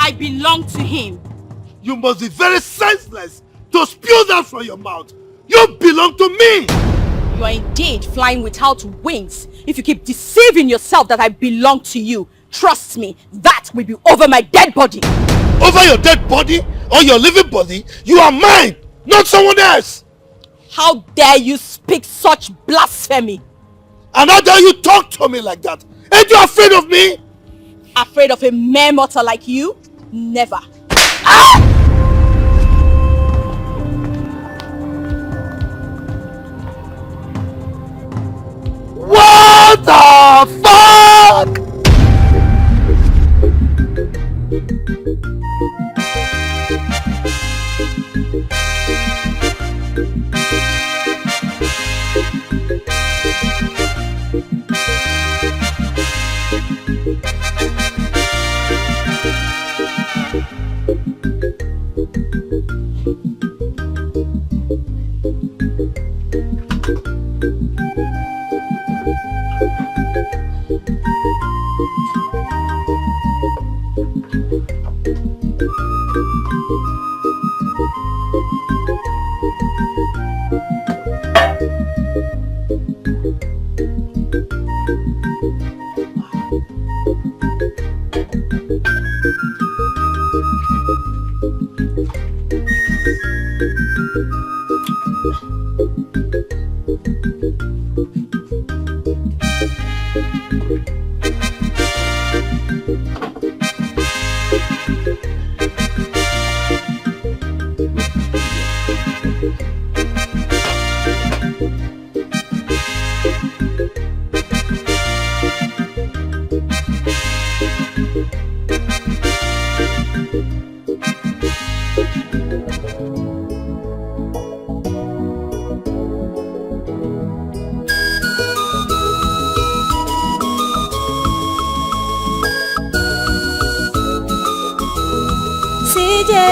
I belong to him. You must be very senseless to spew that from your mouth. You belong to me! You are indeed flying without wings if you keep deceiving yourself that I belong to you. Trust me, that will be over my dead body. Over your dead body or your living body? You are mine, not someone else! How dare you speak such blasphemy? And how dare you talk to me like that? Ain't you afraid of me? Afraid of a mere mortal like you? Never. Ah! What the fuck?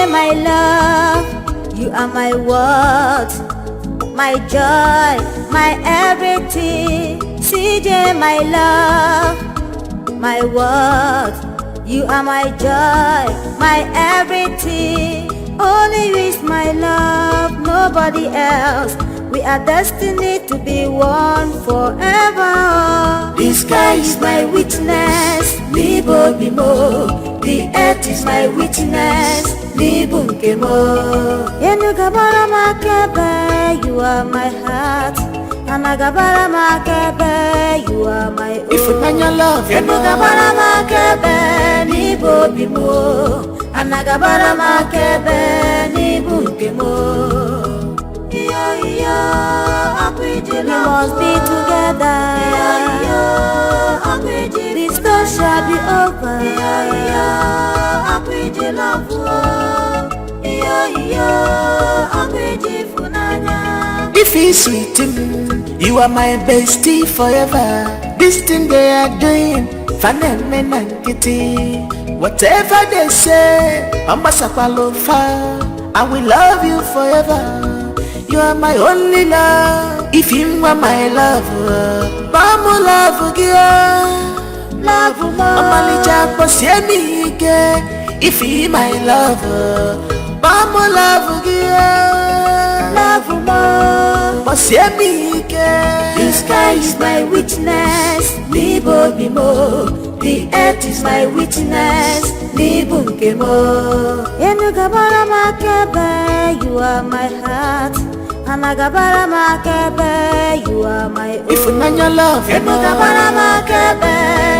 My love, you are my world, my joy, my everything. CJ, my love, my world, you are my joy, my everything. Only you is my love, nobody else. We are destined to be one forever. The sky is my witness, Libo Bimo. The earth is my witness, Libo Nkemo. Yenugabara Makebe, you are my heart. Anagabara Makebe, you are my own. If you find your love, Yenugabara Makebe, Libo Bimo. Anagabara Makebe, Libo Nkemo. We must be together. This storm shall be over. If he's sweet to me, you are my bestie forever. This thing they are doing, fun and kitty. Whatever they say, I must follow far. I will love you forever. You are my only love. If you are my love, Mama love again. Love more. Amalija posiemi again. If you my love, Mama love again. Love more. Posiemi again. The sky is my witness, Libo Bimo. The earth is my witness, Libo Nkemo. Yenugabara Makebe, you are my heart. Anagabara Makebe, you are my own. If you know your love, Yenugabara Makebe,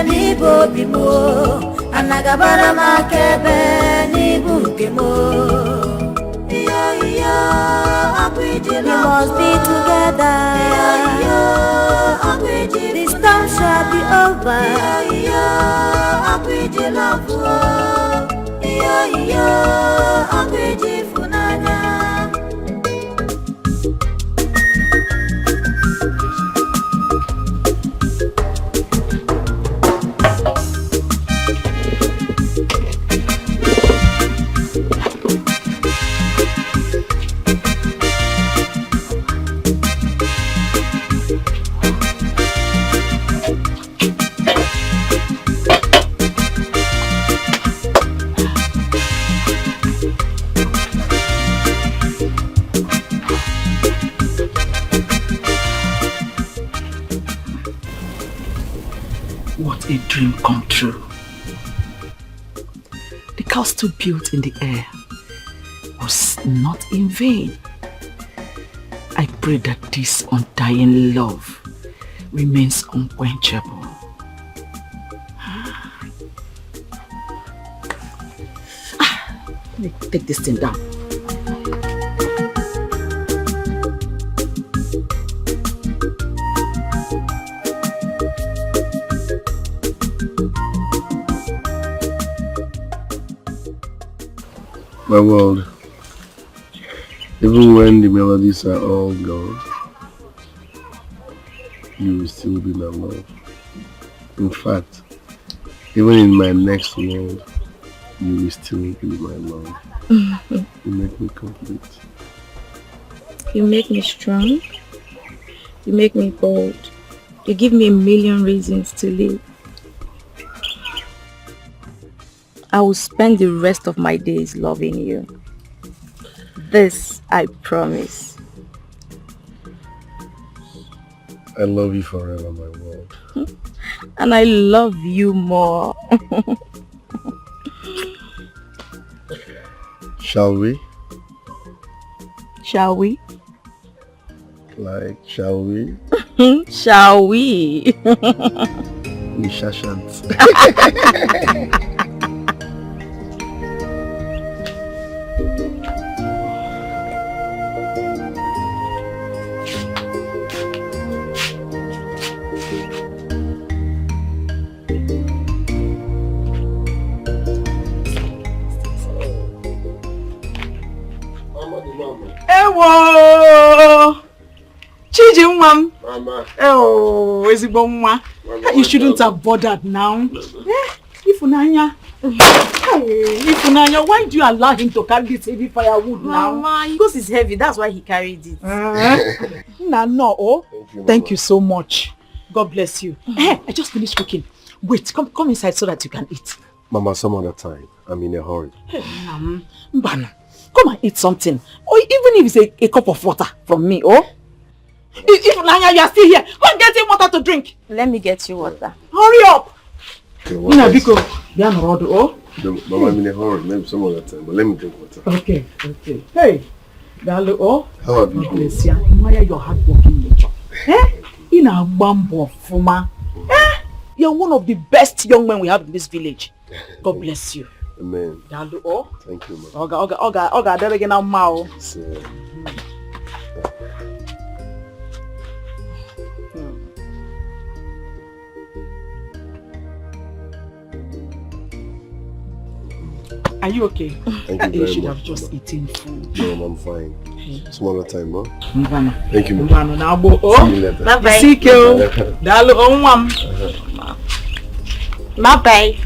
Libo Bimo. Anagabara Makebe, Libo Nkemo. We must be together. This storm shall be over. the castle built in the air was not in vain. I pray that this undying love remains unquenchable. Let me take this thing down. My world, even when the melodies are all gone, you will still be my love. In fact, even in my next world, you will still be my love. You make me complete. You make me strong. You make me bold. You give me a million reasons to live. I will spend the rest of my days loving you. This I promise. I love you forever, my world. And I love you more. Shall we? Shall we? Like, shall we? Shall we? We shan't. Ewo! Chijimwam! Mama. Oh, ezigbo nwa. You shouldn't have bothered now. Ifunanya. Ifunanya, why do you allow him to carry this heavy firewood now? Mama, because it's heavy, that's why he carried it. No. Thank you so much. God bless you. Hey, I just finished cooking. Wait, come inside so that you can eat. Mama, some other time. I'm in a hurry. Mbana, come and eat something. Or even if it's a cup of water from me, If Nanya, you are still here, go and get him water to drink. Let me get you water. Hurry up. Okay, Mama, I'm in a hurry. Maybe some other time. But let me drink water. Okay. Hey, Dalu, how have you been? Bless you. Admire your hardworking nature. In a bamboo fuma. You're one of the best young men we have in this village. God bless you. Amen. Dalu, thank you, man. Oga, there again now, Mao. Are you okay? Thank you very should much, have just eaten food. No, I'm fine. Some other time, huh? Thank you, man. See you later. Bye-bye. See you. Dalu, Bye-bye.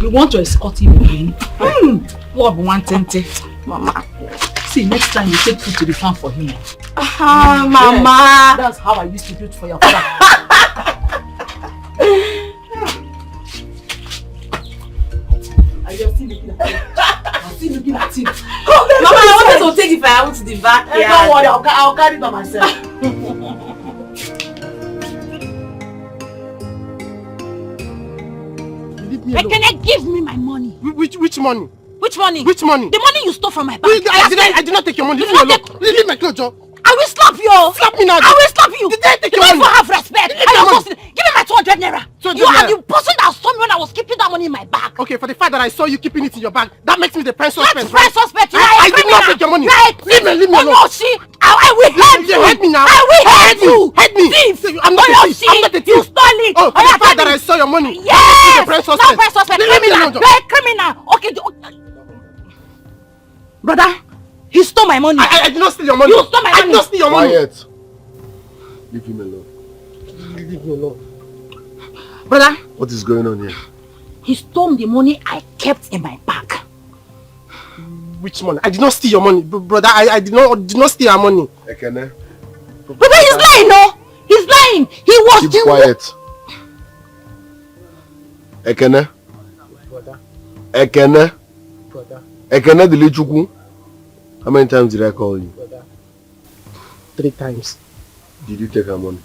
You want to escort him in? Love 120. Mama. See, next time you take food to the farm for him. Mama. That's how I used to do it for your father. You're still looking at him. Mama, I wanted to take the firewood to the back. Don't worry, I'll carry it by myself. Can I give me my money? Which money? Which money? Which money? The money you stole from my bank. I did not take your money. Leave me alone. Leave my clothes, Joe. I will slap you. Slap me now. I will slap you. Did I take you your don't money? even have respect. Give me my 200 naira. 200 You are naira. the person that saw me when I was keeping that money in my bag. Okay, for the fact that I saw you keeping it in your bag, that makes me the prime suspect. That's prime suspect. You are I a did not criminal. take your money. Right. Leave me alone. Oh no, see, I will hurt you. Hurt me now. I will hurt you. Hurt me. Thief. I'm not a thief. I'm not a thief. You stole it. Oh, for the fact that I saw your money. Yes. The prime Now suspect. prime suspect. Leave me Criminal. alone, You're a criminal. Okay. Brother, he stole my money. I did not steal your money. You stole my money. I did not steal your money. Quiet. Leave him alone. Leave me alone. Brother, What is going on here? he stole the money I kept in my bag. Which money? I did not steal your money, brother. I did not steal your money. Ekene? Brother, he's lying, no? He's lying. He was Keep the quiet. Ekene? Brother. Ekene? Brother. Ekene Dilichukwu? How many times did I call you? Brother. 3 times. Did you take her money?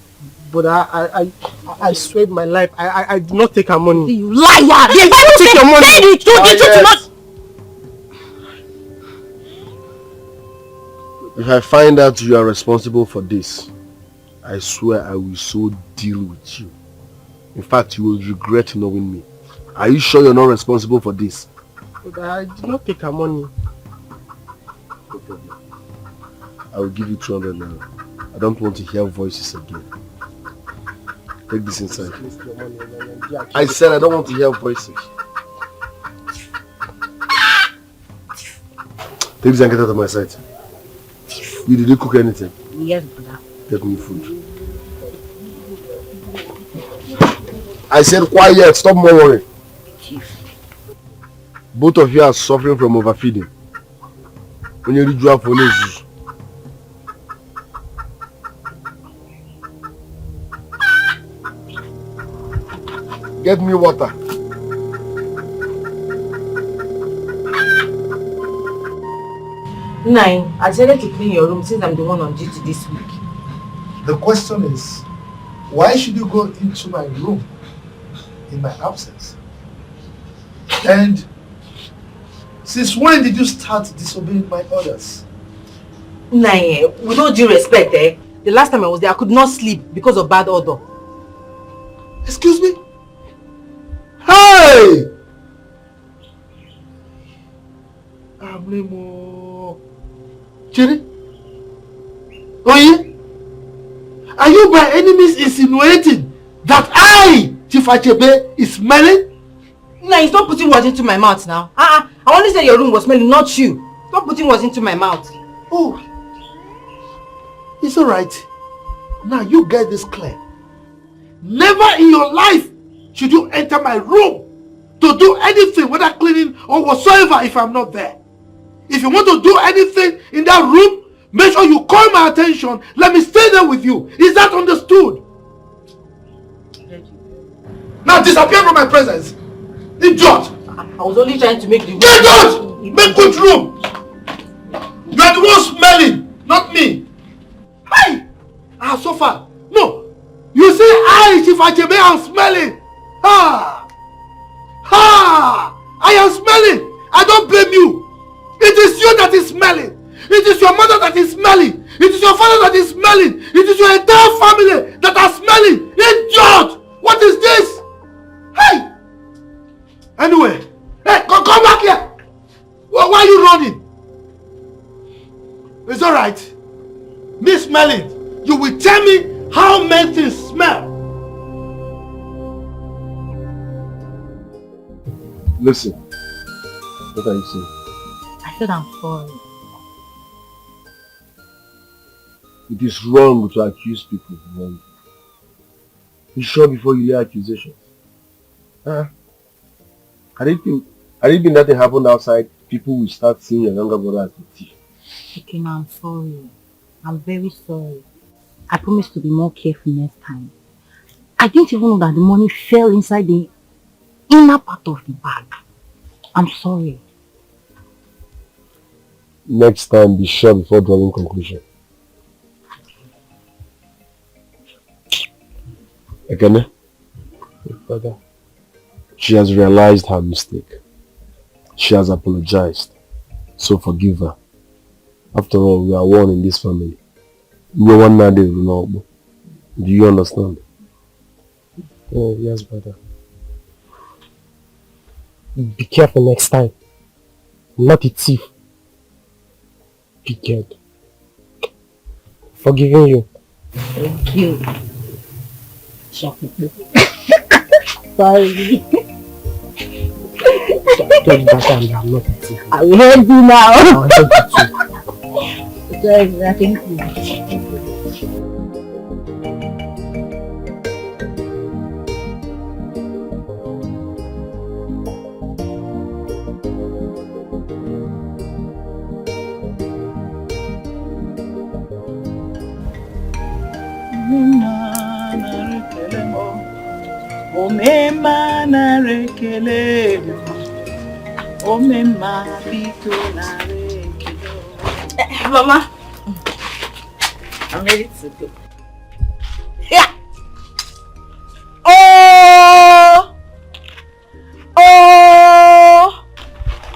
But I swear my life, I did not take her money. You liar! Did you take your money? Did you not? If I find out you are responsible for this, I swear I will so deal with you. In fact, you will regret knowing me. Are you sure you're not responsible for this? But I did not take her money. No problem. I will give you 200 naira. I don't want to hear voices again. Take this inside. I said I don't want to hear voices. Take this and get out of my sight. You didn't cook anything? Yes, brother. Get me food. I said quiet, stop murmuring. Both of you are suffering from overfeeding. When you read your phone, get me water. Nine, I decided to clean your room since I'm the one on duty this week. The question is, why should you go into my room in my absence? And since when did you start disobeying my orders? Nine, with all due respect, the last time I was there, I could not sleep because of bad odor. Excuse me? Hey! Jerry? Oh yeah? Are you by any means insinuating that I, Chief Achebe, is smelling? Nine, stop putting words into my mouth now. I only said your room was smelling, not you. Stop putting words into my mouth. Oh. It's alright. Now you get this clear. Never in your life should you enter my room to do anything, whether cleaning or whatsoever, if I'm not there. If you want to do anything in that room, make sure you call my attention. Let me stay there with you. Is that understood? Now disappear from my presence. Idiot! I was only trying to make the room. Get out! Make good room! You are the one smelling, not me. Hi! So far. No. You say I, Chief Achebe, am smelling. I am smelling. I don't blame you. It is you that is smelling. It is your mother that is smelling. It is your father that is smelling. It is your entire family that are smelling. Idiot! What is this? Hey! Anyway, hey, come back here. Why are you running? It's alright. Me smelling. You will tell me how men things smell. Listen. What are you saying? I said I'm sorry. It is wrong to accuse people wrongly. Be sure before you lay accusations. I didn't think that it happened outside, people will start seeing your younger brother as the thief. Okay, I'm sorry. I'm very sorry. I promise to be more careful next time. I didn't even know that the money fell inside the inner part of the bag. I'm sorry. Next time, be sure before drawing conclusion. Ekene? Brother. She has realized her mistake. She has apologized. So forgive her. After all, we are one in this family. Do you understand? Oh, yes, brother. Be careful next time. I'm not a thief. Be good. Forgiving you. Thank you. Sorry. I'm not a thief. I will help you now. I'll help you too. Sorry, thank you. Mama, I'm ready to go. Yeah. Oh.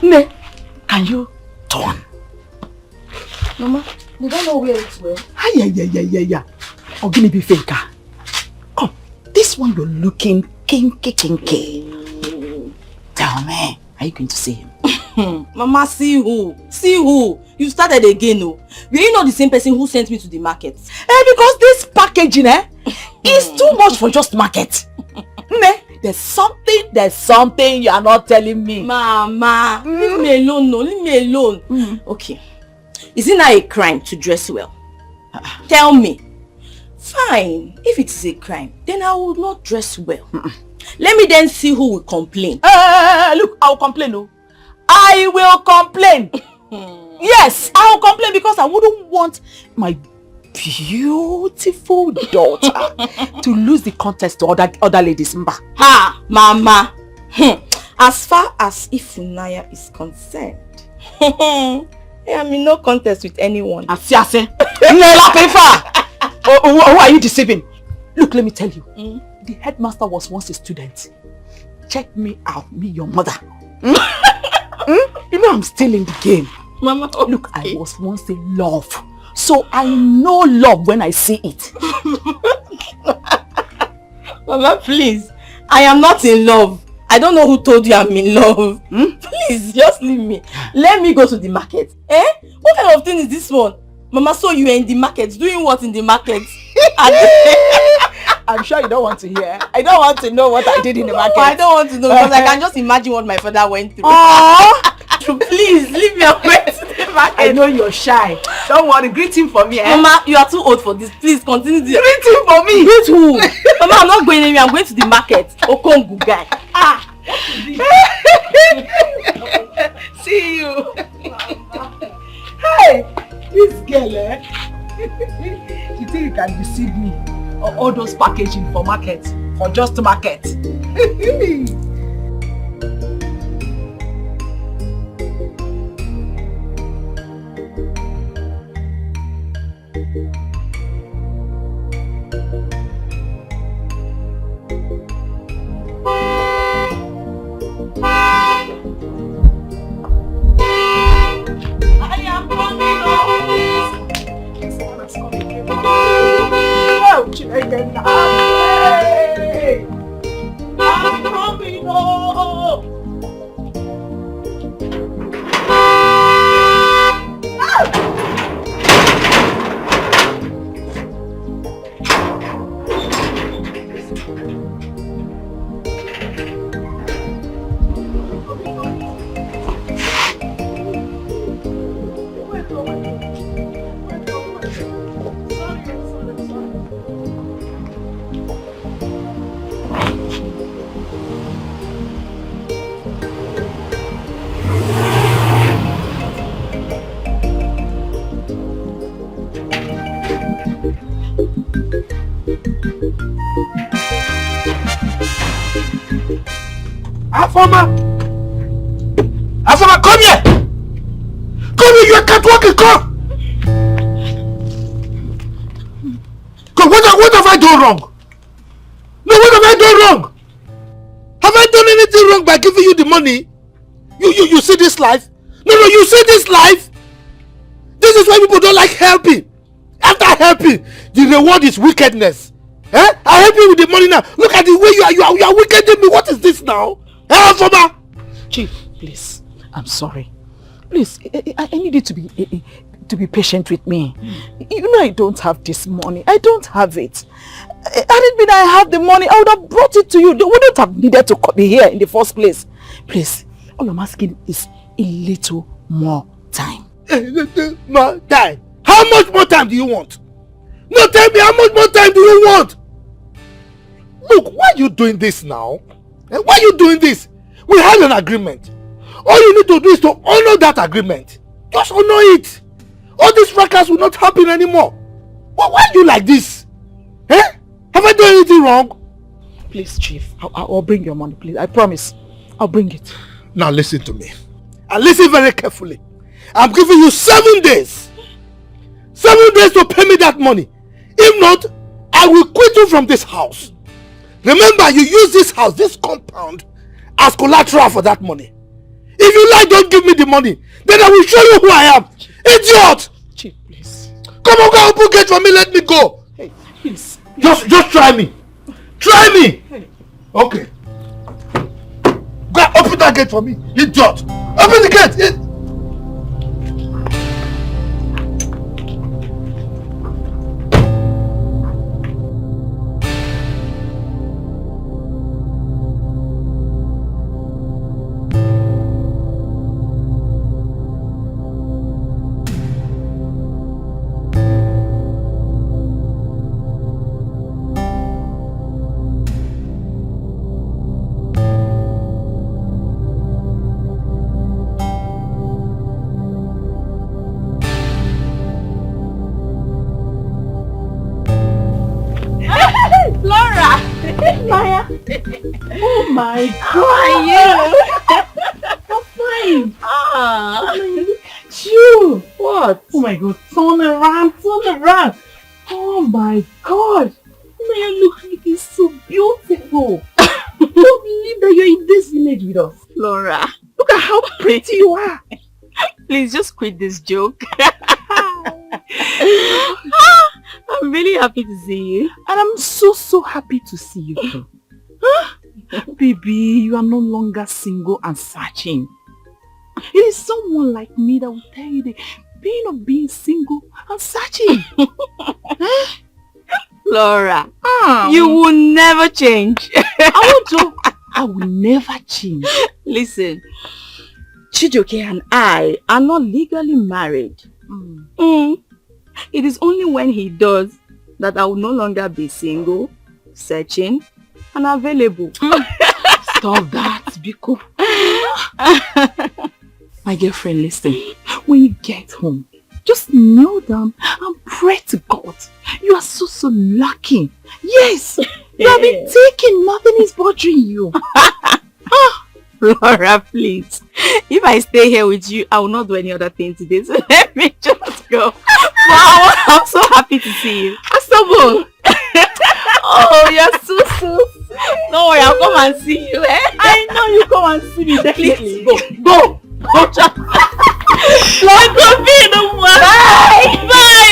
Ne, can you turn? Mama. You don't know where it's well. Yeah. Ogini faker. Come, this one you're looking kinky. Tell me, are you going to see him? Mama, see who? See who? You started again, no? Were you not the same person who sent me to the market? Because this packaging, is too much for just market. There's something you are not telling me. Mama, leave me alone, no, leave me alone. Okay. Is it not a crime to dress well? Tell me. Fine. If it is a crime, then I will not dress well. Let me then see who will complain. Look, I will complain, no. I will complain. Yes, I will complain because I wouldn't want my beautiful daughter to lose the contest to other ladies. Ha, Mama. As far as Ifunaya is concerned, I am in no contest with anyone. Who are you deceiving? Look, let me tell you. The headmaster was once a student. Check me out, me, your mother. You know I'm still in the game. Mama, okay. Look, I was once in love. So I know love when I see it. Mama, please. I am not in love. I don't know who told you I'm in love. Please, just leave me. Let me go to the market. What kind of thing is this one? Mama, so you are in the market. Doing what in the market? I'm sure you don't want to hear. I don't want to know what I did in the market. I don't want to know because I can just imagine what my father went through. Please, leave me away to the market. I know you're shy. Don't worry, greet him for me. Mama, you are too old for this. Please continue to greet him for me. Greet who? Mama, I'm not going anywhere. I'm going to the market. Okongu guy. See you. Hey, this girl, you think you can deceive me? All those packaging for market, for just market. Afama, come here! Come here, you can't walk it, come! Come, what have I done wrong? No, what have I done wrong? Have I done anything wrong by giving you the money? You see this life? No, you see this life? This is why people don't like helping. After helping, the reward is wickedness. I help you with the money now. Look at the way you are wickeding me. What is this now? Afama! Chief, please, I'm sorry. Please, I need you to be patient with me. You know I don't have this money. I don't have it. Had it been I have the money, I would have brought it to you. They wouldn't have needed to be here in the first place. Please, all I'm asking is a little more time. A little more time? How much more time do you want? No, tell me, how much more time do you want? Look, why are you doing this now? Why are you doing this? We had an agreement. All you need to do is to honor that agreement. Just honor it. All these fracas will not happen anymore. Why are you like this? Have I done anything wrong? Please, Chief, I'll bring your money, please. I promise. I'll bring it. Now listen to me. And listen very carefully. I'm giving you 7 days. 7 days to pay me that money. If not, I will quit you from this house. Remember, you use this house, this compound, as collateral for that money. If you like, don't give me the money. Then I will show you who I am. Idiot! Chief, please. Come on, go open gate for me. Let me go. Hey, please. Just try me. Try me. Hey. Okay. Go open that gate for me, idiot. Open the gate. Oh my God! How are you? I'm fine. Ah, Look at you. what? Oh my God! Turn around! Oh my God! Man, look like it's so beautiful. I don't believe that you're in this village with us. Flora, Look at how pretty you are. please just quit this joke. I'm really happy to see you. And I'm so happy to see you too. Baby, you are no longer single and searching. It is someone like me that will tell you the pain of being single and searching. Flora, you will never change. I will never change. Listen, Chijoke and I are not legally married. It is only when he does that I will no longer be single, searching, and available. Stop that, Biko. My girlfriend, listen. When you get home, just kneel down and pray to God. You are so lucky. Yes, you have been taken. Nothing is bothering you. Flora, please. If I stay here with you, I will not do any other thing today. So let me just go. Wow, I'm so happy to see you. Asabo. Oh, you're so sweet. Don't worry, I'll come and see you. Eh? I know you come and see me. Definitely. Please. Go. Lord, go be the one. Bye.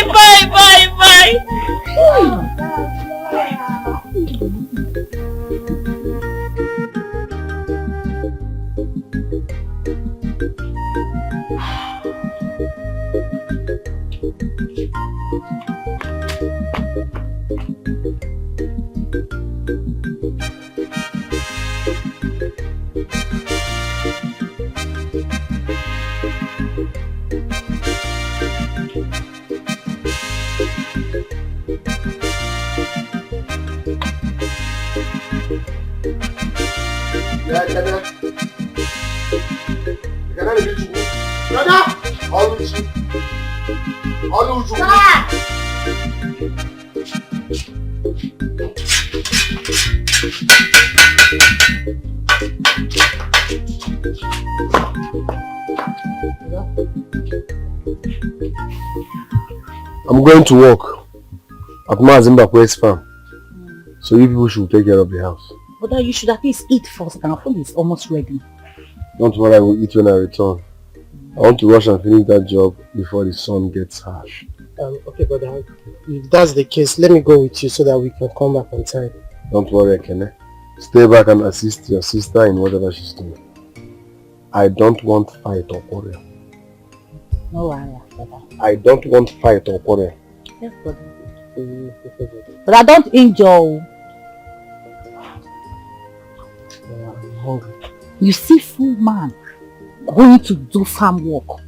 I'm going to work at Mazimbakwe's farm. So you people should take care of the house. But you should at least eat first. Our food is almost ready. Don't worry, I will eat when I return. I want to rush and finish that job before the sun gets harsh. Okay, brother. If that's the case, let me go with you so that we can come back on time. Don't worry, Ekene. Stay back and assist your sister in whatever she's doing. I don't want fight or quarrel. No worry, brother. I don't want fight or quarrel. Yes, brother. But I don't enjoy. I'm hungry. You see, full man going to do farm work,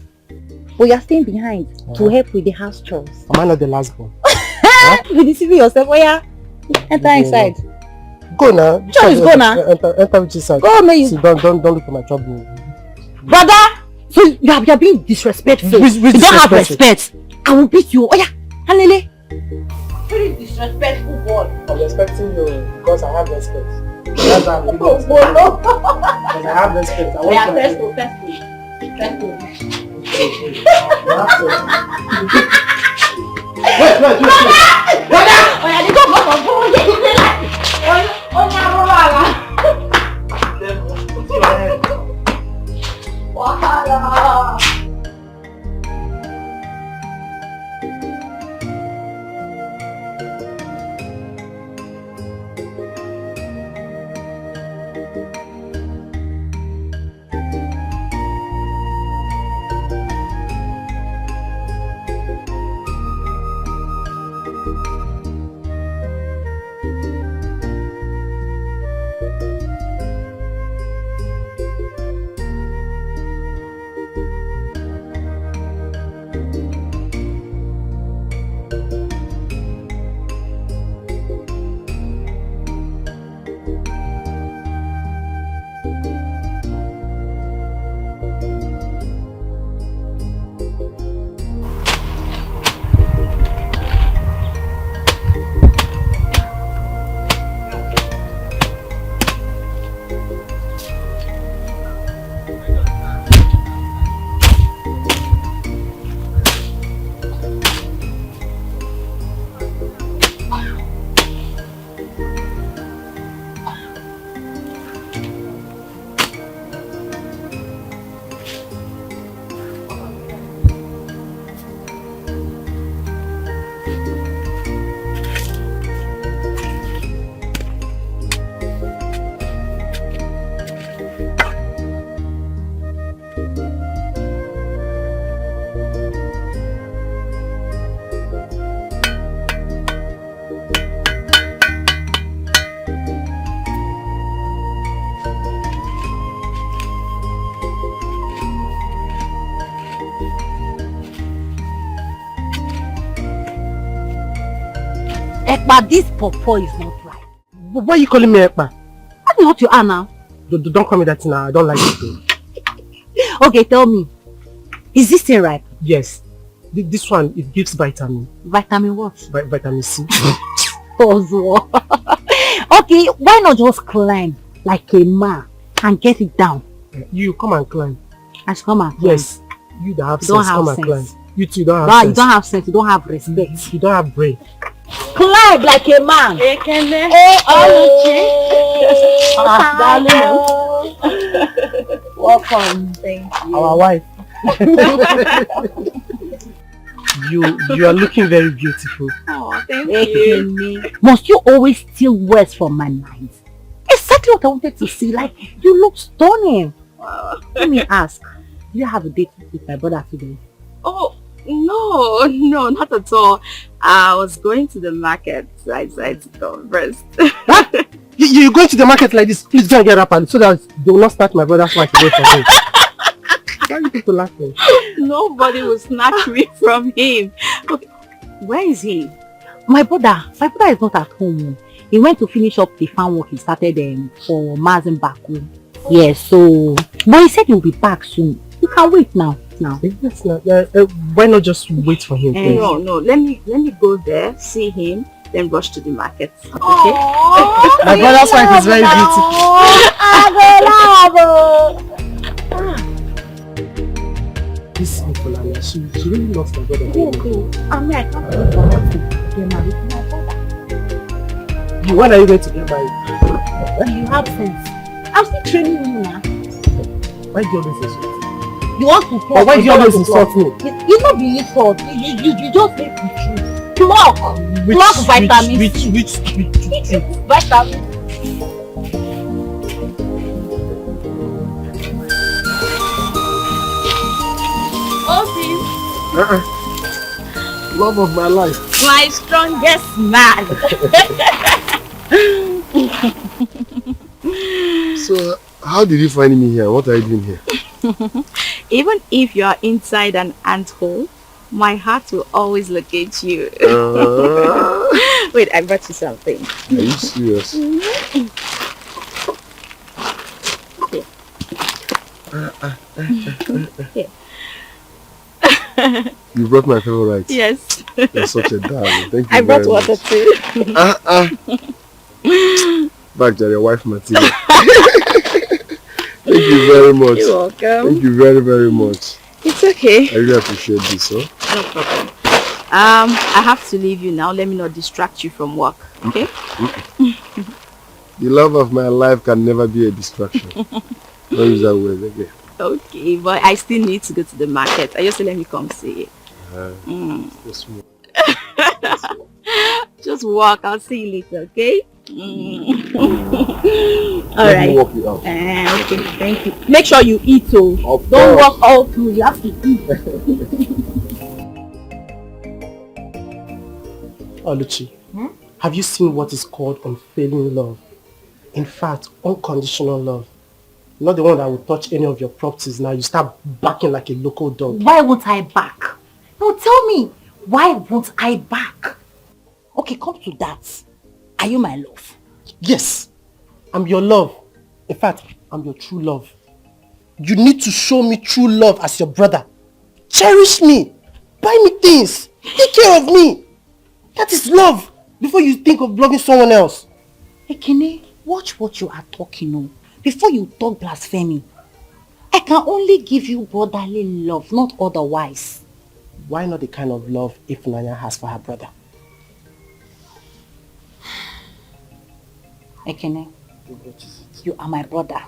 but you're staying behind to help with the house chores. Am I not the last born? You deceive yourself. Oh yeah, enter inside. Go now. Sure, is go now. Enter which side. Go, may you. See, don't look for my trouble. Brother, so you're being disrespectful. You don't have respect. I will beat you. Oh yeah, Hanele. Very disrespectful boy. I'm respecting you because I have respect. That's why I'm really because I have respect. I want Wait. Brother! Oh yeah, they go Ekpa, this pawpaw is not right. Why are you calling me Ekpa? That's not you are now. Don't call me that now. I don't like it. Okay, tell me. Is this thing right? Yes. This one, it gives vitamin. Vitamin what? Vitamin C. Also. Okay, why not just climb like a man and get it down? You come and climb. I should come and climb. Yes. You that have sense, come and climb. You too don't have sense. You don't have sense, you don't have respect. You don't have brain. Climb like a man. Welcome. Thank you. Our wife. You are looking very beautiful. Oh, thank you. Must you always steal words from my mind? Exactly what I wanted to see. Like, you look stunning. Let me ask, do you have a date with my brother today? Oh, no, not at all. I was going to the market, so I decided to come first. You're going to the market like this? Please go and get up so that they will not start my brother's wife away from me. Why are you people laughing? Nobody will snatch me from him. Okay. Where is he? My brother is not at home. He went to finish up the farm work he started for Mazen Baku. Yes, so... But he said he'll be back soon. You can wait now. Yes, why not just wait for him? No. Let me go there, see him, then rush to the market. Okay? My brother's wife is very beautiful. This people, she really loves my brother. I can't believe for her to get married to my brother. When are you going to get married? You have sense. I'm still training you now. Why do you always insult? You want to talk? But why do you always insult me? You not be insult. You just make me true. Clock vitamin C. Which Vitamin. Love of my life. My strongest man. So, how did you find me here? What are you doing here? Even if you are inside an anthole, my heart will always locate you. Wait, I brought you something. Are you serious? Here. You brought my favorite. Yes. You're such a darling. Thank you. I brought water too. Back to your wife material. Thank you very much. You're welcome. Thank you very, very much. It's okay. I really appreciate this, huh? No problem. I have to leave you now. Let me not distract you from work, okay? The love of my life can never be a distraction. Don't use that word again. Okay, but I still need to go to the market. I just let me come see it. Just walk. I'll see you later, okay? Alright. Walk you out. Okay, thank you. Make sure you eat, so don't walk all through. You have to eat. Oh, Luchy, have you seen what is called unfailing love? In fact, unconditional love. Not the one that will touch any of your properties. Now you start barking like a local dog. Why won't I back? No, tell me, why won't I back? Okay, come to that. Are you my love? Yes, I'm your love. In fact, I'm your true love. You need to show me true love as your brother. Cherish me. Buy me things. Take care of me. That is love. Before you think of loving someone else. Ekene, watch what you are talking of. Before you talk blasphemy. I can only give you brotherly love, not otherwise. Why not the kind of love Ifunanya has for her brother? Ekene, you are my brother.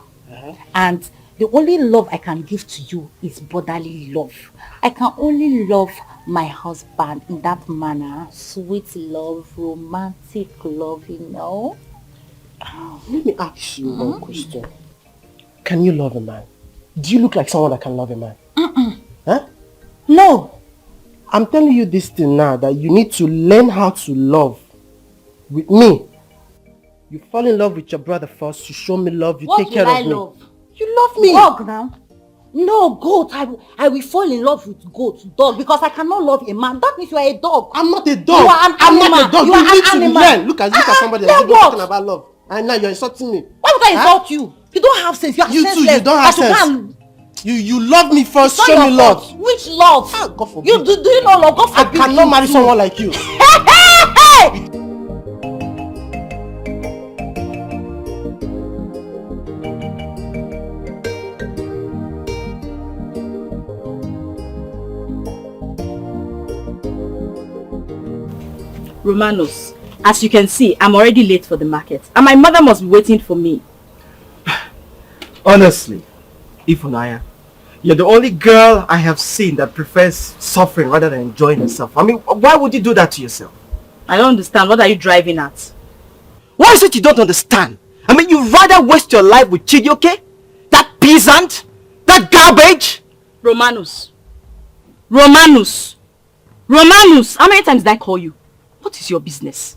And the only love I can give to you is brotherly love. I can only love my husband in that manner. Sweet love, romantic love, you know. Let me ask you one question. Can you love a man? Do you look like someone that can love a man? Huh? No. I'm telling you this thing now, that you need to learn how to love with me. You fall in love with your brother first, you show me love, you take care of me. Love? You love me. Walk now. No, goat. I will fall in love with goat, dog, because I cannot love a man. That means you are a dog. I'm not a dog. You are an I'm animal. not a dog. You You are need an to animal. learn. Look at somebody that's talking about love. And now you're insulting me. Why would I insult you? You don't have sense. You are senseless. You too, you don't have sense. You love me first, show me love. Which love? Ah, God forbid. You do you know love? God forbid. I cannot marry someone like you. Hey! Romanos, as you can see, I'm already late for the market. And my mother must be waiting for me. Honestly, Ifunaya, you're the only girl I have seen that prefers suffering rather than enjoying herself. I mean, why would you do that to yourself? I don't understand. What are you driving at? Why is it you don't understand? I mean, you'd rather waste your life with Chidioke? That peasant? That garbage? Romanus. Romanus. Romanus. How many times did I call you? What is your business?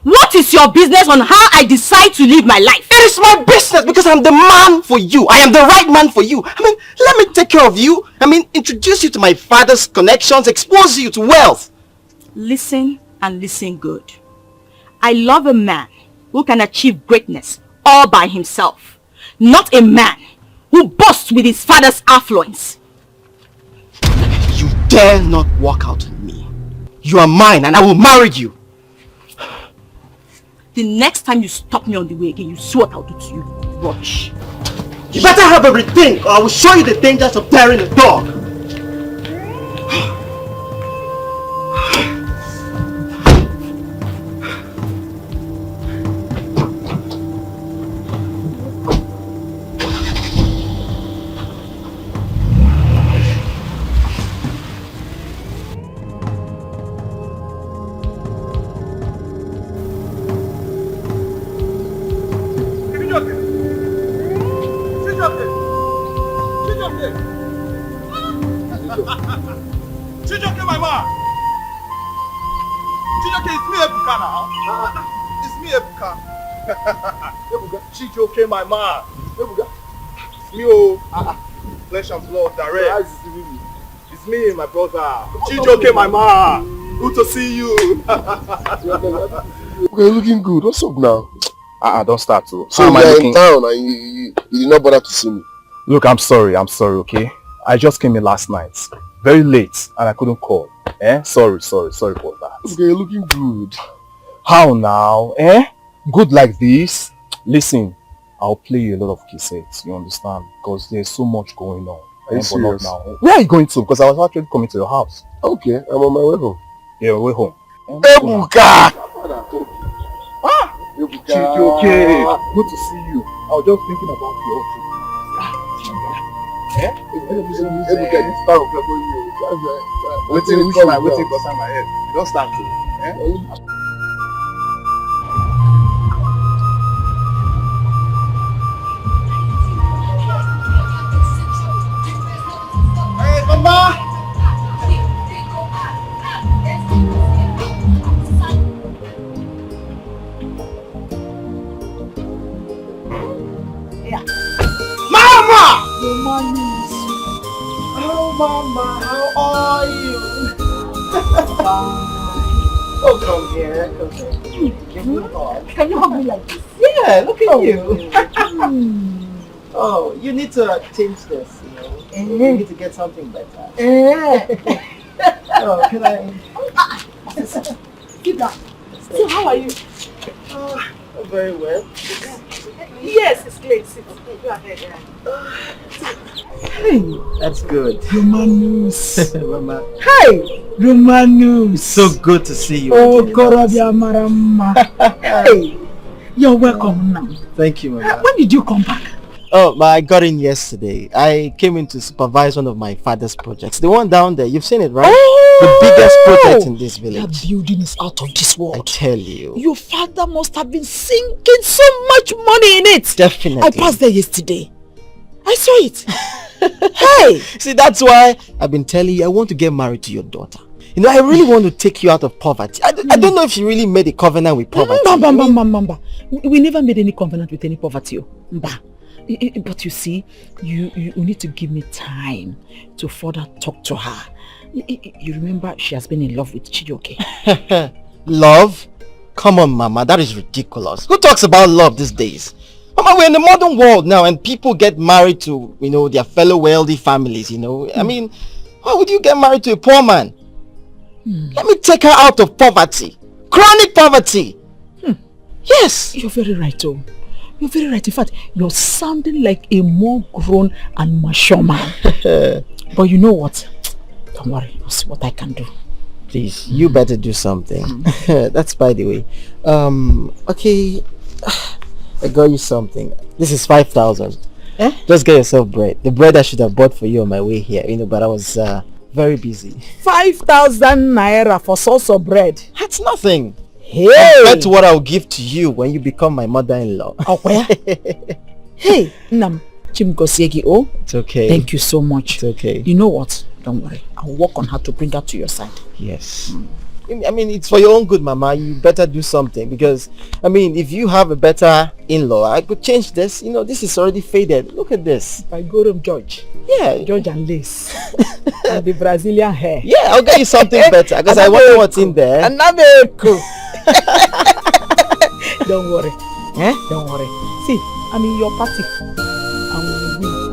What is your business on how I decide to live my life? It is my business because I'm the man for you. I am the right man for you. I mean, let me take care of you. I mean, introduce you to my father's connections, expose you to wealth. Listen and listen good. I love a man who can achieve greatness all by himself. Not a man who boasts with his father's affluence. You dare not walk out on me. You are mine and I will marry you. The next time you stop me on the way again, you see what I'll do to you. Watch. You better have a rethink or I will show you the dangers of tearing a dog. Chijoke, my man. It's me, oh. Flesh and blood, direct. It's me, my brother. Chijoke, my man. Good to see you. You're looking good. What's up now? Don't start to. So you're in town and you did not bother to see me. Look, I'm sorry, okay? I just came in last night. Very late and I couldn't call. Sorry for that. Okay, you're looking good. How now? Good like this? Listen, I'll play you a lot of cassettes, you understand? Because there's so much going on. Are you serious? Now. Where are you going to? Because I was actually coming to your house. Okay, I'm on my way home. Yeah, way home. Ebuka! Okay. Good to see you. I was just thinking about you also. Ebuka, this time I'm going you. Waiting for my head. You don't start to. Mama! Yeah. Mama! Oh, Mama, how are you? Oh, come here. Can you hug me like this? Yeah, look at you. Oh, you need to change this, you know. You need to get something better. Oh, can I? Sit down. So how are you? Very well. Yes, it's great. Sit. Go ahead. Hey, that's good. Romanus. Mama. Hey, Romanus. So good to see you. Oh, Korabia Marama. Hey, you're welcome now. Thank you, Mama. When did you come back? Oh, I got in yesterday. I came in to supervise one of my father's projects. The one down there, you've seen it, right? Oh! The biggest project in this village. That building is out of this world. I tell you. Your father must have been sinking so much money in it. Definitely. I passed there yesterday. I saw it. Hey! See, that's why I've been telling you I want to get married to your daughter. You know, I really want to take you out of poverty. I don't know if you really made a covenant with poverty. Mamba. We never made any covenant with any poverty. Mba. But you see, you need to give me time to further talk to her. You remember she has been in love with Chijioke. Love? Come on, Mama, that is ridiculous. Who talks about love these days? Mama, we're in the modern world now and people get married to, their fellow wealthy families, I mean, why would you get married to a poor man? Let me take her out of poverty. Chronic poverty. Yes. You're very right, oh. You're very right. In fact, you're sounding like a more grown and mature man. But you know what? Don't worry, I'll see what I can do. Please, you better do something. That's by the way. Okay, I got you something. This is 5,000. Just get yourself bread. The bread I should have bought for you on my way here, but I was very busy. 5,000 naira for sauce of bread. That's nothing. Hey! Compared to what I'll give to you when you become my mother-in-law. Oh, where? Hey, Nam. Oh, it's okay. Thank you so much. It's okay. You know what? Don't worry. I'll work on her to bring her to your side. Yes. I mean, it's for your own good, Mama. You better do something because, if you have a better in-law, I could change this. This is already faded. Look at this. By God of George. Yeah. George and lace. And the Brazilian hair. Yeah, I'll get you something better because I wonder what's in there. Another Don't worry. Don't worry. See, I'm in your party. And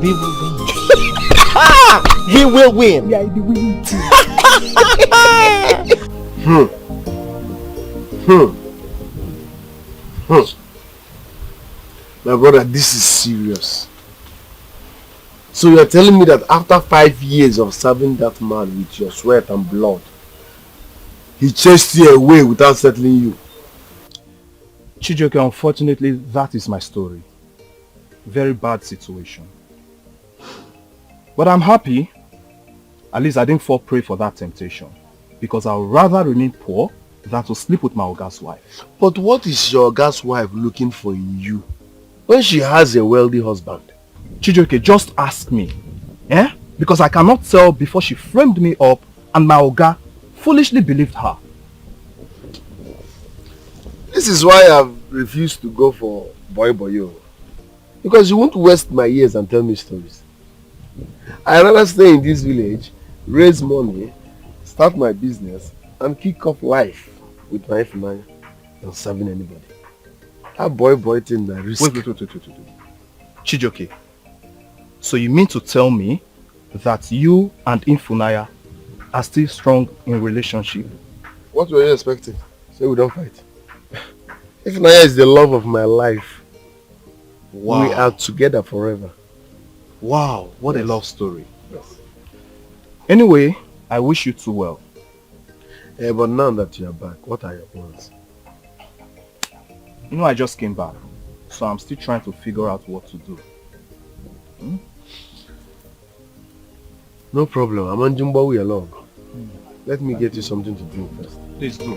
we will win. We will win. Yeah, the winning team. My brother, this is serious. So you're telling me that after 5 years of serving that man with your sweat and blood, he chased you away without settling you? Chijioke, unfortunately, that is my story. Very bad situation. But I'm happy. At least I didn't fall prey for that temptation. Because I would rather remain poor than to sleep with my Oga's wife. But what is your Oga's wife looking for in you when she has a wealthy husband? Chijioke, just ask me. Because I cannot tell before she framed me up and my Oga foolishly believed her. This is why I've refused to go for boyo. Because you won't waste my years and tell me stories. I'd rather stay in this village, raise money, start my business, and kick off life with my Ifunanya than serving anybody. That boy thing that risk. Wait. Chijioke, so you mean to tell me that you and Ifunanya are still strong in relationship? What were you expecting? Say we don't fight. Ifunanya is the love of my life. Wow. We are together forever. Wow, what a love story. Yes. Anyway, I wish you two well. But now that you are back, what are your plans? I just came back, so I'm still trying to figure out what to do. No problem, I'm on Jumbawi along. Let me get you something to drink first. Please do.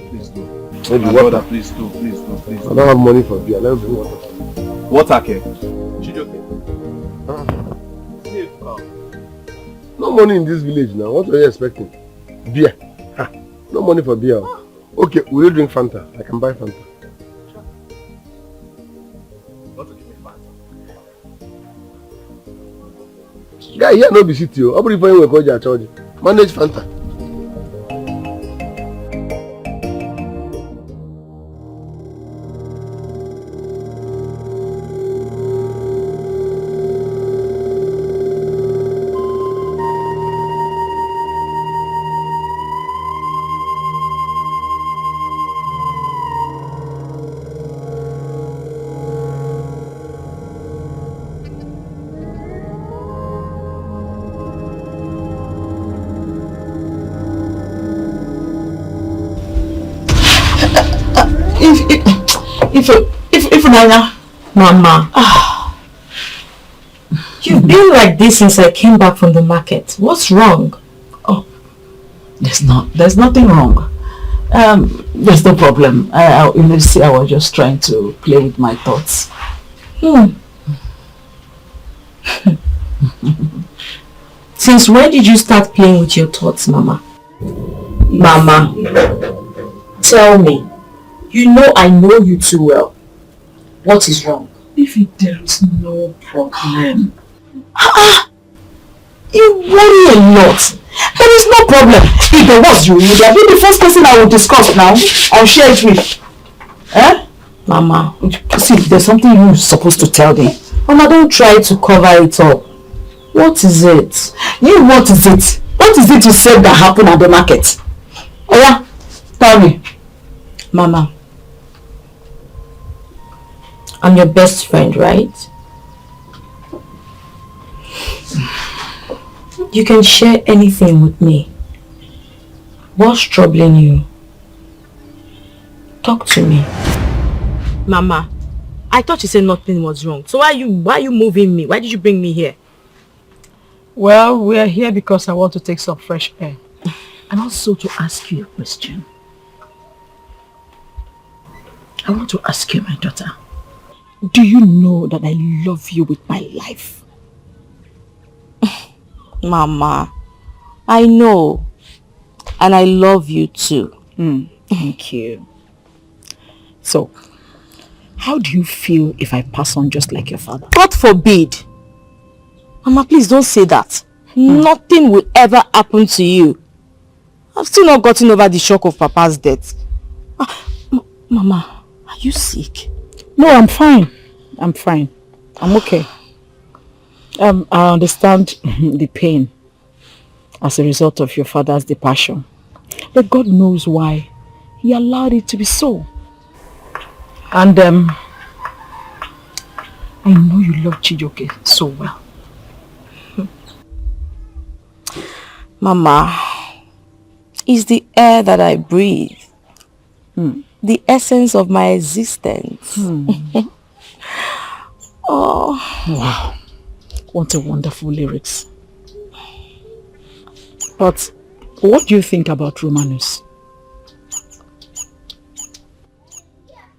Maybe my water. Brother, please do. I don't have money for beer, let me bring water. Water, okay? Chijioke. No money in this village now. What are you expecting? Beer. No money for beer. Okay, will you drink Fanta? I can buy Fanta. Want to give me Fanta? Guy, here no be city. How about if you work on your charge? Manage Fanta. Ifunanya, Mama. You've been like this since I came back from the market. What's wrong? Oh, there's nothing wrong. There's no problem. I was just trying to play with my thoughts. Since when did you start playing with your thoughts, Mama? Mama, tell me. You know I know you too well. What is wrong? there is no problem. You worry a lot. There is no problem. If there was, you would have been the first person I will discuss now. I'll share it with. Eh? Mama, see, there's something you're supposed to tell them. Mama, don't try to cover it up. What is it? What is it? What is it you said that happened at the market? Oh yeah, tell me. Mama, I'm your best friend, right? You can share anything with me. What's troubling you? Talk to me. Mama, I thought you said nothing was wrong. So why are you moving me? Why did you bring me here? Well, we are here because I want to take some fresh air. And also to ask you a question. I want to ask you, my daughter. Do you know that I love you with my life? Mama, I know. And I love you too. Thank you. So, how do you feel if I pass on just like your father? God forbid. Mama, please don't say that. Nothing will ever happen to you. I've still not gotten over the shock of Papa's death. Mama, are you sick? No, I'm fine. I'm fine. I'm okay. I understand the pain as a result of your father's departure. But God knows why He allowed it to be so. And I know you love Chijioke so well. Mama, it's the air that I breathe. The essence of my existence. Oh. Wow. What a wonderful lyrics. But what do you think about Romanus?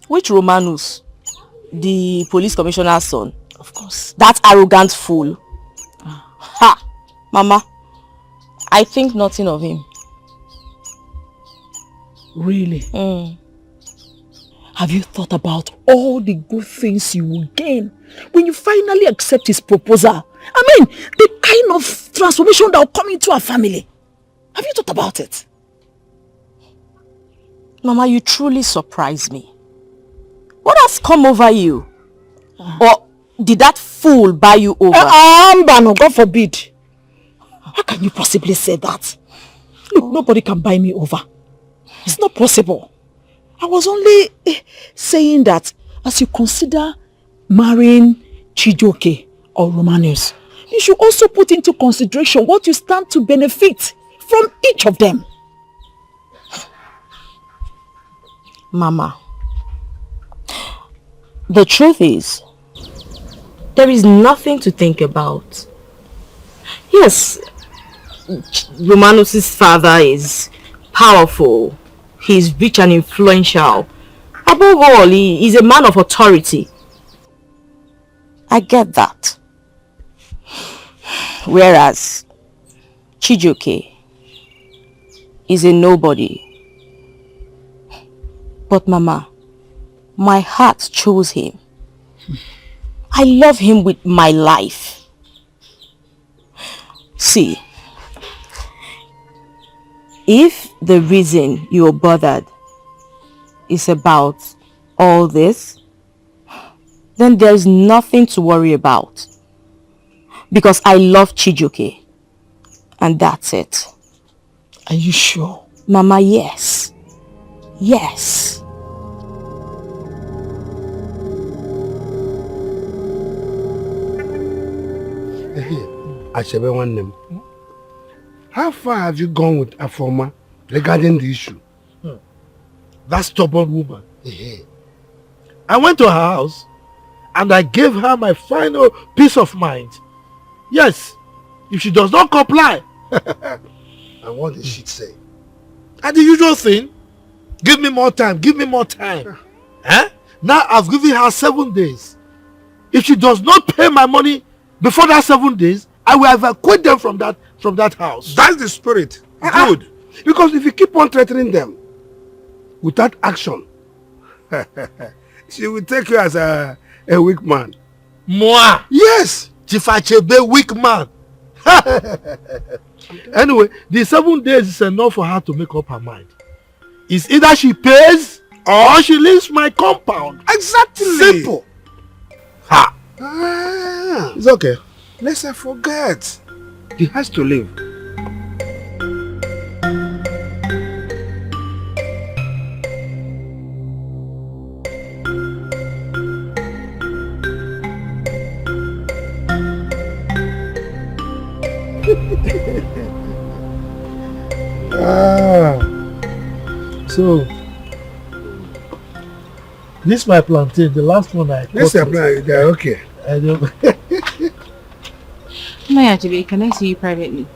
Which Romanus? The police commissioner's son? Of course. That arrogant fool. Ha! Mama, I think nothing of him. Really? Have you thought about all the good things you will gain when you finally accept his proposal? I mean, the kind of transformation that will come into our family. Have you thought about it? Mama, you truly surprise me. What has come over you? Or did that fool buy you over? No, God forbid. How can you possibly say that? Look, nobody can buy me over. It's not possible. I was only saying that as you consider marrying Chijioke or Romanus, you should also put into consideration what you stand to benefit from each of them. Mama, the truth is, there is nothing to think about. Yes, Romanus' father is powerful. He's rich and influential. Above all, he is a man of authority. I get that. Whereas Chijioke is a nobody. But Mama, my heart chose him. I love him with my life. See, if the reason you're bothered is about all this, then there's nothing to worry about. Because I love Chijioke. And that's it. Are you sure? Mama, yes. Yes. Ashebe Nwannem, how far have you gone with Afoma regarding the issue? That stubborn woman. I went to her house and I gave her my final peace of mind. Yes, if she does not comply. And what did she say? And the usual thing, give me more time, give me more time. Now I've given her 7 days. If she does not pay my money before that 7 days, I will evacuate them from that house. That's the spirit. Good. Because if you keep on threatening them without action, she will take you as a A weak man. Moi? Yes, Chief Achebe, weak man. Anyway, the 7 days is enough for her to make up her mind. It's either she pays or she leaves my compound. Exactly. Simple. Ha. It's okay. Let's not forget. He has to leave. So this is my plantain, the last one I Let's apply. Yeah, okay. I don't. Achebe, can I see you privately?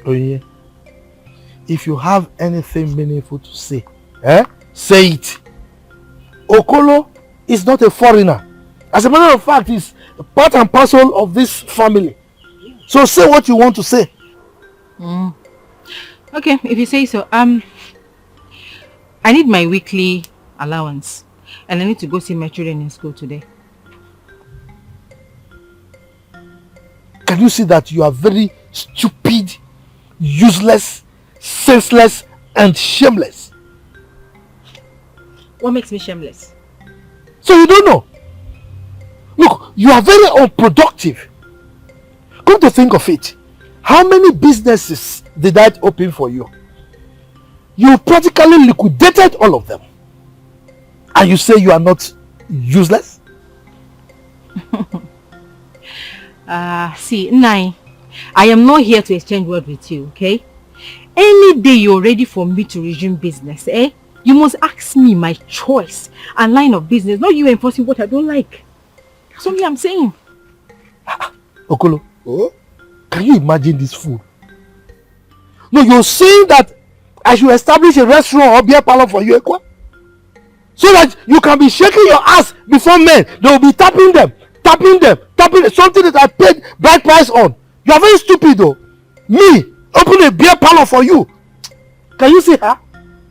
Oh yeah. If you have anything meaningful to say, say it. Okolo is not a foreigner. As a matter of fact, he's part and parcel of this family. So say what you want to say. Okay, if you say so. I need my weekly allowance and I need to go see my children in school today. Can you see that you are very stupid, useless, senseless, and shameless? What makes me shameless? So you don't know? Look, you are very unproductive. Come to think of it, how many businesses did I open for you? You practically liquidated all of them. And you say you are not useless? See, Nai, I am not here to exchange words with you, okay? Any day you're ready for me to resume business, you must ask me my choice and line of business, not you enforcing what I don't like. That's only I'm saying. Okolo, can you imagine this fool? No, you're saying that I should establish a restaurant or beer parlor for you, Ekwa? So that you can be shaking your ass before men. They will be tapping them, something that I paid bride price on. You are very stupid though. Me, open a beer parlor for you. Can you see her?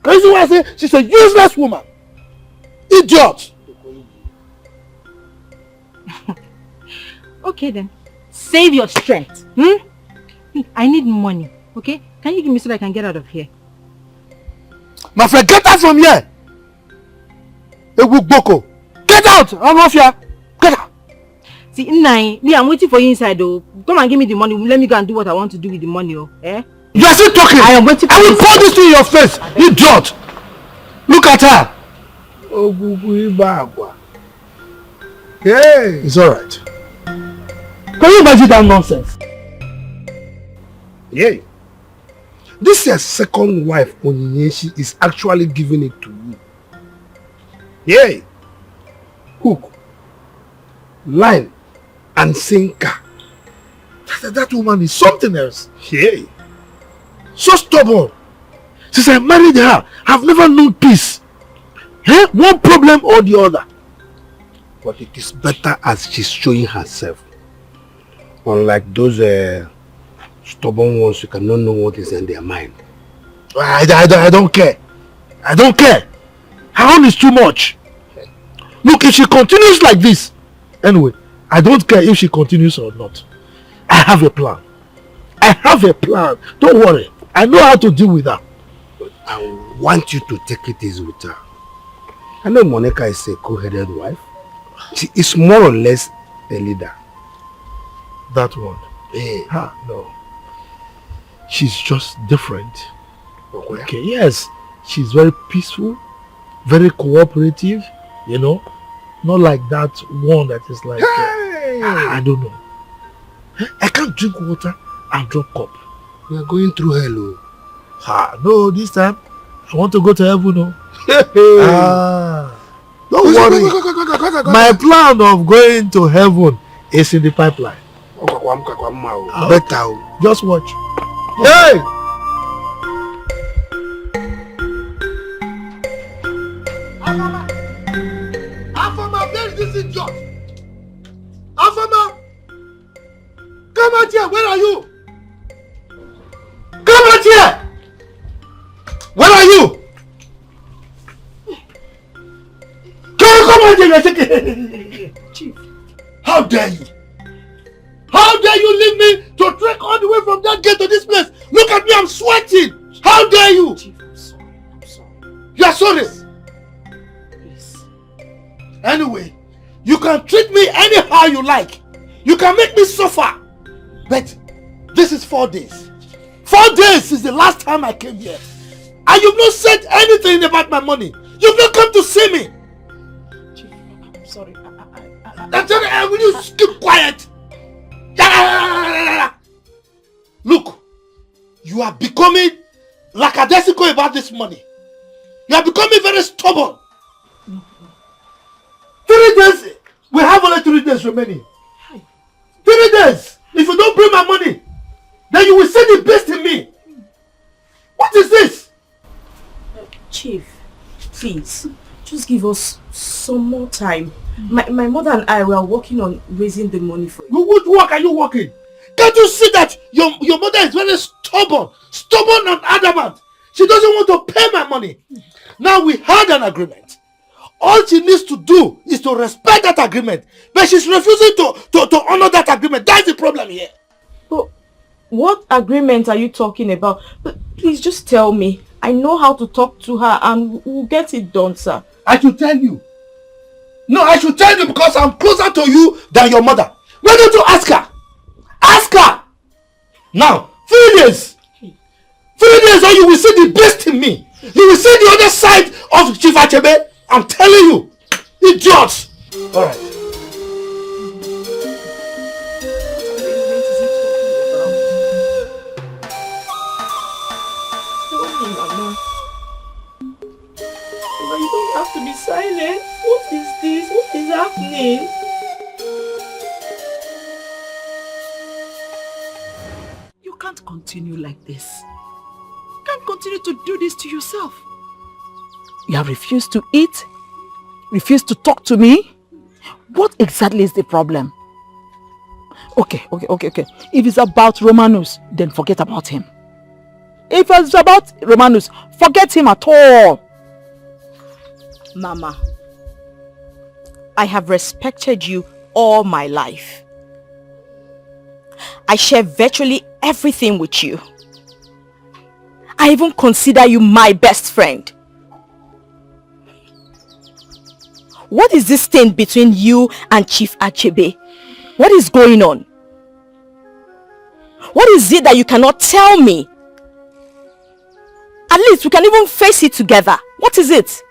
Can you see what I say? She's a useless woman. Idiot. Okay then. Save your strength. I need money, okay? Can you give me so that I can get out of here? My friend, get out from here! Boko. Get out! I'm off here! Get out! See, Nai, me, I'm waiting for you inside though. Come and give me the money. Let me go and do what I want to do with the money, eh? You are still talking! I am waiting for you. I will pour this in your face, idiot! Look at her! Hey! It's alright. Can you imagine that nonsense? Yeah. This your second wife, Onyinyechi, is actually giving it to you. Yeah. Hook, line, and sinker. That woman is something else. Yeah. So stubborn. Since I married her, I've never known peace. One problem or the other. But it is better as she's showing herself. Unlike those stubborn ones who cannot know what is in their mind. I don't care. I don't care. Her own is too much. Look, if she continues like this, anyway, I don't care if she continues or not. I have a plan. I have a plan. Don't worry. I know how to deal with her. But I want you to take it easy with her. I know Monica is a cool-headed wife. She is more or less a leader. That one. Yeah. No. She's just different. Okay. Yes. She's very peaceful, very cooperative, you know. Not like that one that is like, I don't know. I can't drink water and drop cup. We are going through hell. No, this time I want to go to heaven. Don't worry. My plan of going to heaven is in the pipeline. Better. Just watch. Hey! Afama, where is this idiot? Afama! Come out here, where are you? Come out here! Where are you? Come Chief, how dare you? How dare you leave me to trek all the way from that gate to this place? Look at me, I'm sweating. How dare you? Chief, I'm sorry. I'm sorry. You are sorry? Please. Anyway, you can treat me anyhow you like. You can make me suffer. But this is 4 days. 4 days since the last time I came here. And you've not said anything about my money. You've not come to see me. Chief, I'm sorry. Will you keep quiet? Look, you are becoming like e.t.c about this money. You are becoming very stubborn. 3 days. We have only 3 days remaining. 3 days. If you don't bring my money, then you will see the beast in me. What is this? Chief, please, just give us some more time. My mother and I were working on raising the money for you. What work are you working? Can't you see that your mother is very stubborn and adamant? She doesn't want to pay my money. Now we had an agreement. All she needs to do is to respect that agreement. But she's refusing to honor that agreement. That's the problem here. But what agreement are you talking about? Please just tell me. I know how to talk to her and we'll get it done, sir. I should tell you. No, I should tell you because I'm closer to you than your mother. Why don't you ask her? Ask her! Now, 3 days. 3 days or you will see the best in me. You will see the other side of Chief Achebe. I'm telling you. Idiots! Alright. You don't have to be silent. What is this? What is happening? You can't continue like this. You can't continue to do this to yourself. You have refused to eat, refused to talk to me. What exactly is the problem? Okay. If it's about Romanus, then forget about him. If it's about Romanus, forget him at all. Mama, I have respected you all my life. I share virtually everything with you. I even consider you my best friend. What is this thing between you and Chief Achebe? What is going on? What is it that you cannot tell me? At least we can even face it together. What is it?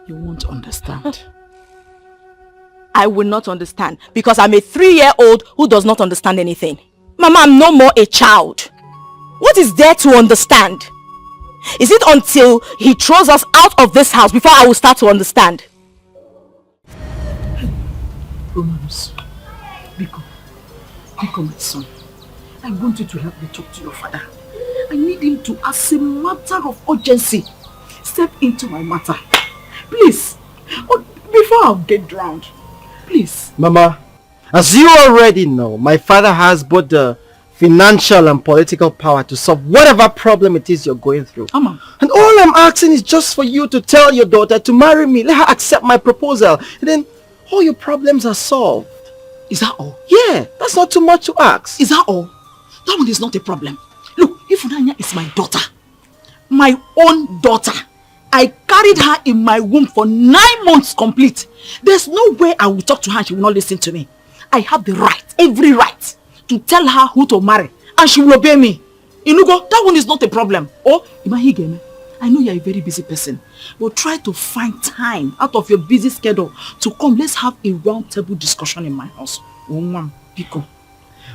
You won't understand. I will not understand because I'm a 3-year-old who does not understand anything. Mama, I'm no more a child. What is there to understand? Is it until he throws us out of this house before I will start to understand? Romanus, Biko, my son, I want you to help me talk to your father. I need him to, as a matter of urgency, step into my matter. Please, before I get drowned, please. Mama, as you already know, my father has both the financial and political power to solve whatever problem it is you're going through. Mama. And all I'm asking is just for you to tell your daughter to marry me. Let her accept my proposal. And then all your problems are solved. Is that all? Yeah, that's not too much to ask. Is that all? That one is not a problem. Look, Ifunanya is my daughter. My own daughter. I carried her in my womb for 9 months complete. There's no way I will talk to her and she will not listen to me. I have the right, every right, to tell her who to marry. And she will obey me. Inugo, that one is not a problem. Oh, Imahigeme, I know you're a very busy person. But try to find time out of your busy schedule to come. Let's have a round table discussion in my house.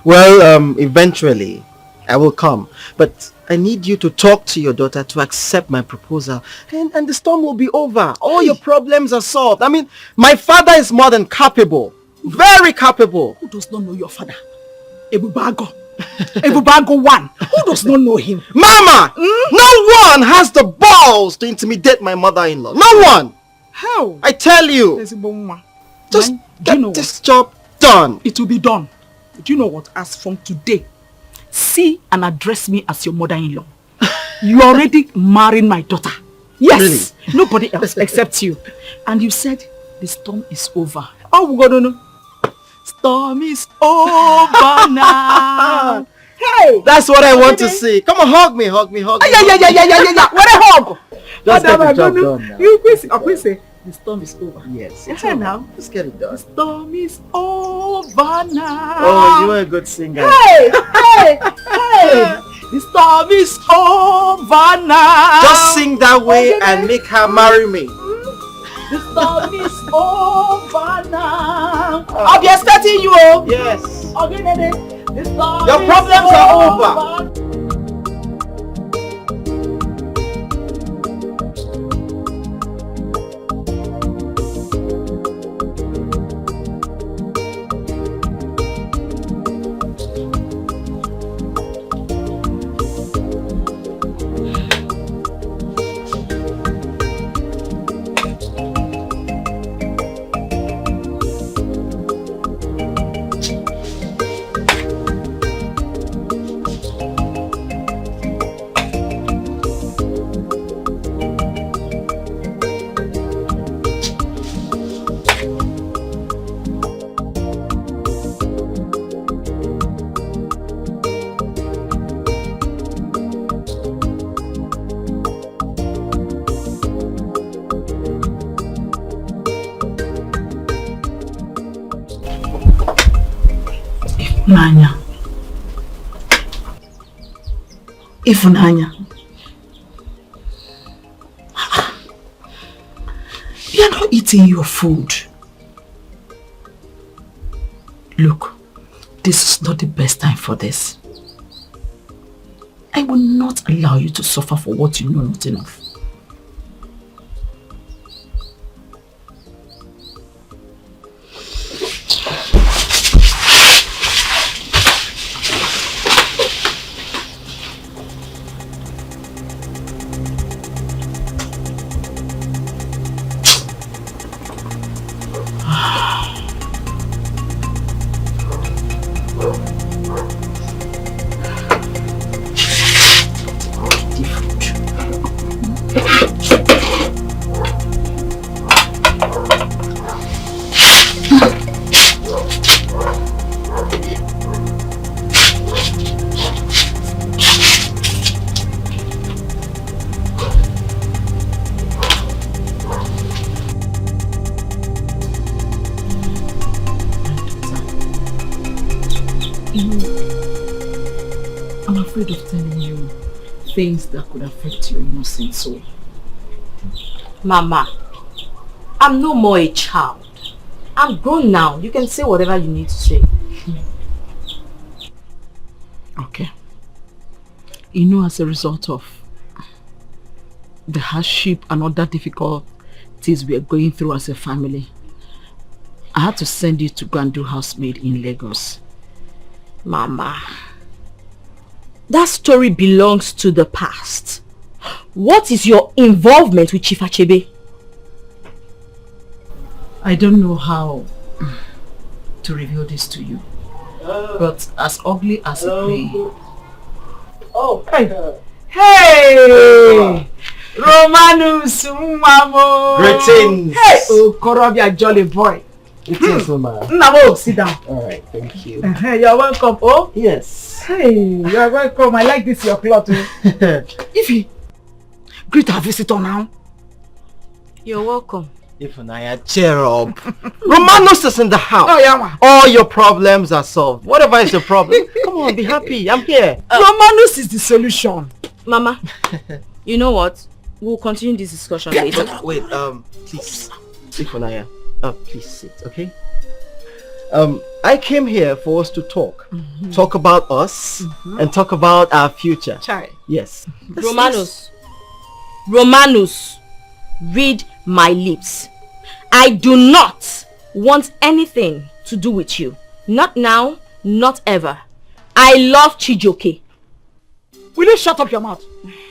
Well, eventually, I will come. But I need you to talk to your daughter to accept my proposal. And the storm will be over. All your problems are solved. I mean, my father is more than capable. Very capable. Who does not know your father? Ebubago. Ebubago 1. Who does not know him? Mama! No one has the balls to intimidate my mother-in-law. No one! How? I tell you. Just get this job done. It will be done. Do you know what? As from today, see and address me as your mother-in-law. You already married my daughter. Yes. Really? Nobody else except you. And you said the storm is over. Oh, we don't know. Storm is over now. Hey! That's what I want to see. Come on, hug me. Yeah. What a hug! Just get the job done now. You say the storm is over. Yes. It's over now. Just get it done. The storm is over now. Oh, you are a good singer. Hey! The storm is over now. Just sing that way and make her marry me. The storm is over now. I'll be expecting you. Yes. The storm Your problems are over. Ifunanya. You're not eating your food. Look, this is not the best time for this. I will not allow you to suffer for what you know nothing of. I'm afraid of telling you things that could affect your innocent soul. Mama, I'm no more a child. I'm grown now. You can say whatever you need to say. Okay. You know, as a result of the hardship and other difficulties we are going through as a family, I had to send you to go and do housemaid in Lagos. Mama, that story belongs to the past. What is your involvement with Chief Achebe? I don't know how to reveal this to you, but as ugly as it may. Oh, Hey! Romanus Umamo! Greetings! Hey! Oh, Korobia jolly boy. Greetings, Mama. Namo, sit down. Alright, thank you. You're welcome. Oh? Yes. Hey, you're welcome. I like this, your cloth. Ify, greet our visitor now. You're welcome. Ifunanya, cheer up. Romanos is in the house. Oh, yeah. All your problems are solved. Whatever is your problem, come on, be happy. I'm here. Romanus is the solution. Mama, you know what? We'll continue this discussion later. Wait, please. Ifunanya, please sit, okay? I came here for us to talk. Talk about us and talk about our future. Chai. Yes. Romanus, read my lips. I do not want anything to do with you. Not now, not ever. I love Chijoke. Will you shut up your mouth?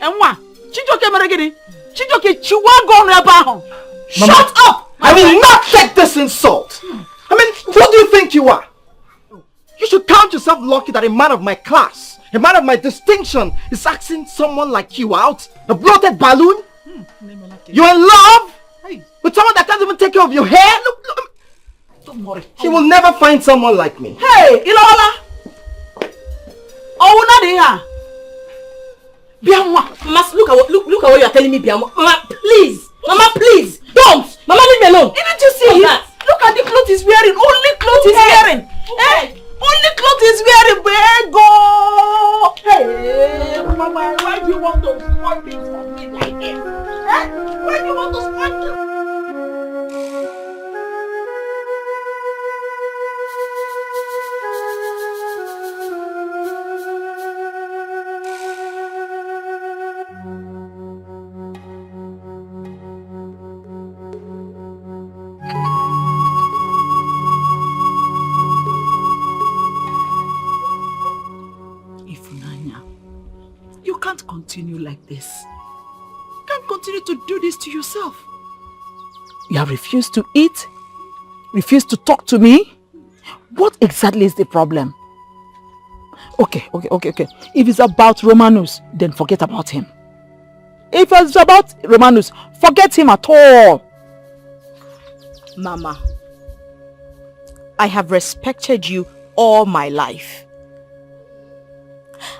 And what? Chijoke Maragini? Chijoke Chiwagon Rabahon. Shut up! I will not take this insult. I mean, who do you think you are? You should count yourself lucky that a man of my class, a man of my distinction, is asking someone like you out. A bloated balloon? You're in love with someone that can't even take care of your hair? Look. Don't worry. She will never find someone like me. Hey, Ilola! Oh, not here. Bianwa, Mama, look at what you are telling me, Bianwa. Mama, please. Mama, please. Don't. Mama, leave me alone. Didn't you see it? Look at the clothes he's wearing. Only clothes he's wearing. Eh? Only clothes he's wearing. Go. Hey, Mama, why do you want to spoil things for me like this? Eh? Why do you want to spoil things? Continue like this. You can't continue to do this to yourself. You have refused to eat, refused to talk to me. What exactly is the problem? Okay. If it's about Romanus, then forget about him. If it's about Romanus, forget him at all. Mama, I have respected you all my life.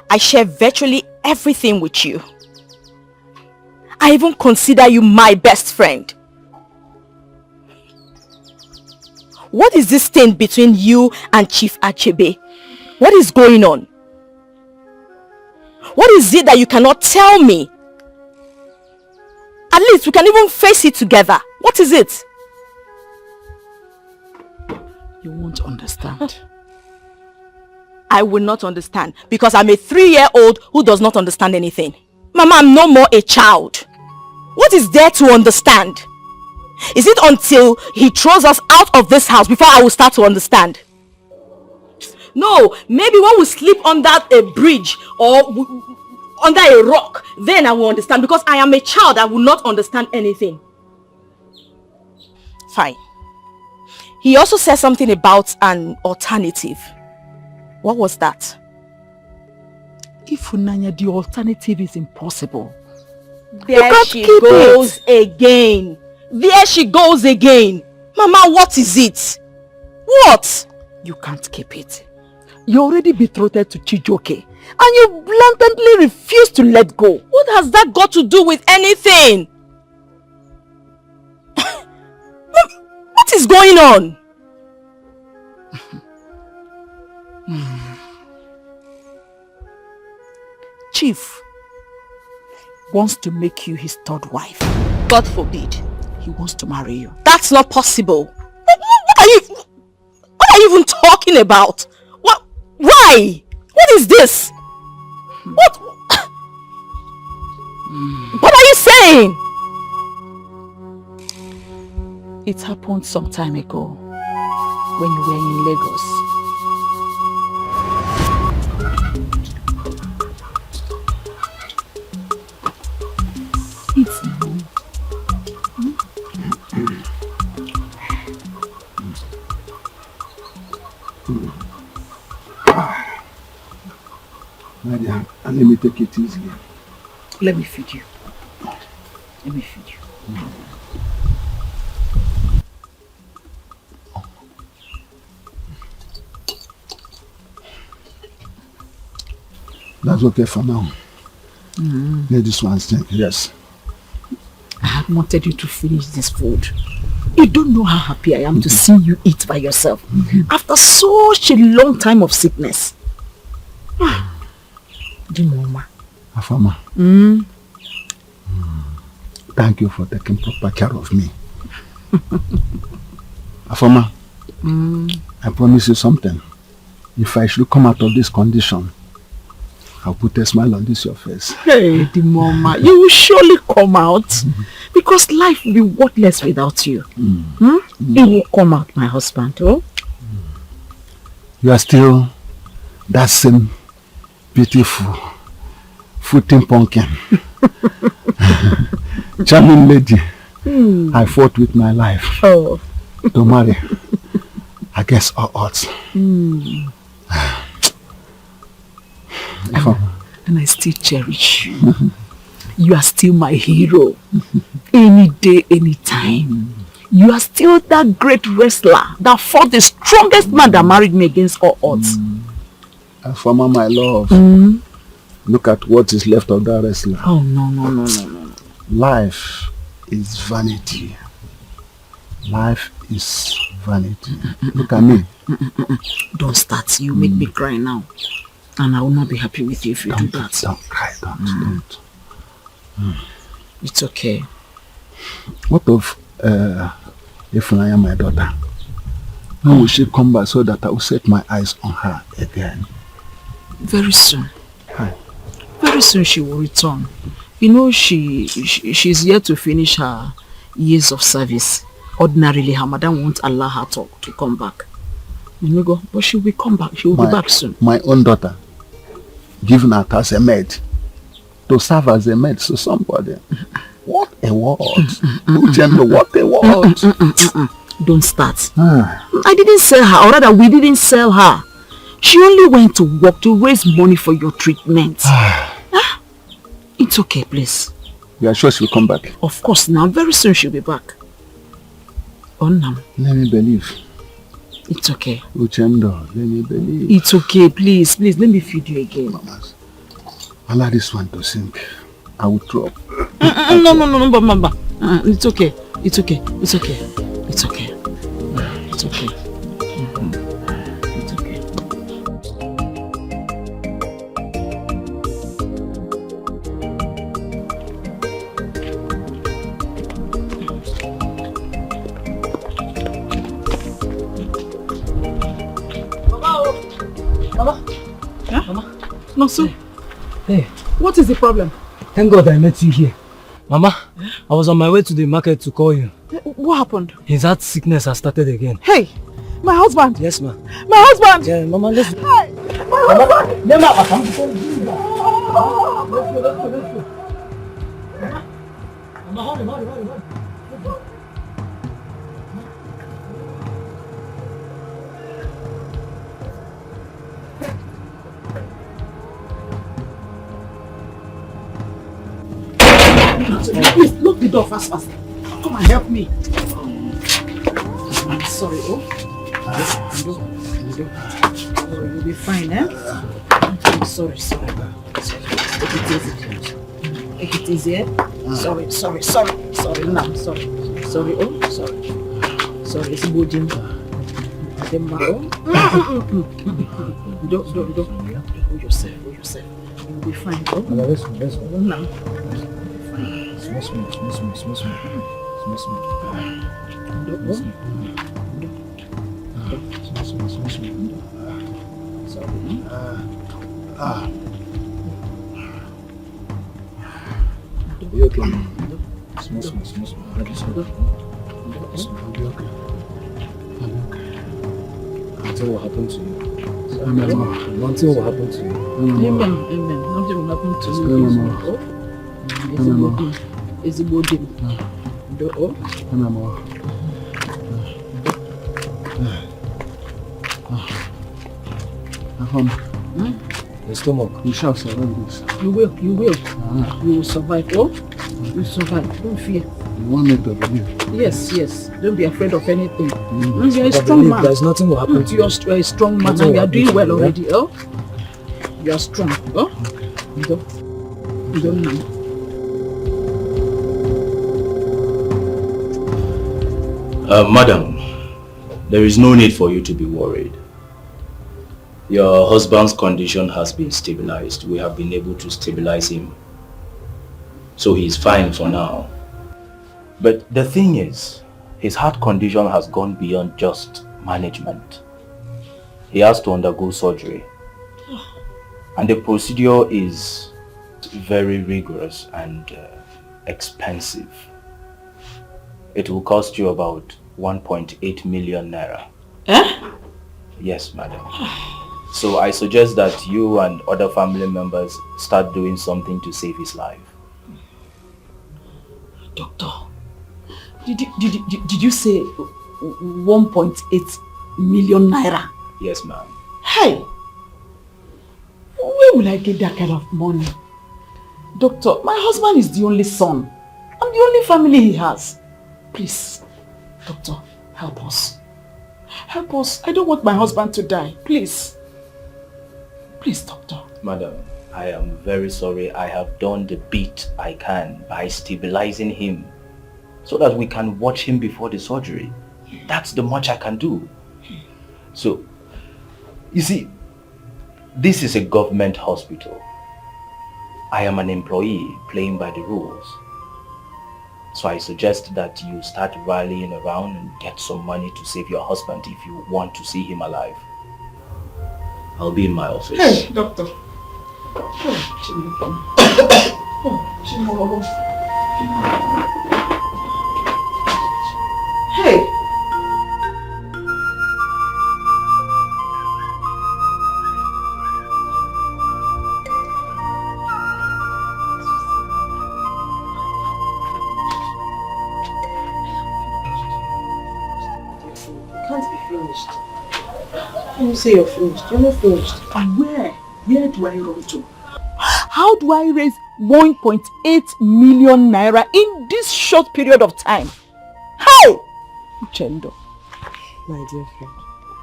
I share virtually everything with you. I even consider you my best friend. What is this thing between you and Chief Achebe? What is going on? What is it that you cannot tell me? At least we can even face it together. What is it? You won't understand. I will not understand because I'm a 3-year-old who does not understand anything. Mama, I'm no more a child. What is there to understand? Is it until he throws us out of this house before I will start to understand? No, maybe when we sleep under a bridge or under a rock, then I will understand because I am a child. I will not understand anything. Fine. He also said something about an alternative. What was that? Ifunanya, the alternative is impossible. There she goes again. There she goes again. Mama, what is it? What? You can't keep it. You're already betrothed to Chijoke and you blatantly refuse to let go. What has that got to do with anything? What is going on? Chief wants to make you his third wife. God forbid. He wants to marry you. That's not possible. What are you even talking about? What? Why? What is this? What? What are you saying? It happened some time ago when you were in Lagos. It's Nadia, and let me take it easy. Let me feed you. Let me feed you. That's okay for now. Let this one drink. Yes. I had wanted you to finish this food. You don't know how happy I am to see you eat by yourself after such a long time of sickness. Dimoma. Afama. Thank you for taking proper care of me. Afama, I promise you something. If I should come out of this condition, I'll put a smile on this your face. Hey, Dimoma, you will surely come out because life will be worthless without you. It will come out, my husband. Oh? You are still that same beautiful, footing pumpkin, charming lady I fought with my life to marry against all odds. And I still cherish you. you are still my hero. Any day, any time. You are still that great wrestler that fought the strongest man that married me against all odds. Afama, my love. Look at what is left of that wrestler. Oh, no. Life is vanity. Life is vanity. Look at me. Don't start. You make me cry now. And I will not be happy with you if you do that. Don't cry, don't. It's okay. What of if I am my daughter? When will she come back so that I will set my eyes on her again? Very soon. Hi. Very soon she will return. You know, she's yet to finish her years of service. Ordinarily, her mother won't allow her to come back. But she will come back. She will be back soon. My own daughter, given her as a maid, to serve as a maid to somebody. What a word. What a word. Don't start. I didn't sell her, or rather we didn't sell her. She only went to work to raise money for your treatment. It's okay, please. You are sure she will come back? Of course, now. Very soon she'll be back. Oh, no. Let me believe. It's okay. Uchendo, let me believe. It's okay, please, let me feed you again. Mamas, allow this one to sink. I will throw up. No, Mama. It's okay. It's okay. It's okay. It's okay. It's okay. It's okay. Mama? Yeah? Mama? No, so? Hey. What is the problem? Thank God I met you here. Mama, I was on my way to the market to call you. What happened? His heart sickness has started again. Hey, my husband. Yes, ma. My husband. Yeah, Mama, let's go. Hey, my husband. Let's go. Mama, hurry. Please, lock the door fast. Come and help me. I'm sorry, you'll be fine, eh? I'm sorry. Take it easy. Take it easy, eh? Sorry, now, sorry. Sorry, Sorry, it's Odimgbe. Don't. Hold yourself. You'll be fine, Let's go. Now. Small. You okay? Small. I'll be okay. Nothing will happen to you. Nothing will happen to you. Amen. Nothing will happen to you. It's Odimgbe. Your stomach. You shall survive this. You will. You will survive. You survive. Don't fear. You want me to believe? Yes. Don't be afraid of anything. You're a strong man. There's nothing will happen to you. You're a strong man and you are doing well already. You are strong. Okay. You don't know. Madam, there is no need for you to be worried. Your husband's condition has been stabilized. We have been able to stabilize him. So he is fine for now. But the thing is, his heart condition has gone beyond just management. He has to undergo surgery. And the procedure is very rigorous and expensive. It will cost you about 1.8 million naira. Eh? Yes, madam. So I suggest that you and other family members start doing something to save his life. Doctor, did you say 1.8 million naira? Yes, ma'am. Hey! Where will I get that kind of money? Doctor, my husband is the only son. I'm the only family he has. Please, doctor, help us. Help us. I don't want my husband to die. Please. Please, doctor. Madam, I am very sorry. I have done the bit I can by stabilizing him so that we can watch him before the surgery. That's the much I can do. So, you see, this is a government hospital. I am an employee playing by the rules. So I suggest that you start rallying around and get some money to save your husband if you want to see him alive. I'll be in my office. Hey, doctor. Hey. You say you're finished. You're not finished. And where? Where do I run to? How do I raise 1.8 million naira in this short period of time? How? Uchendo. My dear friend.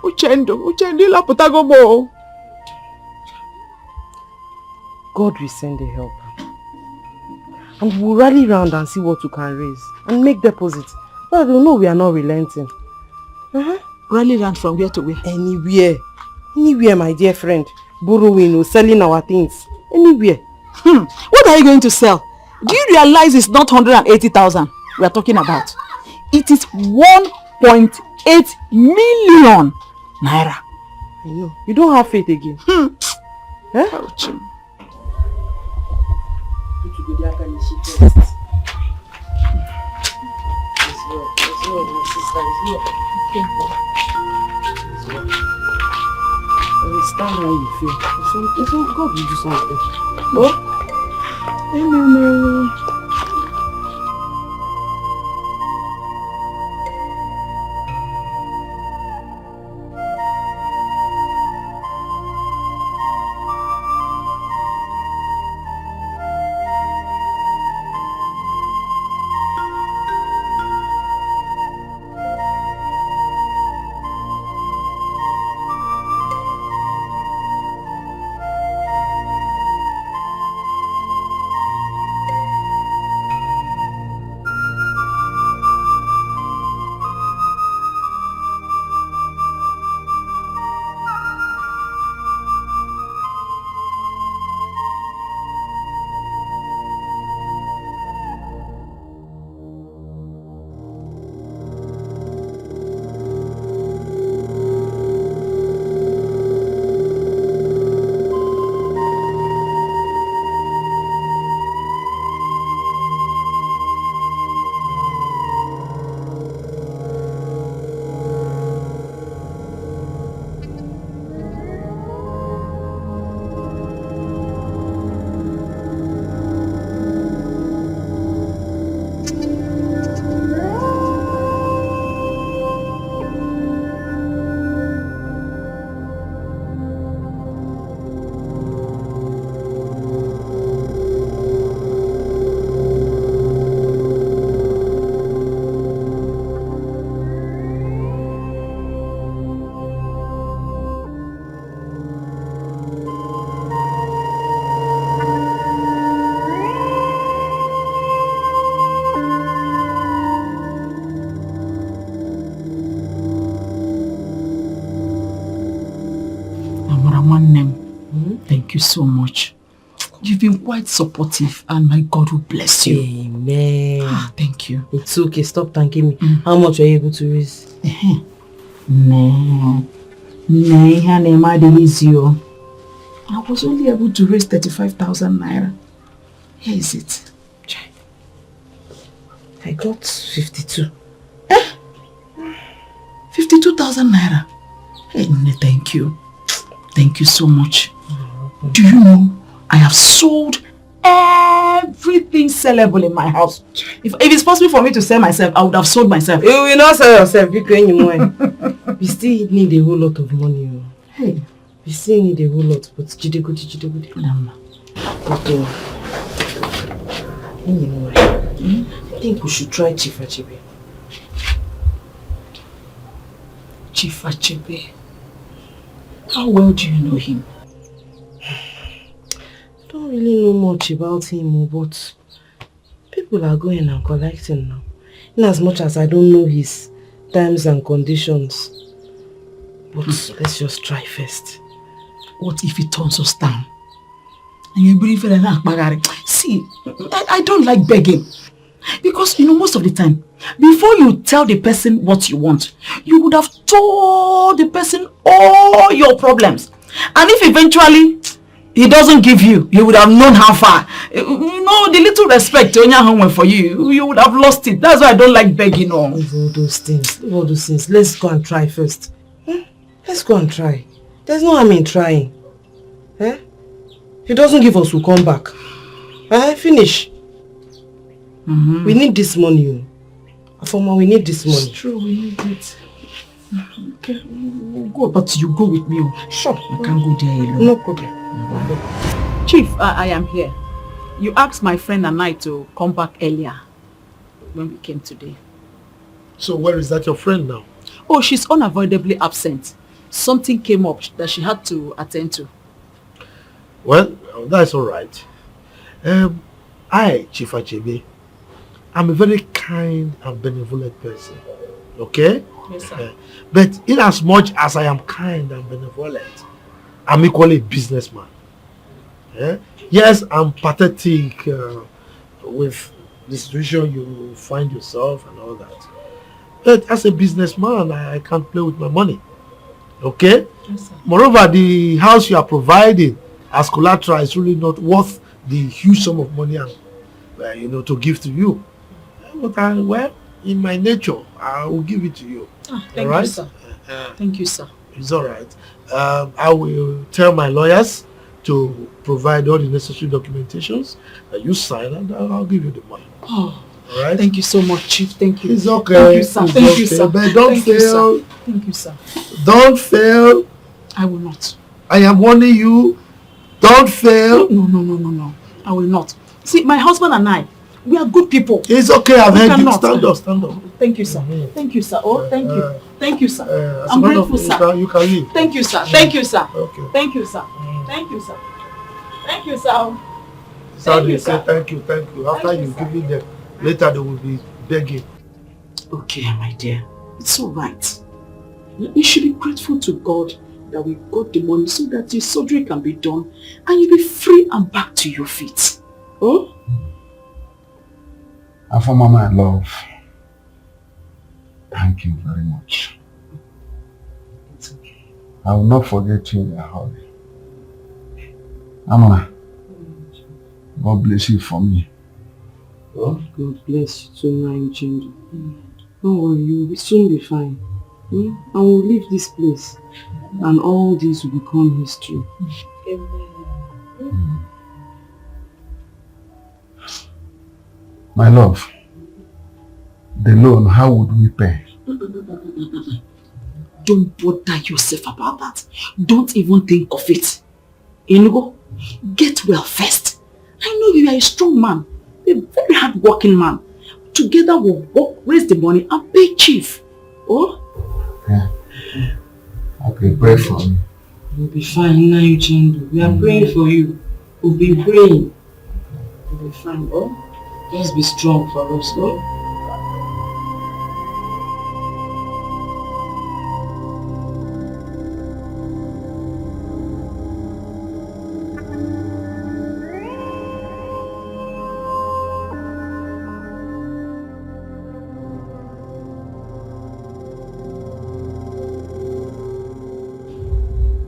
Uchendo laputagobo. God will send a helper. And we'll rally round and see what we can raise. And make deposits. So they'll know we are not relenting. Rally round from where to where? Anywhere. Anywhere, my dear friend. Borrowing or selling our things. Anywhere. What are you going to sell? Do you realize it's not 180,000 we are talking about? It is 1.8 million naira. I know. You don't have faith again. Ouch. Understand how you feel. God will do something. Oh? No. Thank you so much. You've been quite supportive and my God will bless you. Amen. Thank you. It's okay. Stop thanking me. How much are you able to raise? I was only able to raise 35,000 naira. Here is it. I got 52. 52,000 naira. Hey, thank you. Thank you so much. Do you know, I have sold everything sellable in my house. If it's possible for me to sell myself, I would have sold myself. You will not sell yourself because you still need a whole lot of money. Hey, We still need a whole lot, but Jidegudi. I think we should try Chief Achebe. Chief Achebe? How well do you know him? I don't really know much about him, but people are going and collecting now. In as much as I don't know his terms and conditions. But let's just try first. What if he turns us down? And you believe it? See, I don't like begging. Because, most of the time, before you tell the person what you want, you would have told the person all your problems. And if eventually he doesn't give you, you would have known how far. The little respect for you, you would have lost it. That's why I don't like begging. Leave all those things. Let's go and try first. Let's go and try. There's no harm in trying. If he doesn't give us, we'll come back. Finish. We need this money. Afoma, we need this money. It's true, we need it. Okay, we'll go, but you go with me. Sure. I can't go there alone. No problem. Chief, I am here. You asked my friend and I to come back earlier when we came today. So where is that your friend now? Oh, she's unavoidably absent. Something came up that she had to attend to. Well, that's all right. I, Chief Achebe, I'm a very kind and benevolent person. Okay? Yes, sir. But in as much as I am kind and benevolent, I'm equally a businessman. Yes, I'm pathetic with the situation you find yourself and all that. But as a businessman, I can't play with my money. Okay? Yes, sir. Moreover, the house you are providing as collateral is really not worth the huge sum of money and, to give to you. But in my nature, I will give it to you. Thank you, sir. Thank you, sir. It's all right. I will tell my lawyers to provide all the necessary documentations that you sign, and I'll give you the money. Oh, all right. Thank you so much, Chief. Thank you. It's okay. Thank you, sir. It's Thank okay. you, sir. But don't fail. Thank you, sir. Don't fail. I will not. I am warning you. Don't fail. No. I will not. See, my husband and I, we are good people. It's okay. I've heard you. Stand up. Thank you, sir. Thank you, sir. Oh, thank you. Thank you, sir. I'm grateful, sir. You can leave. Thank you, sir. Thank you, sir. Okay. Thank you, sir. Thank you, sir. Thank you, sir. Thank you, sir. Thank you. After you give it them, later they will be begging. Okay, my dear. It's all right. You should be grateful to God that we got the money so that the surgery can be done and you'll be free and back to your feet. Oh? Afoma, my love, thank you very much. It's okay. I will not forget you in a hurry. Amma, God bless you for me. Oh, God bless you too, Nigerian. Don't worry, you will soon be fine. And we'll leave this place and all this will become history. Amen. My love, the loan, how would we pay? Don't bother yourself about that. Don't even think of it. Inigo, get well first. I know you are a strong man, a very hard-working man. Together we'll work, raise the money and pay Chief. Oh? Yeah. Okay, pray for me. You'll be fine now, Eugene. We are praying for you. We'll be praying. You'll be fine, oh? Just be strong for us, oh?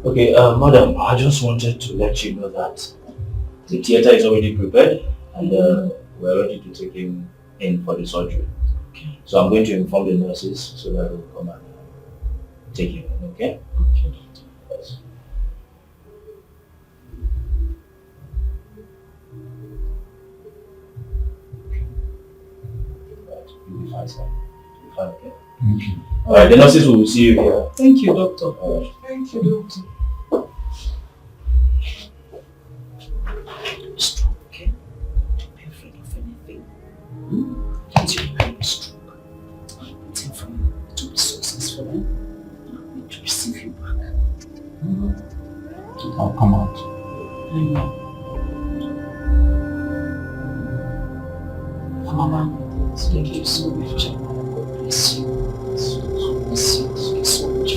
Okay, madam, I just wanted to let you know that the theater is already prepared and we're ready to take him in for the surgery. Okay. So I'm going to inform the nurses so that they'll come and take him in, okay? Okay. Yes. Right, you'll be fine, sir. You'll be fine, okay? Thank you. Alright, the nurses will see you here. Thank you, doctor. Alright. Thank you, doctor. Mama, thank you so much. God bless you. Bless you. Thank you so much.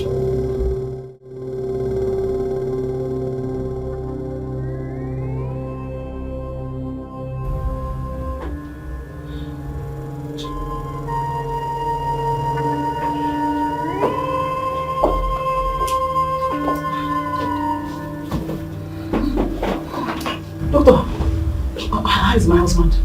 Doctor, how is my husband?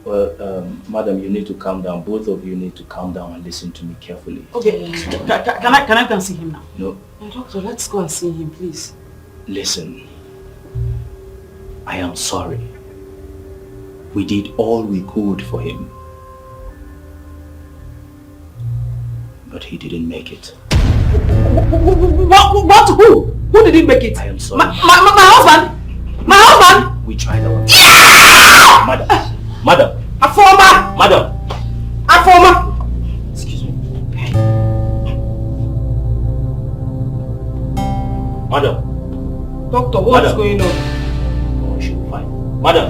Well, madam, you need to calm down. Both of you need to calm down and listen to me carefully. Okay, can I go and see him now? No. Doctor, let's go and see him, please. Listen, I am sorry. We did all we could for him. But he didn't make it. What? Who? Who didn't make it? I am sorry. My husband? My husband? We tried our best. Yeah! Madam. A former. Madam. A former. Excuse me. Madam. Doctor, what's going on? Oh, she'll be fine. Madam.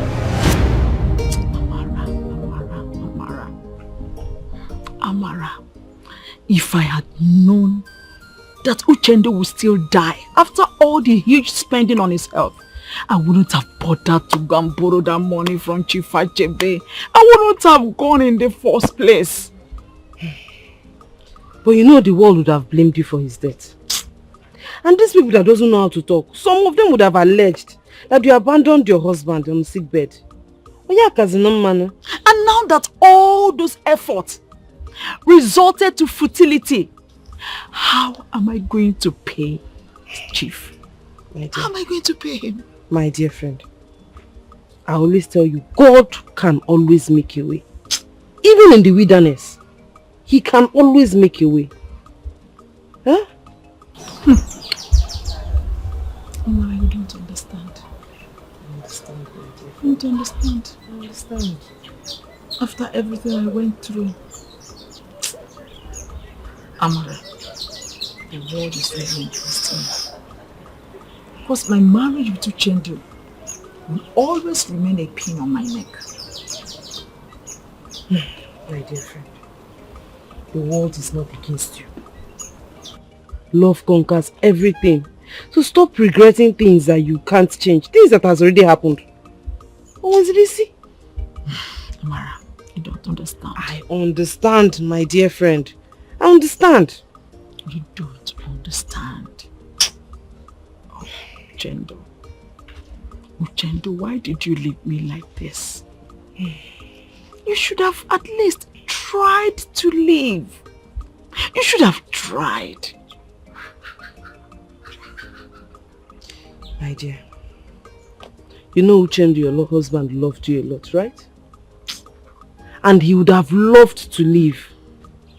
Amara. If I had known that Uchendo would still die after all the huge spending on his health, I wouldn't have bothered to go and borrow that money from Chief Achebe. I wouldn't have gone in the first place. But you know the world would have blamed you for his death. And these people that doesn't know how to talk, some of them would have alleged that you abandoned your husband on the sick bed. And now that all those efforts resulted to futility, how am I going to pay Chief? How am I going to pay him? My dear friend, I always tell you, God can always make a way. Even in the wilderness, He can always make a way. Huh? Omar, you don't understand. I understand, my dear friend. You don't understand. I understand. After everything I went through, Amara, the world is really interesting. Because my marriage with Uchendu will always remain a pin on my neck. My dear friend, the world is not against you. Love conquers everything. So stop regretting things that you can't change. Things that has already happened. Oh, is it easy? Amara, you don't understand. I understand, my dear friend. I understand. You don't understand. Oh, Uchendo, why did you leave me like this? You should have at least tried to leave. You should have tried. My dear, you know Uchendo, your husband, loved you a lot, right? And he would have loved to leave,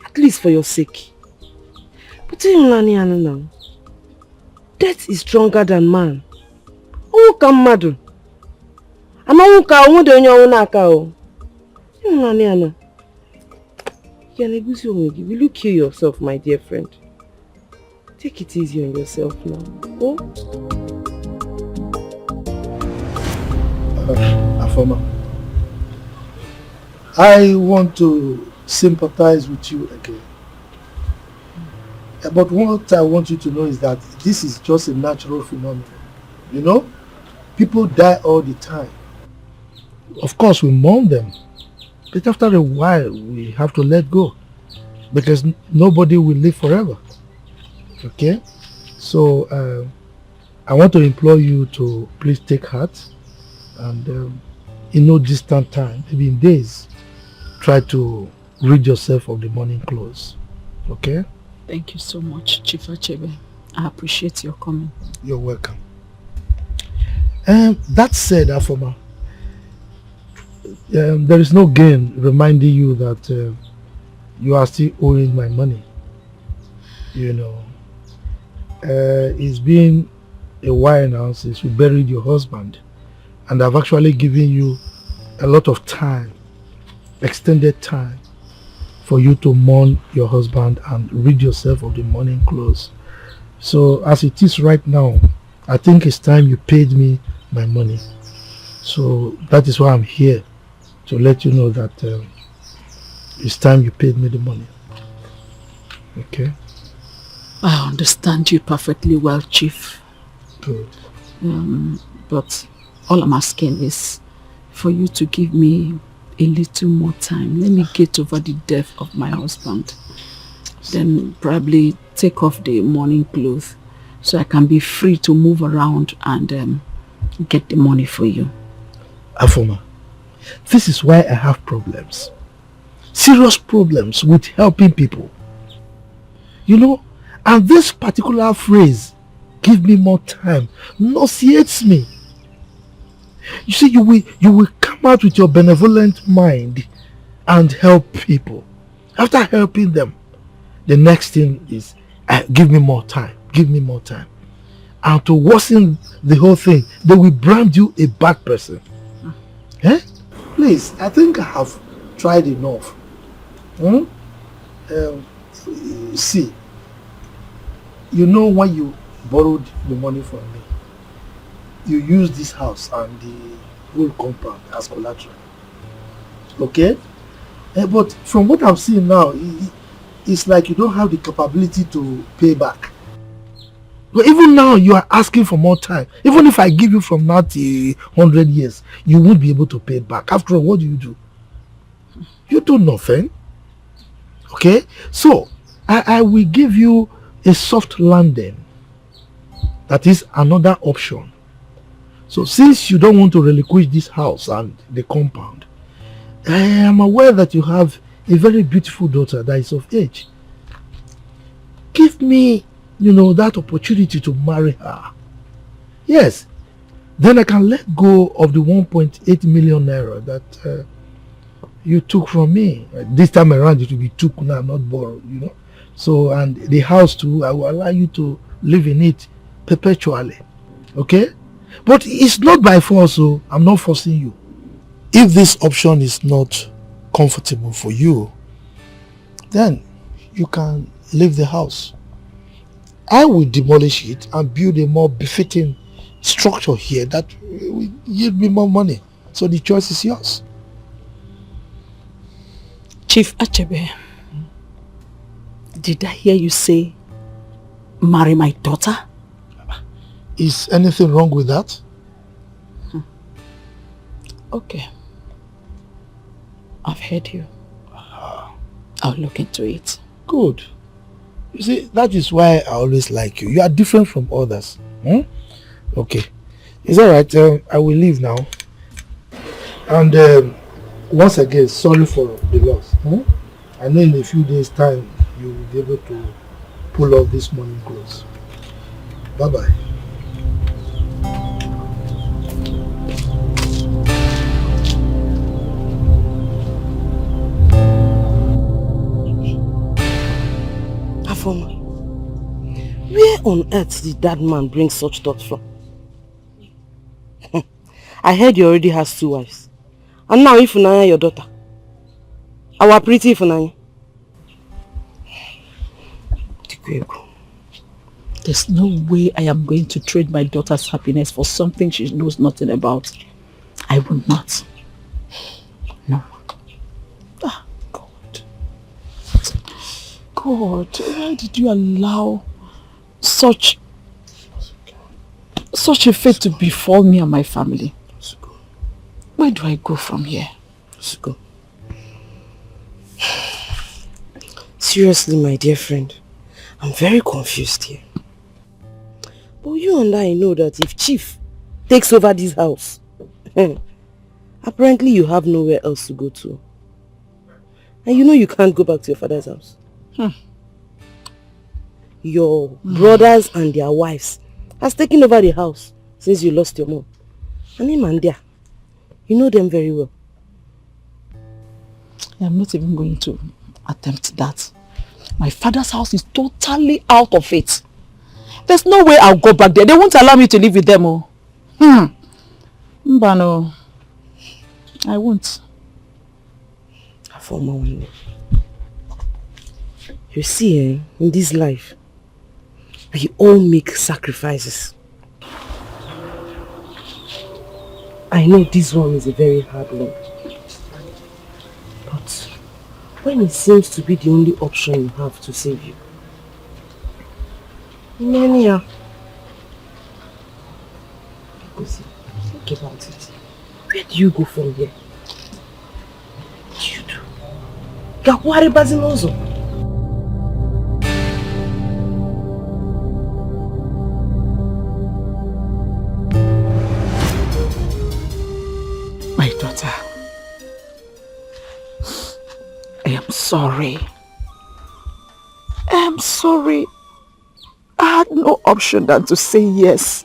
at least for your sake. But now, death is stronger than man. Oh, come madu. Ama uka onde onye onaka o. Nani. Will you kill yourself, my dear friend? Take it easy on yourself now. Oh? Afoma, I want to sympathize with you again. But what I want you to know is that this is just a natural phenomenon. You know, people die all the time. Of course, we mourn them. But after a while, we have to let go. Because nobody will live forever. Okay? So, I want to implore you to please take heart. And in no distant time, maybe in days, try to rid yourself of the morning clothes. Okay? Thank you so much, Chief Achebe. I appreciate your comment. You're welcome. That said, Afoma, there is no gain reminding you that you are still owing my money. You know, it's been a while now since you buried your husband, and I've actually given you a lot of time, extended time, for you to mourn your husband and rid yourself of the mourning clothes. So as it is right now, I think it's time you paid me my money. So that is why I'm here to let you know that it's time you paid me the money. Okay? I understand you perfectly well, Chief. Good. But all I'm asking is for you to give me a little more time. Let me get over the death of my husband. Then probably take off the mourning clothes so I can be free to move around and get the money for you. Afoma, this is why I have problems. Serious problems with helping people. You know, and this particular phrase, give me more time, nauseates me. You see, you will come out with your benevolent mind and help people. After helping them, the next thing is, give me more time, give me more time. And to worsen the whole thing, they will brand you a bad person. Eh? Please, I think I have tried enough. See, you know when you borrowed the money from me, you used this house and the whole compound as collateral. Okay? But from what I'm seeing now, it's like you don't have the capability to pay back. But even now, you are asking for more time. Even if I give you from now to 100 years, you won't be able to pay it back. After all, what do? You do nothing. Okay? So, I will give you a soft landing. That is another option. So, since you don't want to relinquish this house and the compound, I am aware that you have a very beautiful daughter that is of age. Give me, that opportunity to marry her. Yes. Then I can let go of the 1.8 million naira that you took from me. This time around it will be took now, not borrowed, So, and the house too, I will allow you to live in it perpetually. Okay? But it's not by force, so I'm not forcing you. If this option is not comfortable for you, then you can leave the house. I will demolish it and build a more befitting structure here that will yield me more money. So the choice is yours. Chief Achebe, did I hear you say, marry my daughter? Is anything wrong with that? Okay. I've heard you. I'll look into it. Good. You see, that is why I always like you. You are different from others. Okay. It's alright. I will leave now. And once again, sorry for the loss. I know in a few days' time, you will be able to pull off this morning clothes. Bye-bye. Where on earth did that man bring such thoughts from? I heard you already has 2 wives. And now Ifunanya, your daughter. Our pretty Ifunanya. There's no way I am going to trade my daughter's happiness for something she knows nothing about. I will not. No. God, why did you allow such a fate to befall me and my family? Where do I go from here? Let's go. Seriously, my dear friend, I'm very confused here. But you and I know that if Chief takes over this house, apparently you have nowhere else to go to. And you can't go back to your father's house. Your brothers and their wives has taken over the house since you lost your mom. And him and there, you know them very well. I'm not even going to attempt that. My father's house is totally out of it. There's no way I'll go back there. They won't allow me to live with them. Mbano, I won't. You see, in this life, we all make sacrifices. I know this one is a very hard one. when it seems to be the only option you have to save you? Mania. Think about it. Where do you go from here? What do you do? Gakwari Bazinozo. My daughter, I am sorry. I am sorry. I had no option than to say yes,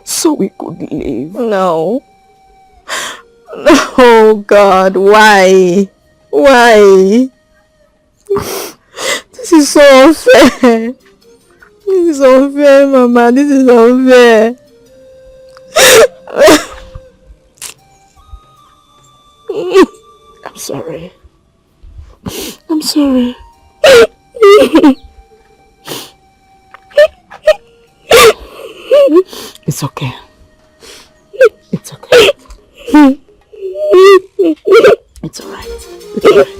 so we could live. No. No, God, why? Why? This is so unfair. This is unfair, Mama. This is unfair. I'm sorry. I'm sorry. It's okay. It's okay. It's alright. It's alright.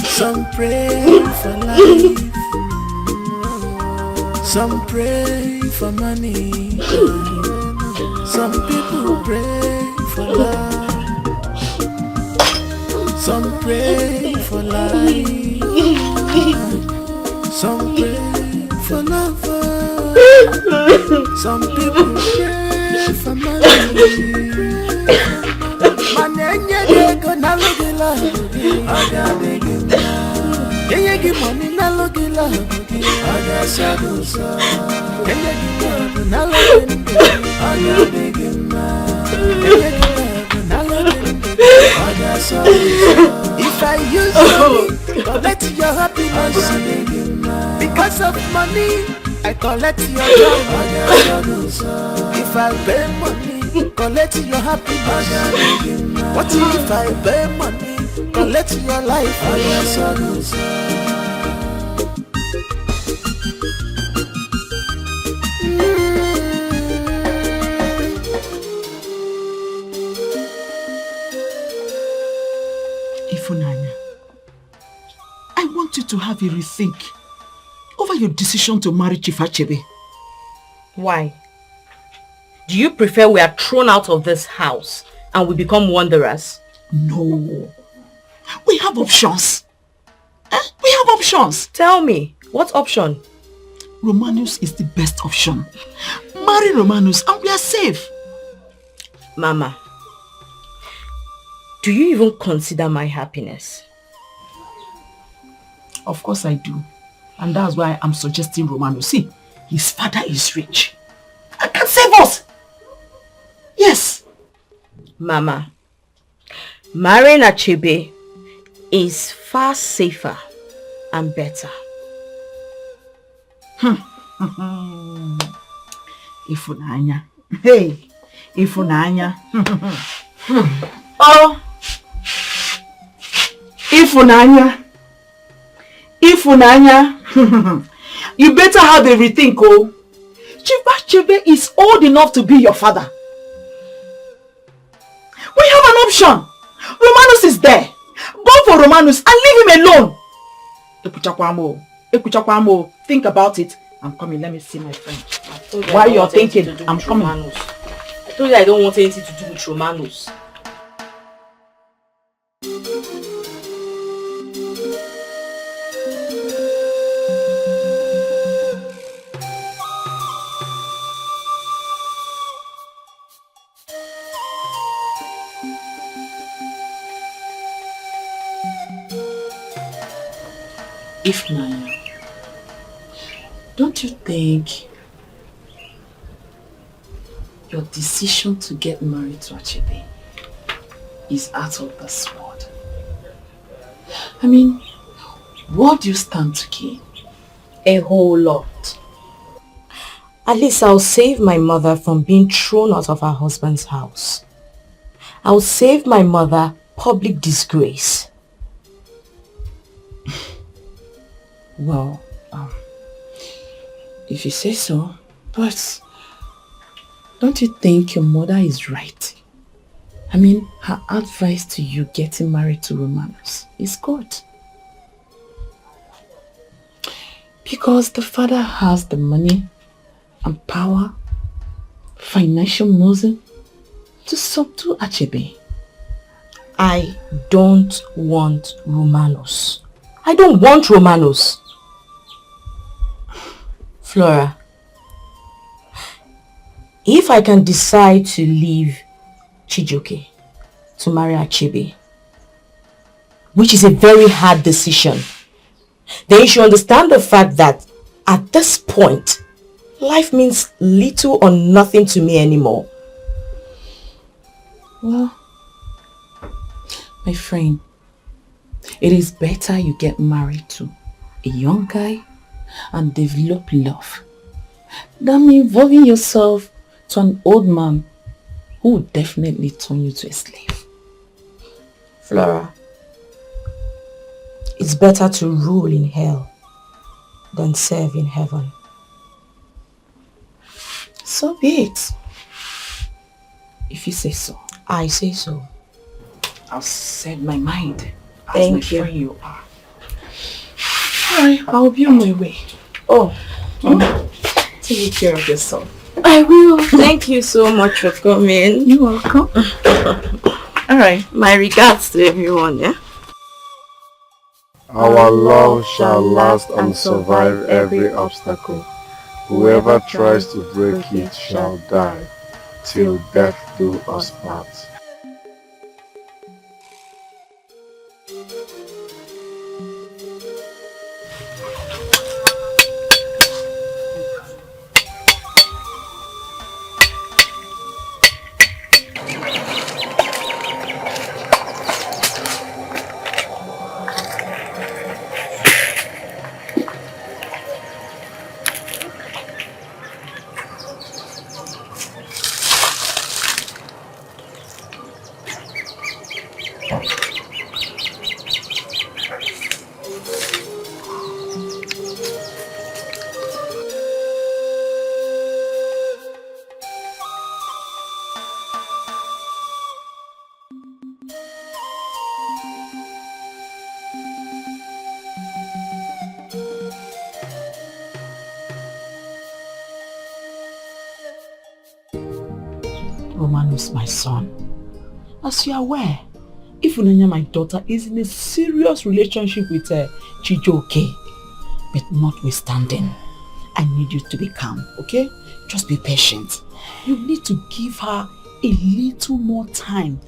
Some pray for life, some pray for money, some people pray for love, some pray for life, some pray for love, some people pray for money. Manenya de go na logila, aga begina. Yeye gi money na logila, aga sadusa. Yeye gi love na logila, aga begina. Yeye gi love na logila, aga sadusa. If I use money, collect your happiness. Because of money, I collect your joy. Aga sadusa. If I pay money, collect your happiness. What if I pay money, collect your life? Ifunanya, I want you to have a rethink over your decision to marry Chief Achebe. Why? Do you prefer we are thrown out of this house and we become wanderers? No. We have options. We have options. Tell me, what option? Romanus is the best option. Marry Romanus and we are safe. Mama, do you even consider my happiness? Of course I do. And that's why I'm suggesting Romanus. See, his father is rich. I can save us. Yes. Mama, marrying Achebe is far safer and better. Ifunanya. Hey, Ifunanya. Oh. Ifunanya. Ifunanya. You better have a rethink, oh. Chief Achebe is old enough to be your father. We have an option. Romanus is there. Go for Romanus and leave him alone. Ekuchakwamo, think about it. I'm coming. Let me see my friend. While you're thinking, I'm coming. Romanus. I told you I don't want anything to do with Romanus. Ifunanya, don't you think your decision to get married to Achebe is out of this world. I mean, what do you stand to gain? A whole lot. At least I'll save my mother from being thrown out of her husband's house. I'll save my mother public disgrace. Well, if you say so, but don't you think your mother is right? I mean, her advice to you getting married to Romanos is good. Because the father has the money and power, financial muscle to subdue Achebe. I don't want Romanos. I don't want Romanos. Flora, if I can decide to leave Chijioke to marry Achebe, which is a very hard decision, then you should understand the fact that at this point, life means little or nothing to me anymore. Well, my friend, it is better you get married to a young guy and develop love than involving yourself to an old man who would definitely turn you to a slave. Flora, it's better to rule in hell than serve in heaven. So be it. If you say so. I say so. I'll set my mind. Thank you. You are. Alright, I'll be on my way. Oh. Take care of yourself. I will. Thank you so much for coming. You're welcome. Alright. My regards to everyone, yeah? Our love shall last and survive every obstacle. Whoever tries to break it shall die, till death do us part. Romanos, my son, as you are aware, Ifunanya, my daughter, is in a serious relationship with Chijioke. But notwithstanding, I need you to be calm, okay? Just be patient. You need to give her a little more time,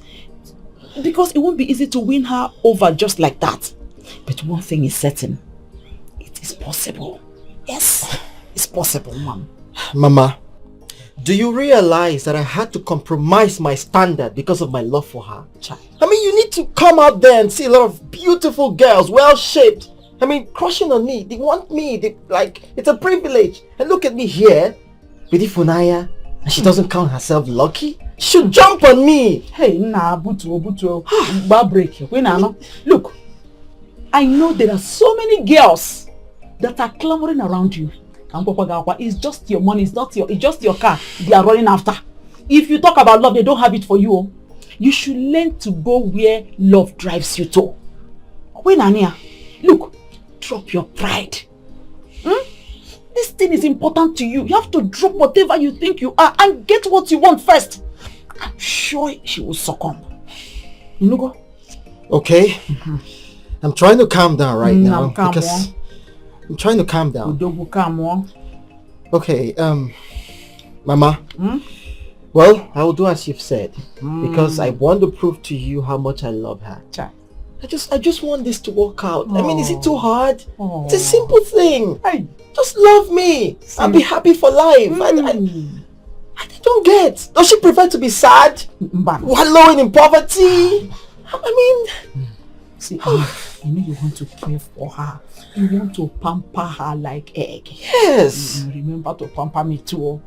because it won't be easy to win her over just like that. But one thing is certain, it is possible. Yes, it's possible, Mom. Mama, do you realize that I had to compromise my standard because of my love for her? Child. I mean, you need to come out there and see a lot of beautiful girls, well-shaped. I mean, crushing on me. They want me. It's a privilege. And look at me here with Ifunanya, and she doesn't count herself lucky. She should jump on me. Hey, buto. Look, I know there are so many girls that are clamoring around you. It's just your money, it's just your car they are running after. If you talk about love, they don't have it for you. You should learn to go where love drives you to. Look, drop your pride. This thing is important to you. You have to drop whatever you think you are and get what you want first. I'm sure she will succumb. You know, go. Okay. I'm trying to calm down right now because I'm trying to calm down. Okay, Mama. Well, I will do as you've said because I want to prove to you how much I love her. I just want this to work out. I mean, is it too hard? It's a simple thing. Just love me. I'll be happy for life. I don't get. Does she prefer to be sad? Wallowing in poverty? I mean... See, you know you want to pray for her. You want to pamper her like egg. Yes. Remember to pamper me too.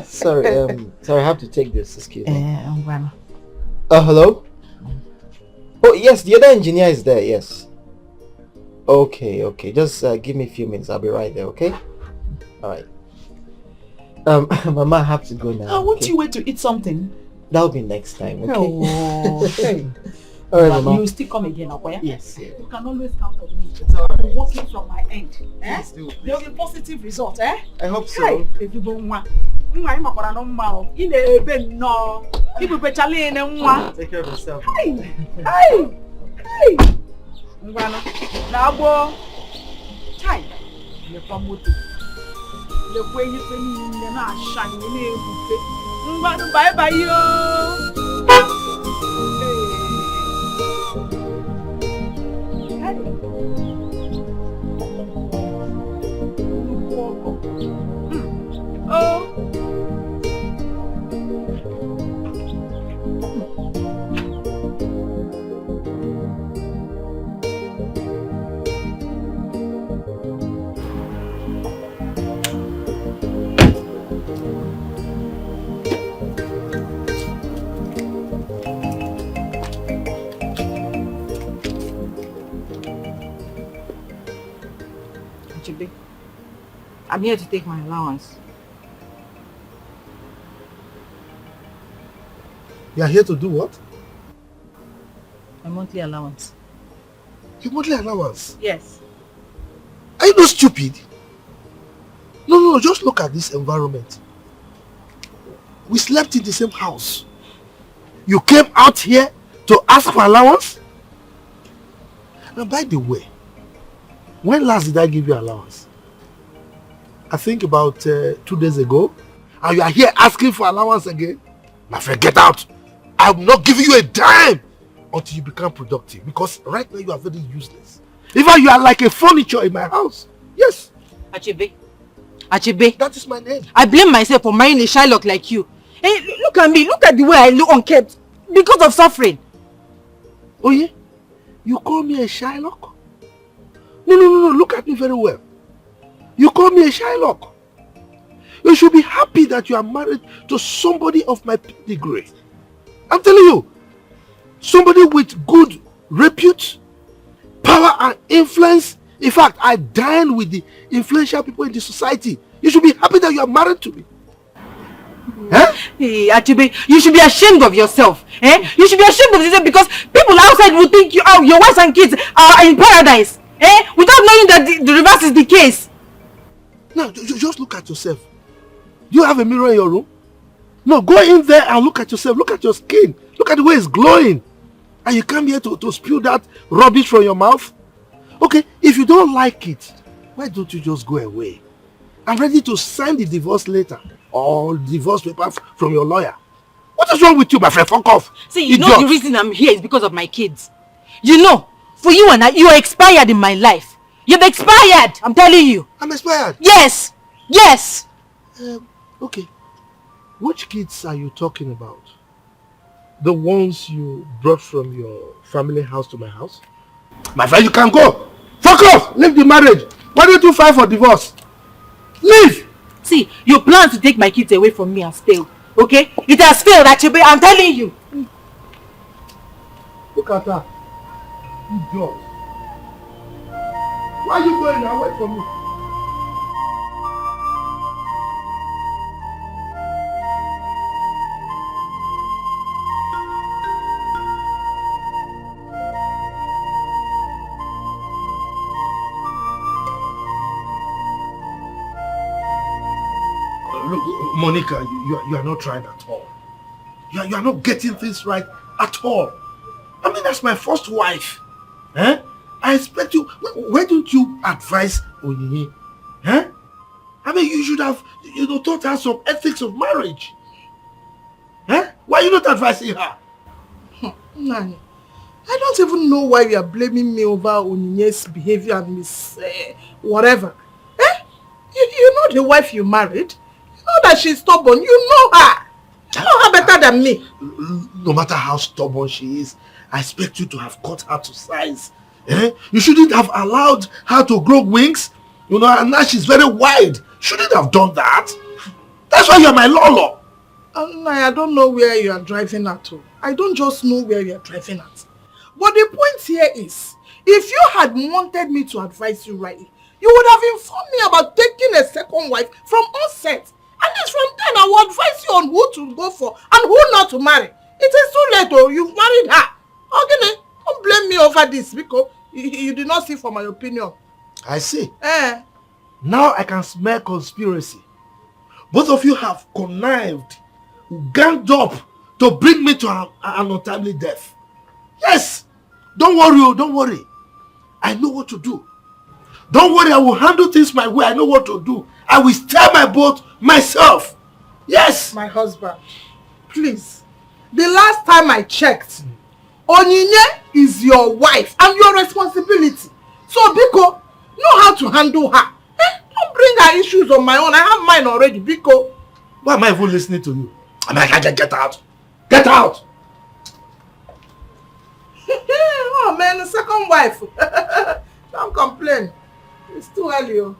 Sorry, sorry, I have to take this. Excuse me. Hello? Oh, yes, the other engineer is there, yes. Okay. Just give me a few minutes. I'll be right there, okay? Alright. Mama, I have to go now. Won't you wait to eat something? That'll be next time, okay? Oh, hey. Alright, Mama. You will still come again, okay? Yes. You can always count on me. I'm working from my end. Yes, There will be a positive result, eh? I hope so. Hey, if you don't want. Take care of yourself. Hey! Nabo! Chai! Le pamoto. Le way you feel in the shine in the bye bye yo! Oh! I'm here to take my allowance. You are here to do what? My monthly allowance. Your monthly allowance? Yes. Are you not stupid? No, just look at this environment. We slept in the same house. You came out here to ask for allowance? And by the way, when last did I give you allowance? I think about 2 days ago. And you are here asking for allowance again? My friend, get out. I will not give you a dime until you become productive. Because right now you are very useless. In fact, you are like a furniture in my house. Yes. Achebe. That is my name. I blame myself for marrying a Shylock like you. Hey, look at me. Look at the way I look unkept. Because of suffering. Oh yeah? You call me a Shylock? No. Look at me very well. You call me a Shylock. You should be happy that you are married to somebody of my pedigree. I'm telling you. Somebody with good repute, power and influence. In fact, I dine with the influential people in the society. You should be happy that you are married to me. Huh? Hey, Achebe, you should be ashamed of yourself. Eh? You should be ashamed of yourself because people outside will think your wife and kids are in paradise. Eh? Without knowing that the reverse is the case. Now, just look at yourself. Do you have a mirror in your room? No, go in there and look at yourself. Look at your skin. Look at the way it's glowing. And you come here to spew that rubbish from your mouth? Okay, if you don't like it, why don't you just go away? I'm ready to sign the divorce letter or divorce papers from your lawyer. What is wrong with you, my friend? Fuck off. See, you know the reason I'm here is because of my kids. You know, for you and I, you are expired in my life. You've expired, I'm telling you. I'm expired? Yes. Okay. Which kids are you talking about? The ones you brought from your family house to my house? My friend, you can go. Fuck off. Leave the marriage. Why don't you file for divorce? Leave. See, you plan to take my kids away from me has failed. Okay? It has failed, actually. I'm telling you. Look at her. Idiot. Why are you going away from me? Look, Monica, you are not trying at all. You are not getting things right at all. I mean, that's my first wife. Eh? I expect you... Why don't you advise Onyinye? Eh? I mean, you should have, taught her some ethics of marriage. Eh? Why are you not advising her? Nani, I don't even know why you are blaming me over Onyinye's behavior and Miss... whatever. Eh? know the wife you married. You know that she's stubborn. You know her. You know her better than me. No matter how stubborn she is, I expect you to have cut her to size. Eh? You shouldn't have allowed her to grow wings. You know, and now she's very wide. Shouldn't have done that. That's why you're my Lolo. I don't know where you are driving at. I don't just know where you are driving at. But the point here is, if you had wanted me to advise you rightly, you would have informed me about taking a second wife from onset. And it's from then I will advise you on who to go for and who not to marry. It is too late, oh, you've married her. Okay, don't blame me over this because you did not see for my opinion. I see. Now I can smell conspiracy. Both of you have connived, ganged up to bring me to an untimely death. Yes! Don't worry, oh, don't worry. I know what to do. Don't worry, I will handle things my way. I know what to do. I will steer my boat myself. Yes! My husband, please. The last time I checked, Onyinye is your wife and your responsibility. So, Biko, know how to handle her. Don't bring her issues on my own. I have mine already, Biko. Why am I even listening to you? I'm like, get out. Get out! Oh man, the second wife. Don't complain. It's too early.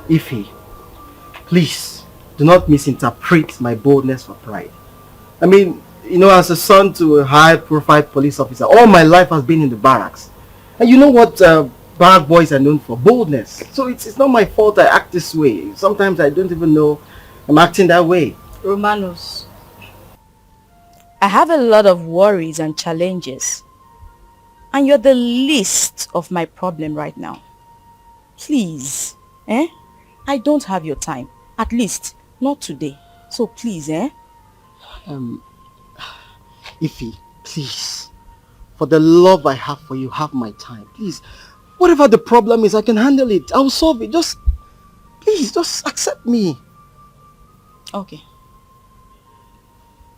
Ify, please do not misinterpret my boldness for pride. I mean, you know, as a son to a high-profile police officer, all my life has been in the barracks. And you know what barrack boys are known for? Boldness. So it's not my fault I act this way. Sometimes I don't even know I'm acting that way. Romanos, I have a lot of worries and challenges. And you're the least of my problem right now. Please, I don't have your time. At least, not today. So please, Ify, please. For the love I have for you, have my time. Please, whatever the problem is, I can handle it. I'll solve it. Please, just accept me. Okay.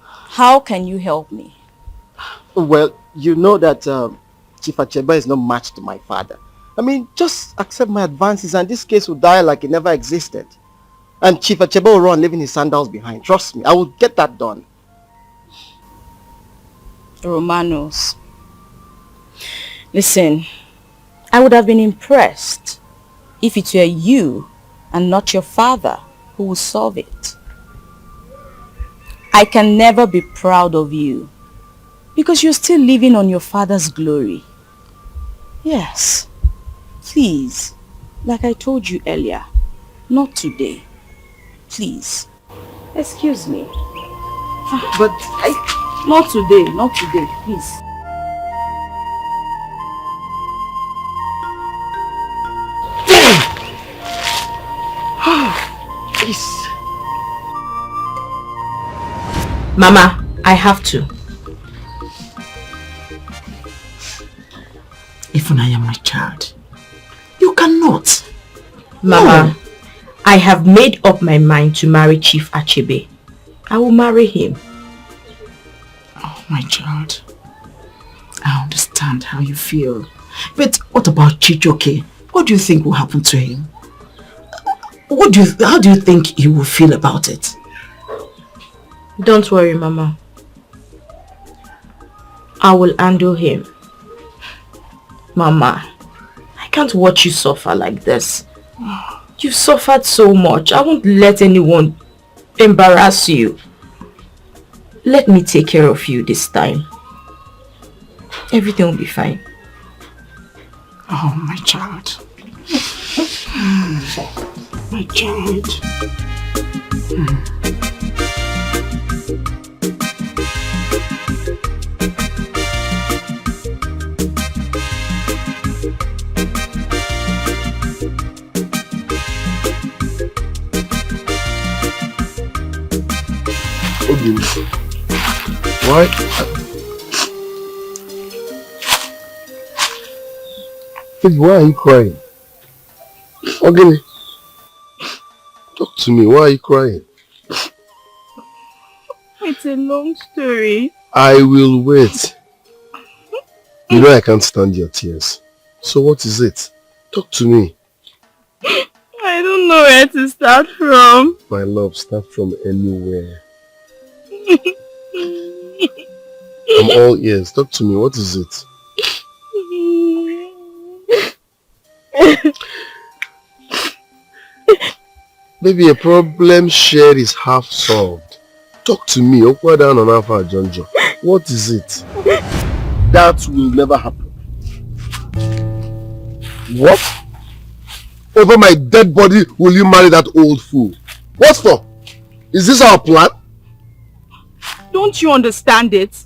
How can you help me? Well, you know that Chief Achebe is no match to my father. I mean, just accept my advances and this case will die like it never existed. And Chief Achebe will run leaving his sandals behind. Trust me, I will get that done. Romanos. Listen, I would have been impressed if it were you and not your father who will solve it. I can never be proud of you because you're still living on your father's glory. Yes, please, like I told you earlier, not today. Please, excuse me. But not today, please. Please. Mama, I have to. Ifunanya, my child, you cannot. Mama, no. I have made up my mind to marry Chief Achebe. I will marry him. Oh, my child, I understand how you feel. But what about Chijoke? What do you think will happen to him? How do you think he will feel about it? Don't worry, Mama. I will handle him. Mama, I can't watch you suffer like this. You've suffered so much. I won't let anyone embarrass you. Let me take care of you this time. Everything will be fine. Oh, my child. My child. Why? Why are you crying? Okoli, talk to me. Why are you crying? It's a long story. I will wait. You know I can't stand your tears. So what is it? Talk to me. I don't know where to start from. My love, start from anywhere. I'm all ears. Talk to me. What is it? Baby, a problem shared is half solved. Talk to me. What is it? That will never happen. What? Over my dead body will you marry that old fool? What for? Is this our plan? Don't you understand it?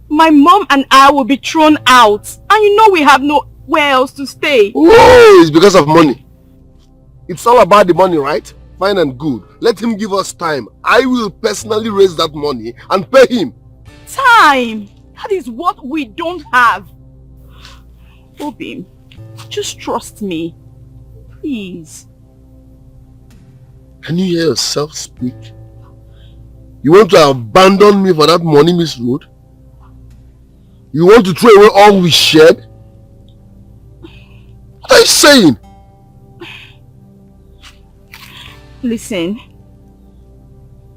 My mom and I will be thrown out. And you know we have nowhere else to stay. Oh, it's because of money. It's all about the money, right? Fine and good. Let him give us time. I will personally raise that money and pay him. Time! That is what we don't have. Obim, just trust me. Please. Can you hear yourself speak? You want to abandon me for that money misroad? You want to throw away all we shared? What are you saying? Listen.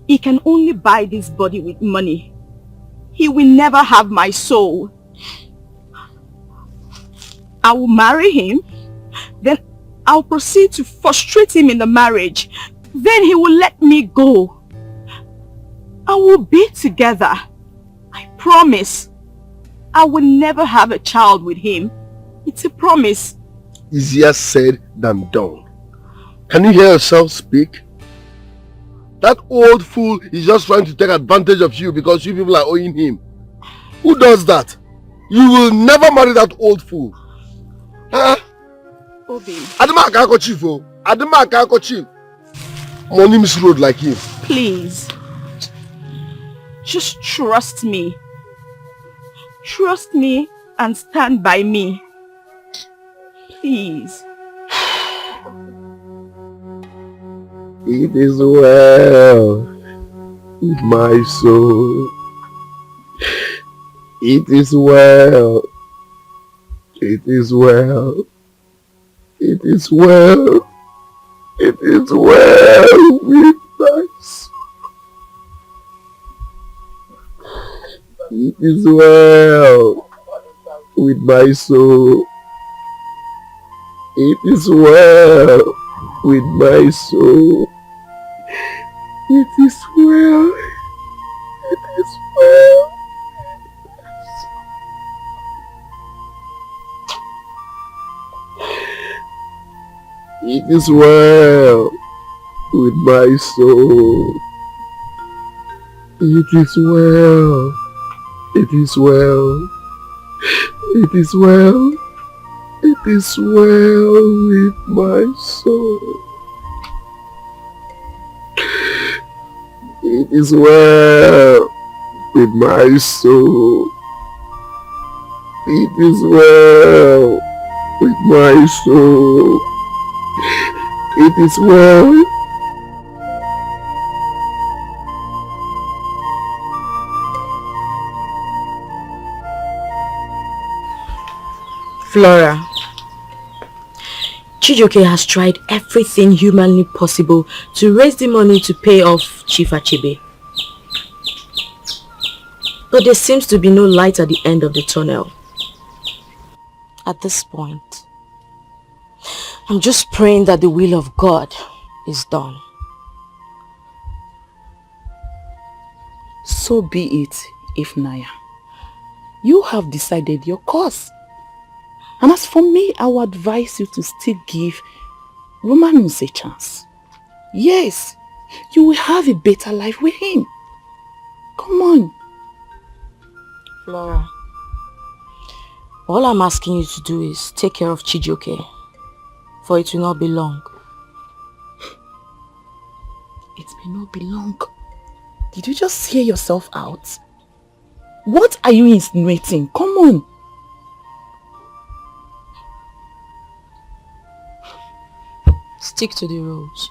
He can only buy this body with money. He will never have my soul. I will marry him. Then I'll proceed to frustrate him in the marriage. Then he will let me go. And we'll be together. I promise. I will never have a child with him. It's a promise. Easier said than done. Can you hear yourself speak? That old fool is just trying to take advantage of you because you people are owing him. Who does that? You will never marry that old fool. Huh? Obi. Adama Akako Chief. Adama Akako Chief. Money misroad like him. Please. Just trust me. Trust me and stand by me. Please. It is well with my soul. It is well. It is well. It is well. It is well with my soul. It is well with my soul. It is well with my soul. It is well. It is well. It is well with my soul. It is well. It is well. It is well. It is well with my soul. It is well with my soul. It is well with my soul. It is well. Flora, Chijioke has tried everything humanly possible to raise the money to pay off Chief Achebe. But there seems to be no light at the end of the tunnel. At this point, I'm just praying that the will of God is done. So be it, Ifnaya. You have decided your course. And as for me, I would advise you to still give Romanus a chance. Yes, you will have a better life with him. Come on. Flora, all I'm asking you to do is take care of Chijioke, for it will not be long. It may not be long. Did you just hear yourself out? What are you insinuating? Come on. Stick to the rules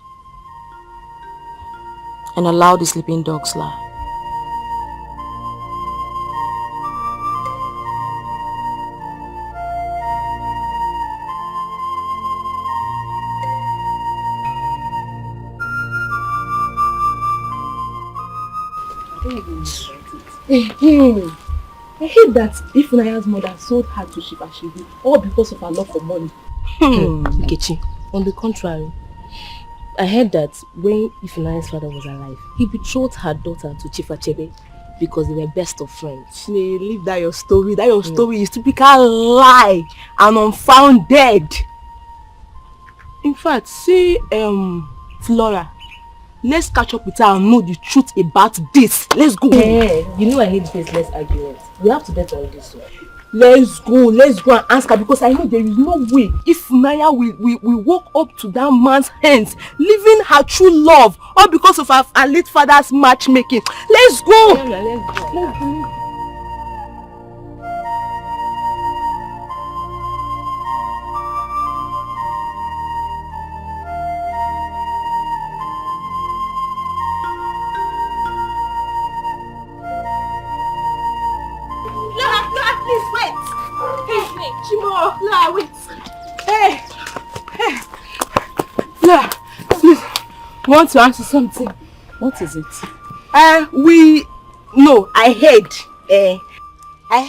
and allow the sleeping dogs lie. much about it. I hate that Ifunaya's mother sold her to Chief Achebe, all because of her love for money. Nkechi, on the contrary, I heard that when Ifunaya's father was alive, he betrothed her daughter to Chief Achebe because they were best of friends. Leave that your story. That your story is typical lie and unfounded. In fact, see Flora, let's catch up with her and know the truth about this. Let's go. Hey, you know I hate baseless arguments. We have to bet on this one. Let's go and ask her, because I know there is no way if Naya will walk up to that man's hands, leaving her true love, all because of her late father's matchmaking. Let's go. Let's go. Lola, wait. Hey. Lola, please. I want to ask you something. What is it? I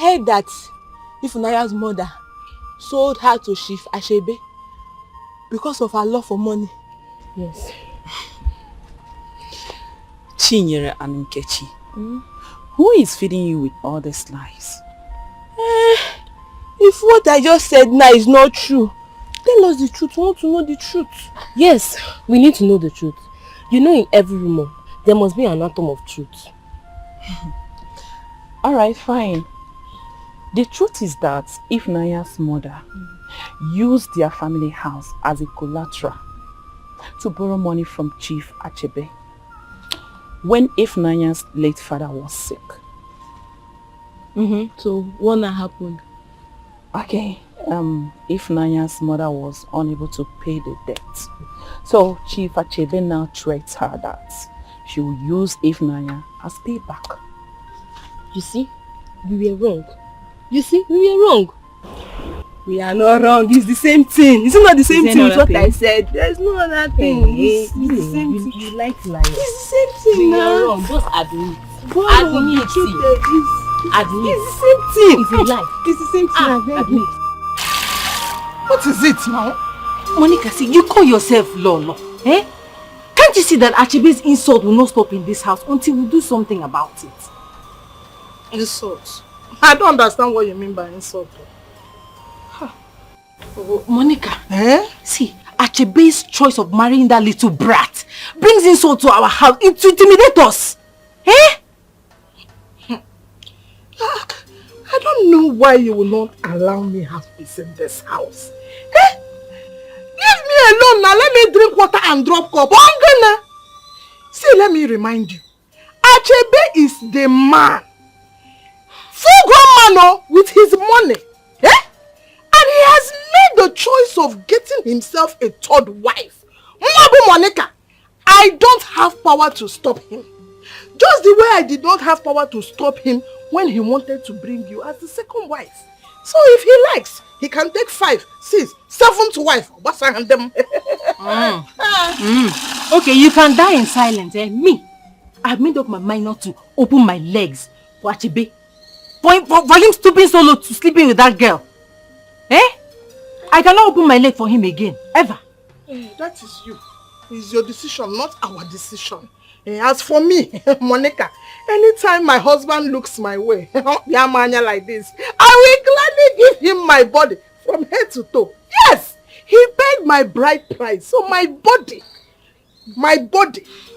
heard that Ifunaya's mother sold her to Chief Achebe because of her love for money. Yes. Chinyere and Nkechi. Who is feeding you with all these lies? If what I just said now is not true, tell us the truth. We want to know the truth. Yes, we need to know the truth. You know, in every rumor, there must be an atom of truth. Alright, fine. The truth is that Ifunaya's mother used their family house as a collateral to borrow money from Chief Achebe when Ifunaya's late father was sick. So what happened? Okay, Ifunaya's mother was unable to pay the debt. So Chief Achebe now threats her that she will use Ifunaya as payback. You see, we were wrong. We were wrong. We are not wrong. It's the same thing. It's not the same thing with what I said. There's no other thing. It's the same thing. You like lying. It's the same thing. We are wrong. Just admit. Admit it. Admit. It's the same thing. It's a lie. It's the same thing. Admit. What is it now? Monica, see, you call yourself Lolo. Eh? Can't you see that Achebe's insult will not stop in this house until we do something about it? Insult? I don't understand what you mean by insult. Oh, Monica, see, Achebe's choice of marrying that little brat brings insult to our house to intimidate us. Eh? Look, I don't know why you will not allow me have peace in this house. Eh? Leave me alone now. Let me drink water and drop cup. See, let me remind you. Achebe is the man. Full grown man with his money. Eh? And he has made the choice of getting himself a third wife. Mwabu Monica, I don't have power to stop him. Just the way I did not have power to stop him when he wanted to bring you as the second wife. So if he likes, he can take 5, 6, 7th wife. What's on them? Okay, you can die in silence. Me, I've made up my mind not to open my legs for Achebe. For him stooping so low to sleeping with that girl. Eh? I cannot open my leg for him again, ever. That is you. It's your decision, not our decision. As for me, Monica, anytime my husband looks my way, like this, I will gladly give him my body from head to toe. Yes, he paid my bride price, so my body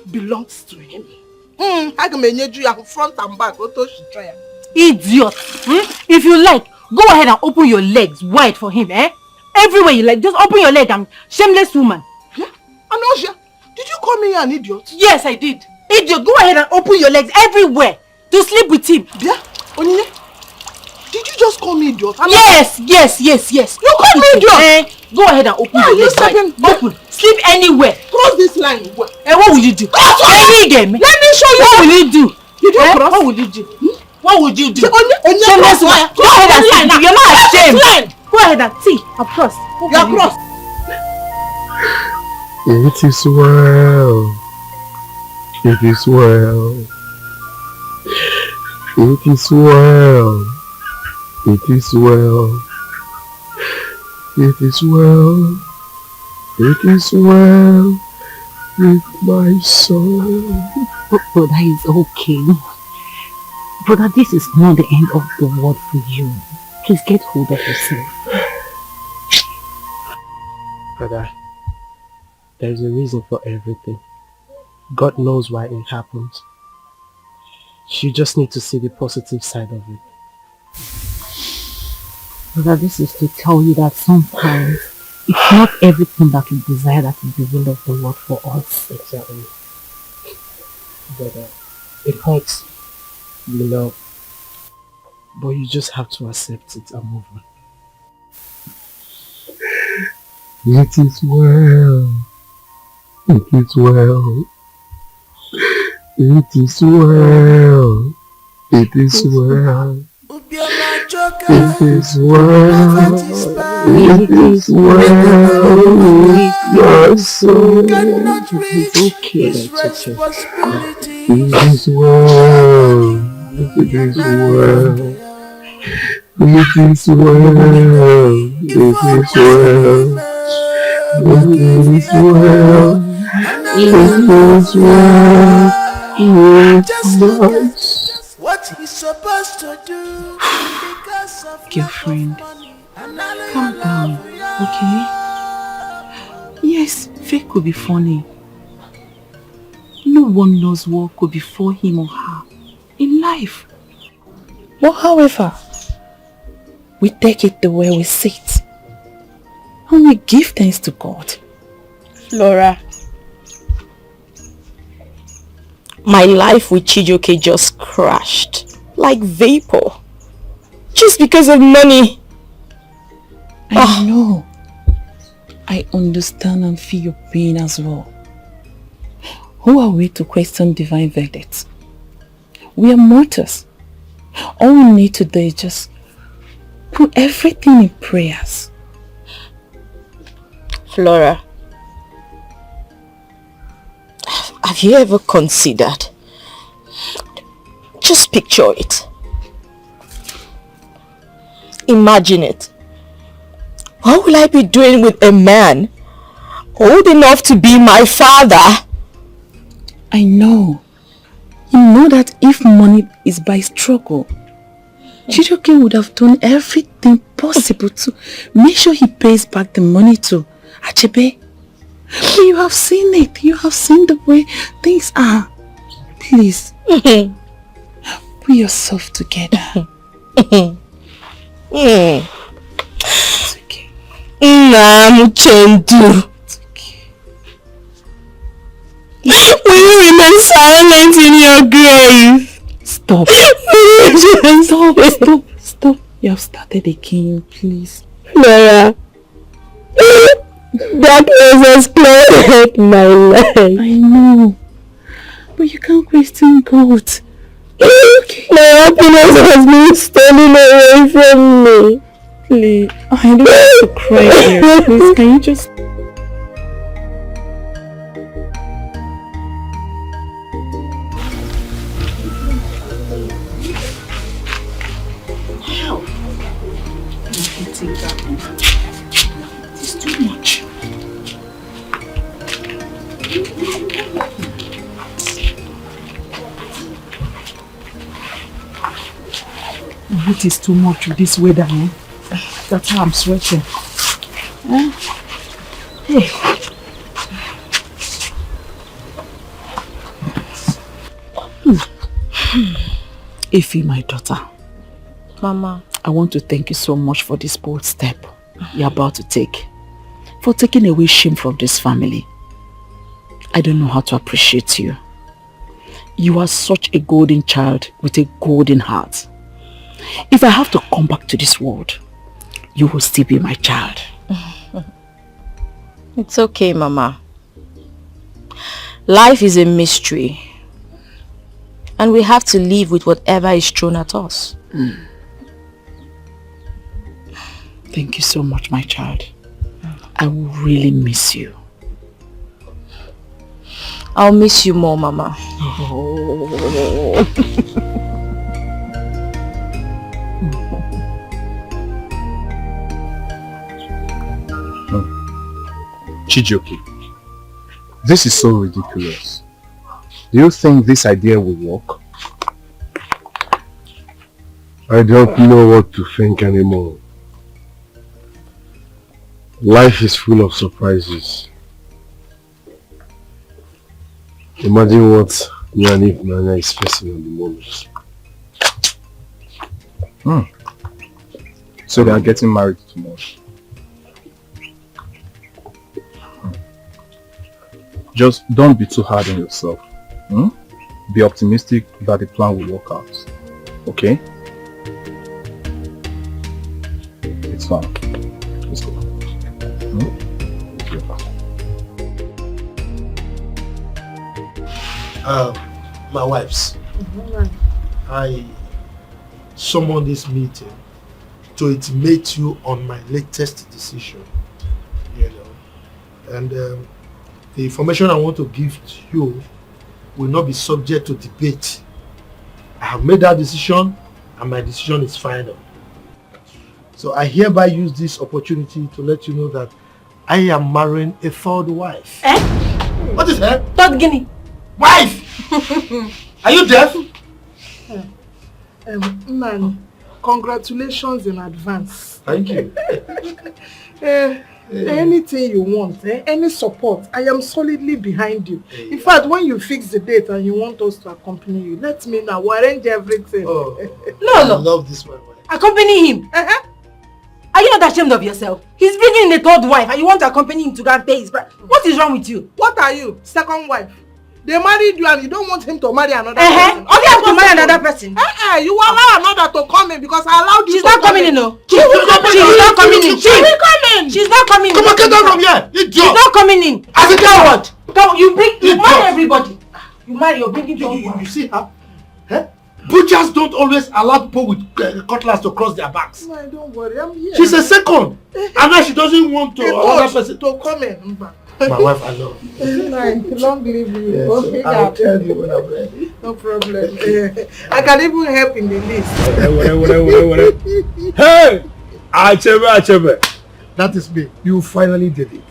belongs to him. I can manage you front and back. Idiot! If you like, go ahead and open your legs wide for him, eh? Everywhere you like, just open your leg and shameless woman. Anosha, did you call me an idiot? Yes, I did. Idiot, go ahead and open your legs everywhere to sleep with him. Yeah? Onyinye, did you just call me idiot? Yes. You called me idiot? Go ahead and open your legs wide. Open. Sleep anywhere. Cross this line. What will you do? Let me show you. What will you do? Did you cross? What will you do? What would you do? Shameless woman. Go ahead and sleep. You're not ashamed. Go ahead and see. I've crossed. You are crossed. It is well. It is well. It is well. It is well. It is well. It is well with my soul. Brother, it's okay. Brother, this is not the end of the world for you. Please get hold of yourself. Brother, there's a reason for everything. God knows why it happens. You just need to see the positive side of it. Brother, this is to tell you that sometimes it's not everything that we desire that is the will of the Lord for us. Exactly. Brother, it hurts, you know, but you just have to accept it and move on. It is well. It is well. It is well. It is well. It is well. It is well with my soul. It's okay. It is well. It is well. It is well. It is well. It is well. It is well. What he's supposed to do because of girlfriend, calm down, okay? Yes, fake could be funny. No one knows what could befall him or her in life. But however, we take it the way we see it. And we give thanks to God. Flora, my life with Chijioke just crashed like vapor. Just because of money. I know. I understand and feel your pain as well. Who are we to question divine verdict? We are mortals. All we need to do is just put everything in prayers. Flora, have you ever considered? Just picture it. Imagine it. What will I be doing with a man old enough to be my father? I know. You know that if money is by struggle, Chijioke would have done everything possible to make sure he pays back the money to Achebe. But you have seen it. You have seen the way things are. Please, put yourself together. It's okay. Chendu. It's okay. Will you remain silent in your grave? Stop. Stop. You have started again, please. Flora, darkness has clouded my life. I know. But you can't question God. My happiness has been stolen away from me. Please, I don't want to cry here. Please, can you just... It's too much. It is too much with this weather, eh? That's how I'm sweating. Eh? Hey. Ify, my daughter. Mama. I want to thank you so much for this bold step you're about to take. For taking away shame from this family. I don't know how to appreciate you. You are such a golden child with a golden heart. If I have to come back to this world, you will still be my child. It's okay, Mama. Life is a mystery. And we have to live with whatever is thrown at us. Thank you so much, my child. I will really miss you. I'll miss you more, Mama. Oh. Chijioke, this is so ridiculous. Do you think this idea will work? I don't know what to think anymore. Life is full of surprises. Imagine what Nani Nana is facing at the moment. So they are getting married tomorrow. Just don't be too hard on yourself. Be optimistic that the plan will work out. Okay? It's fine. Let's go. My wives, I summoned this meeting to intimate you on my latest decision, and the information I want to give to you will not be subject to debate. I have made that decision and my decision is final. So I hereby use this opportunity to let you know that I am marrying a third wife. What is that? Third guinea. Wife! Are you deaf? Man, congratulations in advance. Thank you. Anything you want, any support, I am solidly behind you. In fact, when you fix the date and you want us to accompany you, let me know. We'll arrange everything. I love this one. Accompany him? Are you not ashamed of yourself? He's bringing in a third wife and you want to accompany him to go and pay his price. What is wrong with you? What are you? Second wife? They married you and you don't want him to marry another person. Only have to marry another person. You allow another to come in because I allowed you. She's not coming in, no. She's not coming in. She's not coming in. Come on, get down from here. She's not coming in. As a coward. You marry everybody. You marry, you're bringing you see her? Butchers don't always allow people with cutlass to cross their backs. No, don't worry, I'm here. She's a second. And now she doesn't want to another person to come in. My wife, I love you. Long live you. Yes, Okay, I'll tell you when I'm ready. No problem. I can even help in the list. Hey! Achebe. That is me. You finally did it.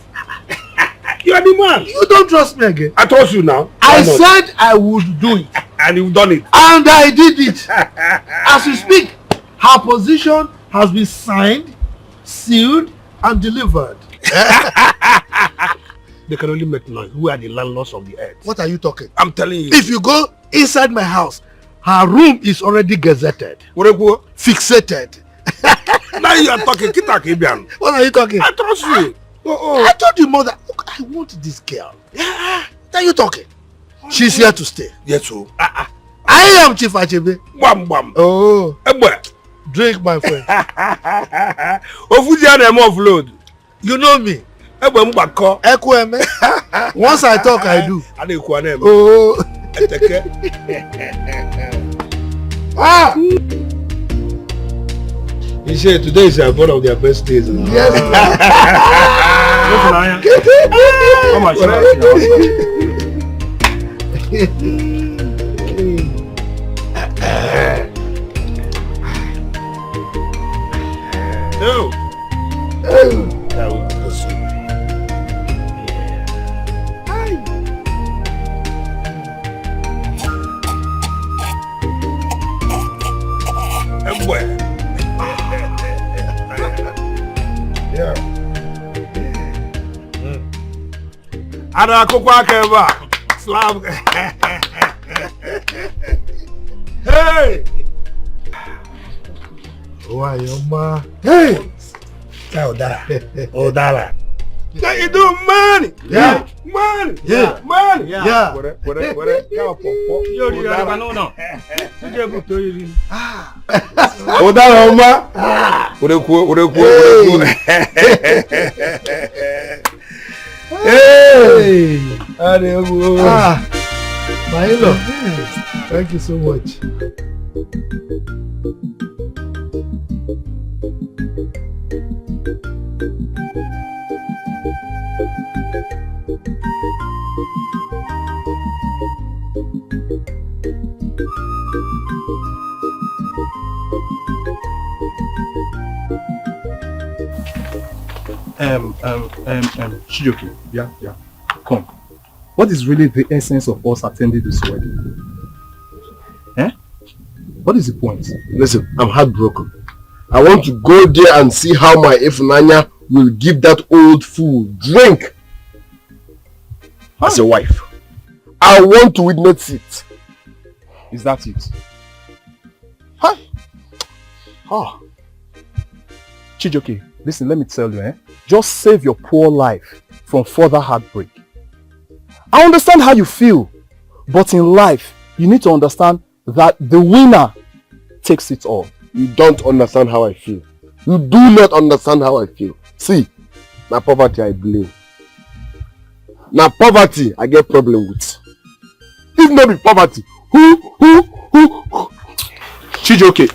You are the man. You don't trust me again. I told you now. I said I would do it. And you've done it. And I did it. As we speak, her position has been signed, sealed, and delivered. They can only make noise. Who are the landlords of the earth? What are you talking? I'm telling you. If you go inside my house, her room is already gazetted. Fixated. Now you are talking. What are you talking? I trust you. I told you, mother, look, I want this girl. Are you talking? She's here to stay. Yes, so. I am Chief Achebe. Bam. Oh. Drink, my friend. Offload. You know me. Once I talk, I do. Oh. He said today is one of their best days. Yes. How much? No. That was awesome. Ada kokwa keba slab. Hey. Why, your ma? Hey. Odara. How you doing, money? Yeah. Money. Yeah. Money. Yeah. What? Yo, you are no. Odara oma. Hey. My in-law. Thank you so much. Chijoke, yeah. Come. What is really the essence of us attending this wedding? Eh? What is the point? Listen, I'm heartbroken. I want to go there and see how my Ifunanya will give that old fool drink as a wife. I want to witness it. Is that it? Huh? Ah. Chijoke, listen, let me tell you, just save your poor life from further heartbreak. I understand how you feel, but in life, you need to understand that the winner takes it all. You don't understand how I feel. You do not understand how I feel. See, na poverty I blame. Na poverty I get problem with. If not be poverty, who? Chijoke,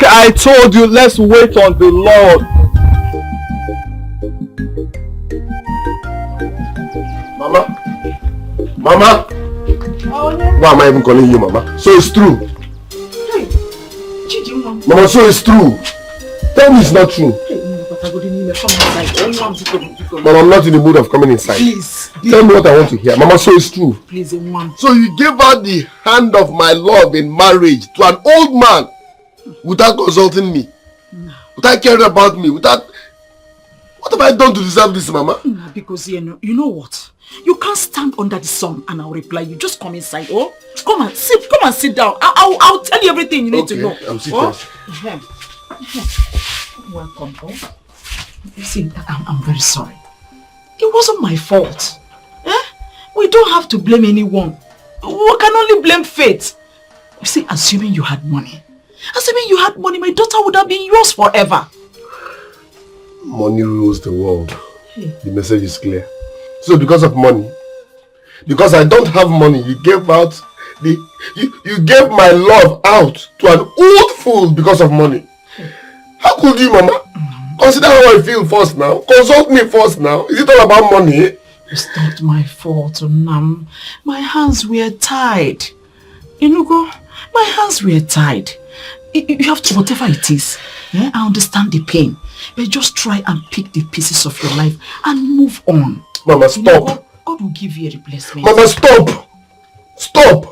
I told you, let's wait on the Lord. Mama. Why am I even calling you Mama? So it's true. Hey, Mama, so it's true. Tell me it's not true. Mama, I'm not in the mood of coming inside. Please. Tell me what I want to hear. Mama, so it's true. Please, Mom. So you gave out the hand of my love in marriage to an old man without consulting me, without caring about me, without... What have I done to deserve this, Mama? Because you know what? You can't stand under the sun and I'll reply you. Just come inside. Oh, come and sit down. I'll tell you everything you need to know. I'm sitting. Welcome. You see, I'm very sorry. It wasn't my fault. We don't have to blame anyone. We can only blame fate. You see, assuming you had money, my daughter would have been yours forever. Money rules the world. The message is clear. So because of money, because I don't have money, you gave out you gave my love out to an old fool because of money. How could you, Mama? Consider how I feel first now. Consult me first now. Is it all about money? It's not my fault, Nam. My hands were tied. Inugo, my hands were tied. You have to, whatever it is. Yeah, I understand the pain. But just try and pick the pieces of your life and move on. Mama, stop. God will give you a replacement. Mama, stop. Stop.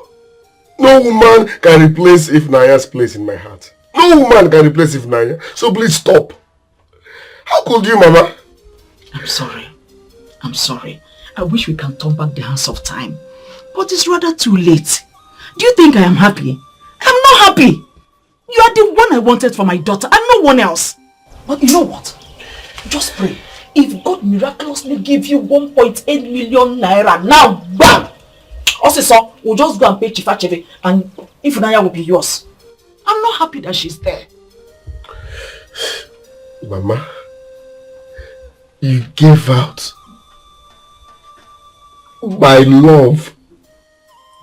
No woman can replace Ifnaya's place in my heart. No woman can replace Ifnaya. So please stop. How could you, Mama? I'm sorry. I wish we can turn back the hands of time. But it's rather too late. Do you think I am happy? I'm not happy. You are the one I wanted for my daughter and no one else. But you know what? Just pray. If God miraculously give you 1.8 million naira now, bam! Also, we'll just go and pay Chief Achebe and Ifunanya will be yours. I'm not happy that she's there. Mama, you gave out my love.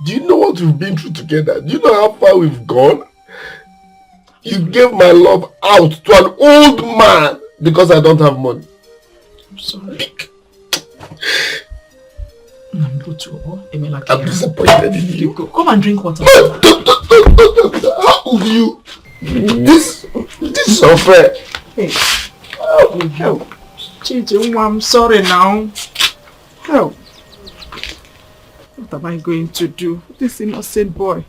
Do you know what we've been through together? Do you know how far we've gone? You gave my love out to an old man because I don't have money. I'm sorry. I'm disappointed in you. Come and drink water. How could you? This is unfair. Hey. Oh, Chichi, I'm sorry now. Oh. What am I going to do? This innocent boy.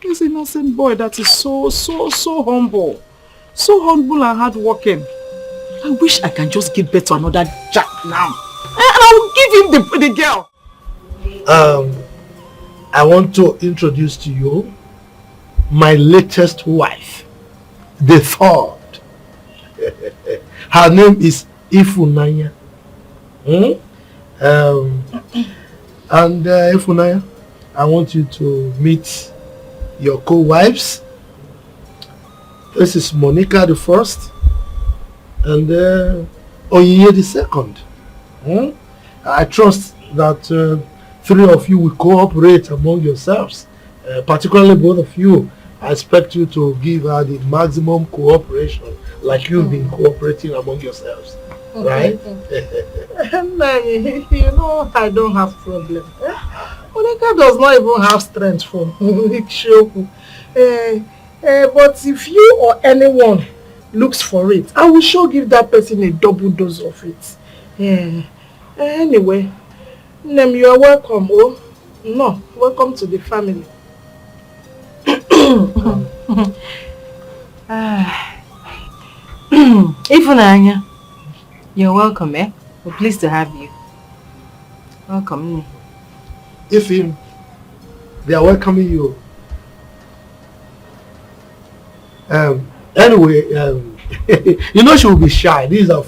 This innocent boy that is so humble. So humble and hardworking. I wish I can just give birth to another Jack now. And I will give him the girl. I want to introduce to you my latest wife, the third. Her name is Ifunanya. And Ifunanya, I want you to meet your co-wives. This is Monica the first and Onyinye the second. I trust that three of you will cooperate among yourselves, particularly both of you. I expect you to give her the maximum cooperation like you've been cooperating among yourselves. Right? You know, I don't have problem. Monica does not even have strength for Shoku. But if you or anyone looks for it, I will sure give that person a double dose of it. Yeah. Anyway, Nem, you are welcome. Oh, no, welcome to the family. Ifunanya, you're welcome, eh? We're pleased to have you. Welcome. Ifim, they are welcoming you. Anyway, you know she will be shy. This is her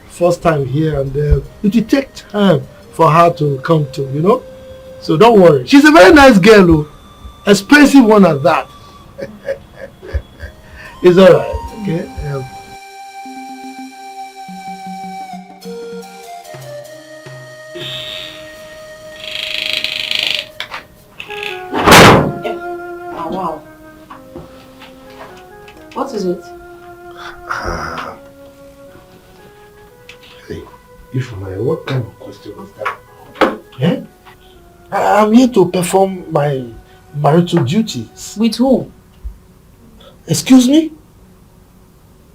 first time here, and it will take time for her to come to, you know. So don't worry. She's a very nice girl, oh. Expensive one at that. It's alright, okay? Wow. What is it? Hey, what kind of question is that? Eh? I'm here to perform my marital duties. With who? Excuse me?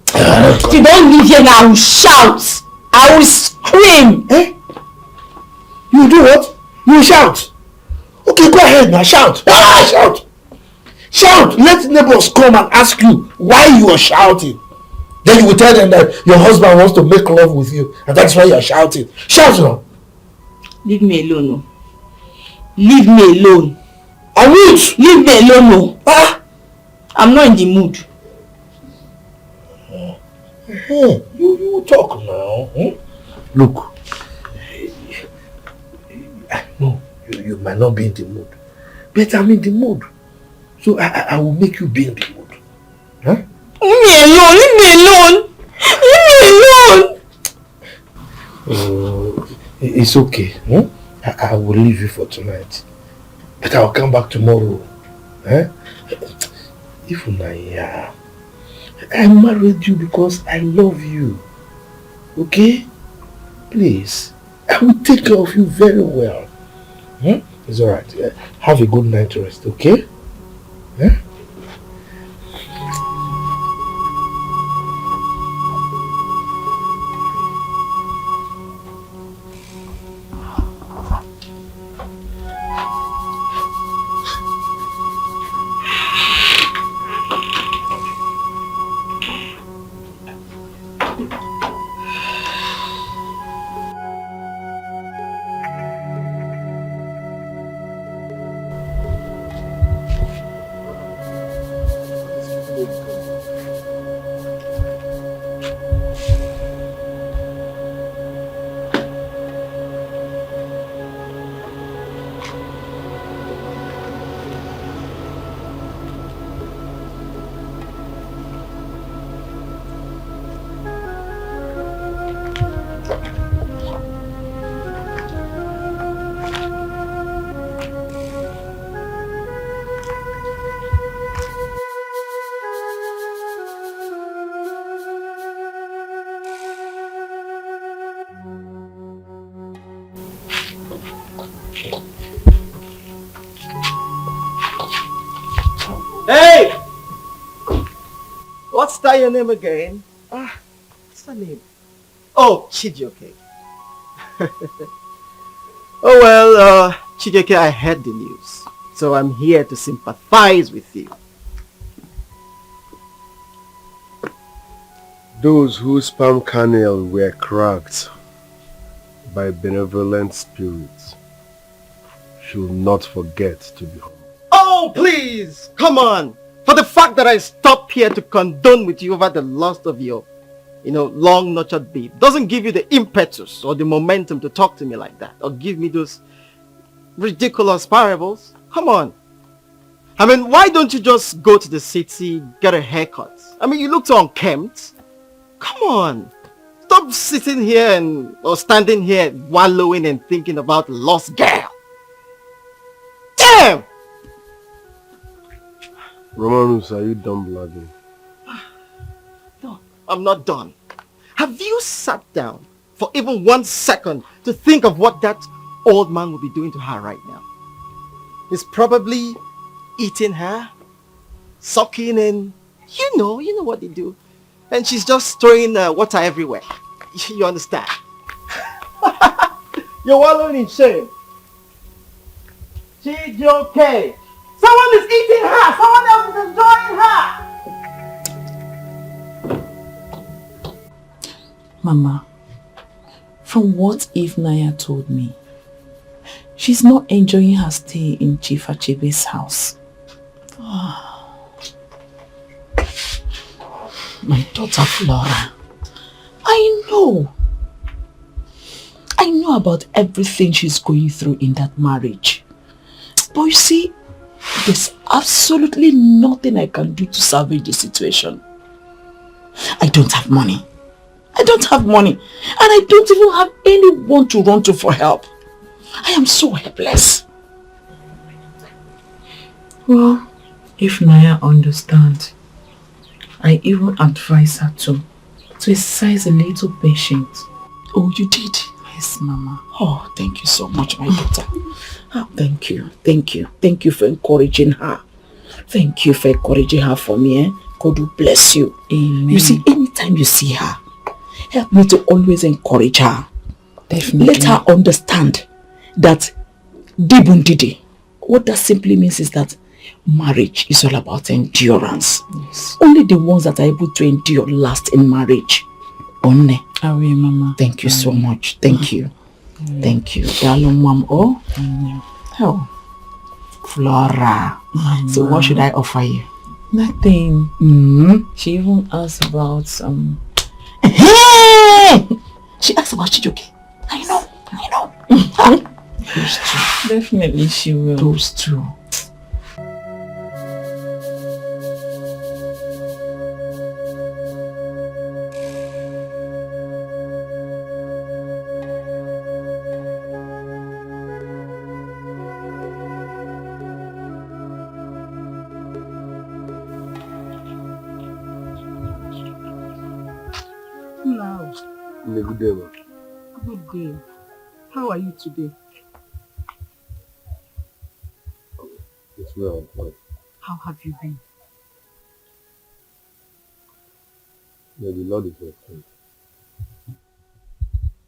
If you don't leave here now, I will shout. I will scream. Eh? You will do what? You will shout. Okay, go ahead now, shout. Shout. Shout. Let neighbors come and ask you why you are shouting. Then you will tell them that your husband wants to make love with you, and that's why you are shouting. Shout now. Leave me alone. No. Leave me alone. I won't. Leave me alone. No. I'm not in the mood. You talk now. Look, I know you might not be in the mood, but I'm in the mood. So I will make you be in the mood. Huh? Leave me alone. Leave me alone. Leave me alone. It's okay. I will leave you for tonight. But I will come back tomorrow. Even I married you because I love you. Okay? Please. I will take care of you very well. It's alright. Have a good night rest, okay? Hey! What's that your name again? What's that name? Oh, Chijioke. Oh well, Chijioke, I heard the news. So I'm here to sympathize with you. Those whose sperm canal were cracked by benevolent spirits should not forget to be humble. Oh, please! Come on! For the fact that I stopped here to condone with you over the loss of your, long nurtured babe doesn't give you the impetus or the momentum to talk to me like that or give me those ridiculous parables. Come on. I mean, why don't you just go to the city, get a haircut? I mean, you look so unkempt. Come on. Stop sitting here or standing here wallowing and thinking about the lost girl. Damn! Romanus, are you done blabbing? No, I'm not done. Have you sat down for even 1 second to think of what that old man will be doing to her right now? He's probably eating her, sucking, and you know what they do. And she's just throwing water everywhere. You understand? You're wallowing in shame. She's okay. Someone is eating her! Someone else is enjoying her! Mama, from what Naya told me, she's not enjoying her stay in Chief Achebe's house. My daughter Flora, I know about everything she's going through in that marriage. But you see, there's absolutely nothing I can do to salvage the situation. I don't have money. And I don't even have anyone to run to for help. I am so helpless. Well, if Naya understands, I even advise her to exercise a little patience. Oh, you did? Yes, Mama. Oh, thank you so much, my daughter. Oh, thank you. Thank you for encouraging her. Thank you for encouraging her for me. Eh? God will bless you. Amen. You see, anytime you see her, help me to always encourage her. Definitely. Let her understand that Dibundidi, what that simply means is that marriage is all about endurance. Yes. Only the ones that are able to endure last in marriage. Only. Awe, Mama. Thank you so much. Thank you. Thank you. Darling Mom. Oh. Flora. Mama. So what should I offer you? Nothing. She even asked about She asked about Chijoke. I know. Those two. Definitely she will. Those two. Good day, man. Good day. How are you today? It's well, fine. How have you been? Yeah, the Lord is my friend.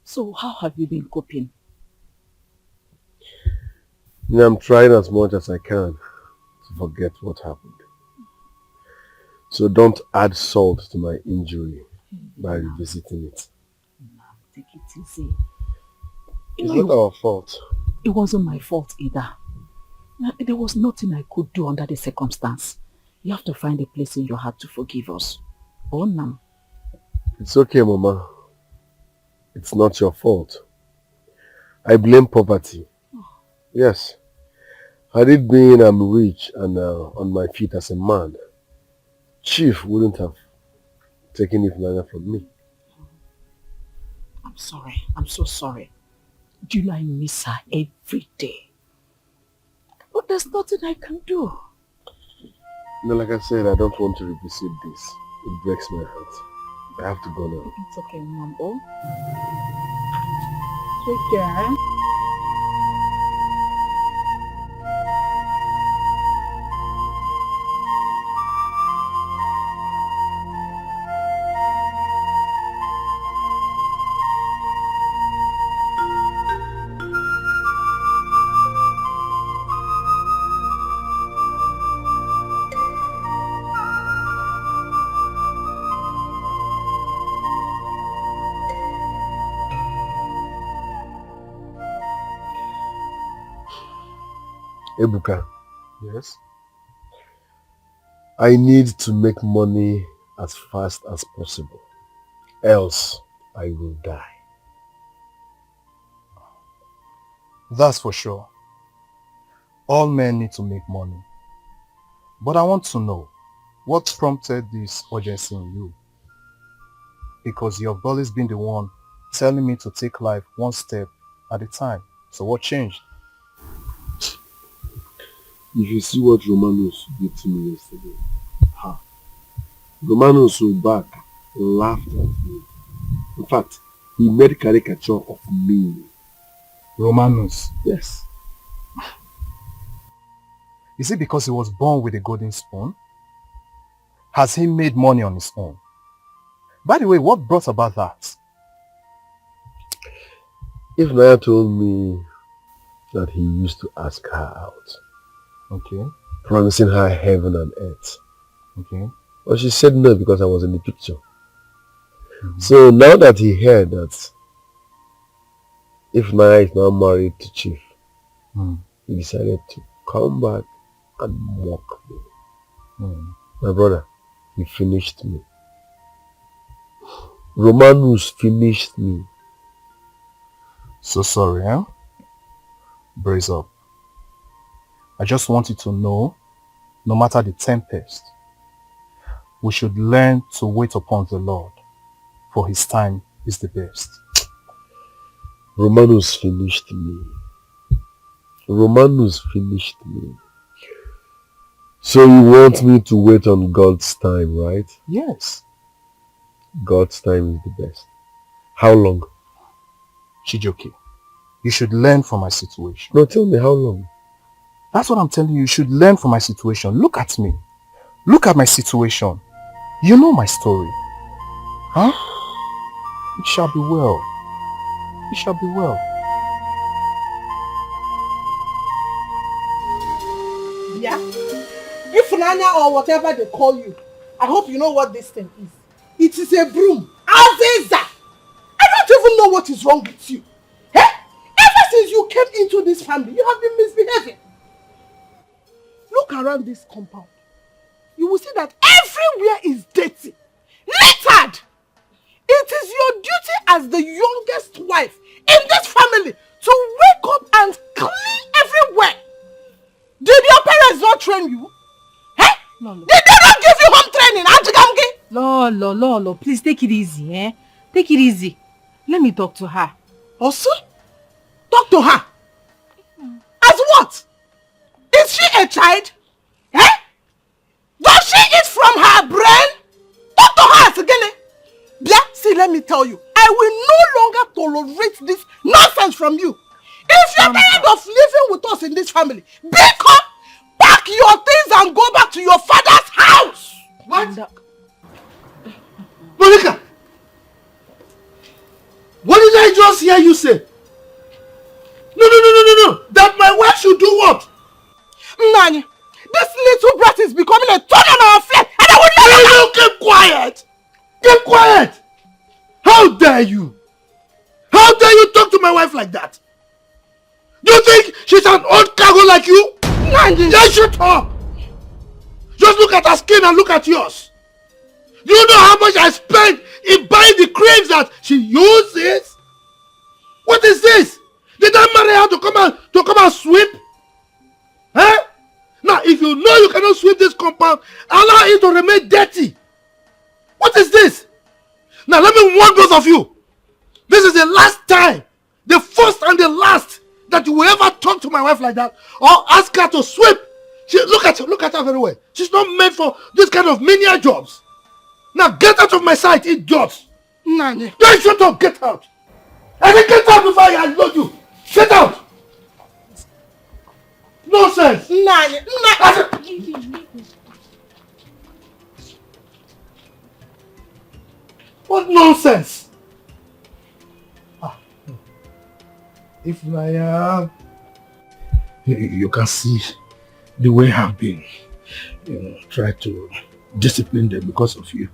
So how have you been coping? Yeah, I'm trying as much as I can to forget what happened. So don't add salt to my injury by revisiting it. Take it easy. It's not our fault. It wasn't my fault either. There was nothing I could do under the circumstance. You have to find a place in your heart to forgive us. Oh, Nam. It's okay, Mama. It's not your fault. I blame poverty. Yes. Had it been I'm rich and on my feet as a man, Chief wouldn't have taken Ifnanya from me. I'm sorry. I'm so sorry. Do you know I miss her every day? But there's nothing I can do. No, like I said, I don't want to revisit this. It breaks my heart. I have to go now. It's okay, Mom. Oh. Take care. Ebuka. Yes? I need to make money as fast as possible. Else, I will die. That's for sure. All men need to make money. But I want to know, what prompted this urgency in you? Because you've always been the one telling me to take life one step at a time. So what changed? If you see what Romanos did to me yesterday, Romanos was back, laughed at me. In fact, he made a caricature of me. Romanos? Yes. Is it because he was born with a golden spoon? Has he made money on his own? By the way, what brought about that? If Naya told me that he used to ask her out. Okay. Promising her heaven and earth. Okay. But she said no because I was in the picture. So now that he heard that if Naya is now married to Chief, he decided to come back and mock me. My brother, he finished me. Romanus finished me. So sorry, huh? Brace up. I just want you to know, no matter the tempest, we should learn to wait upon the Lord, for his time is the best. Romanus finished me. Romanus finished me. So you want me to wait on God's time, right? Yes. God's time is the best. How long? Chijioke, you should learn from my situation. No, tell me how long. That's what I'm telling you. You should learn from my situation. Look at me. Look at my situation. You know my story. Huh? It shall be well. It shall be well. Yeah? If Nanya or whatever they call you, I hope you know what this thing is. It is a broom. Aziza! I don't even know what is wrong with you. Eh? Ever since you came into this family, you have been misbehaving. Look around this compound. You will see that everywhere is dirty. Littered! It is your duty as the youngest wife in this family to wake up and clean everywhere. Did your parents not train you? Eh? No. Did they not give you home training? Lolo, please take it easy, eh? Take it easy. Let me talk to her. Also? Talk to her? As what? Is she a child? Eh? Does she eat from her brain? Talk to her again. Bia, see, let me tell you, I will no longer tolerate this nonsense from you. If you're tired of living with us in this family, become, pack your things and go back to your father's house. What? Monica! What did I just hear you say? No. That my wife should do what? Nani, this little brat is becoming a thorn on our flesh and I will never... You keep quiet! Keep quiet! How dare you? How dare you talk to my wife like that? Do you think she's an old cargo like you? Nani! Just shut up! Just look at her skin and look at yours. Do you know how much I spent in buying the creams that she uses? What is this? Did I marry her to come and sweep? Huh? Now, if you know you cannot sweep this compound, allow it to remain dirty. What is this? Now, let me warn both of you. This is the last time, the first and the last, that you will ever talk to my wife like that or ask her to sweep. Look at her very well. She's not meant for this kind of menial jobs. Now, get out of my sight, idiot. Nani. Don't shut up, get out. I said get out before I unload you. Get out. Nonsense. Nani. What nonsense? If you can see the way I've been, try to discipline them because of you.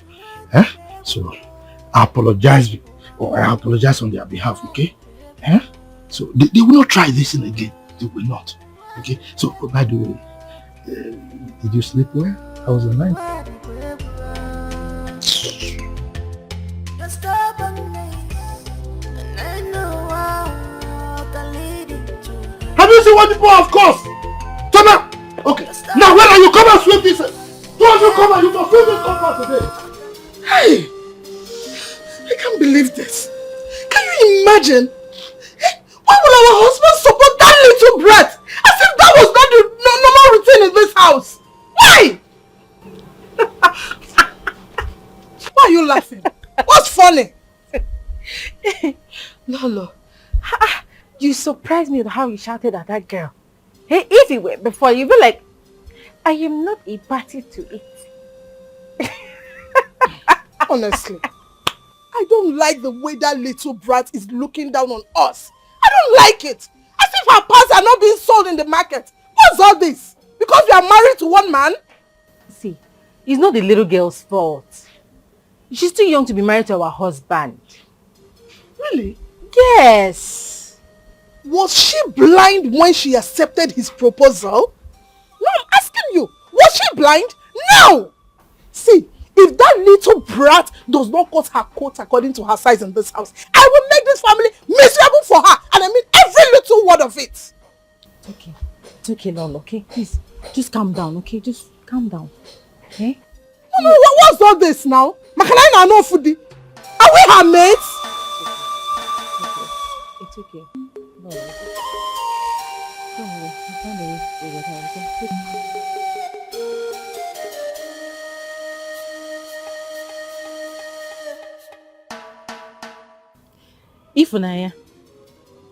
So I apologize on their behalf, okay? So they will not try this thing again. They will not. Okay? So by the way, did you sleep well? How was the night? Have you seen what people have caused? Turn up! Okay, now when are you come and sweep this? Don't you come and you must sweep this compound today. Hey! I can't believe this. Can you imagine? Why will our husband support that little brat? As if that was not the normal routine in this house. Why? Why are you laughing? What's funny? Lolo, you surprised me with how you shouted at that girl. Hey, if it were before, you'd be like, I am not a party to it. Honestly, I don't like the way that little brat is looking down on us. I don't like it. As if our parts are not being sold in the market. What's all this? Because we are married to one man? See, it's not the little girl's fault. She's too young to be married to our husband. Really? Yes. Was she blind when she accepted his proposal? No, I'm asking you. Was she blind? No! See, if that little brat does not cut her coat according to her size in this house, I will make this family miserable for her. And I mean every little word of it. It's okay. It's okay, Lolo, okay? Please, just calm down, okay? Just calm down. Okay? No, what's all this now? Makalai no foodie. Are we her mates? It's okay. No, don't worry. I found a way to figure it out, okay? Ifunanya,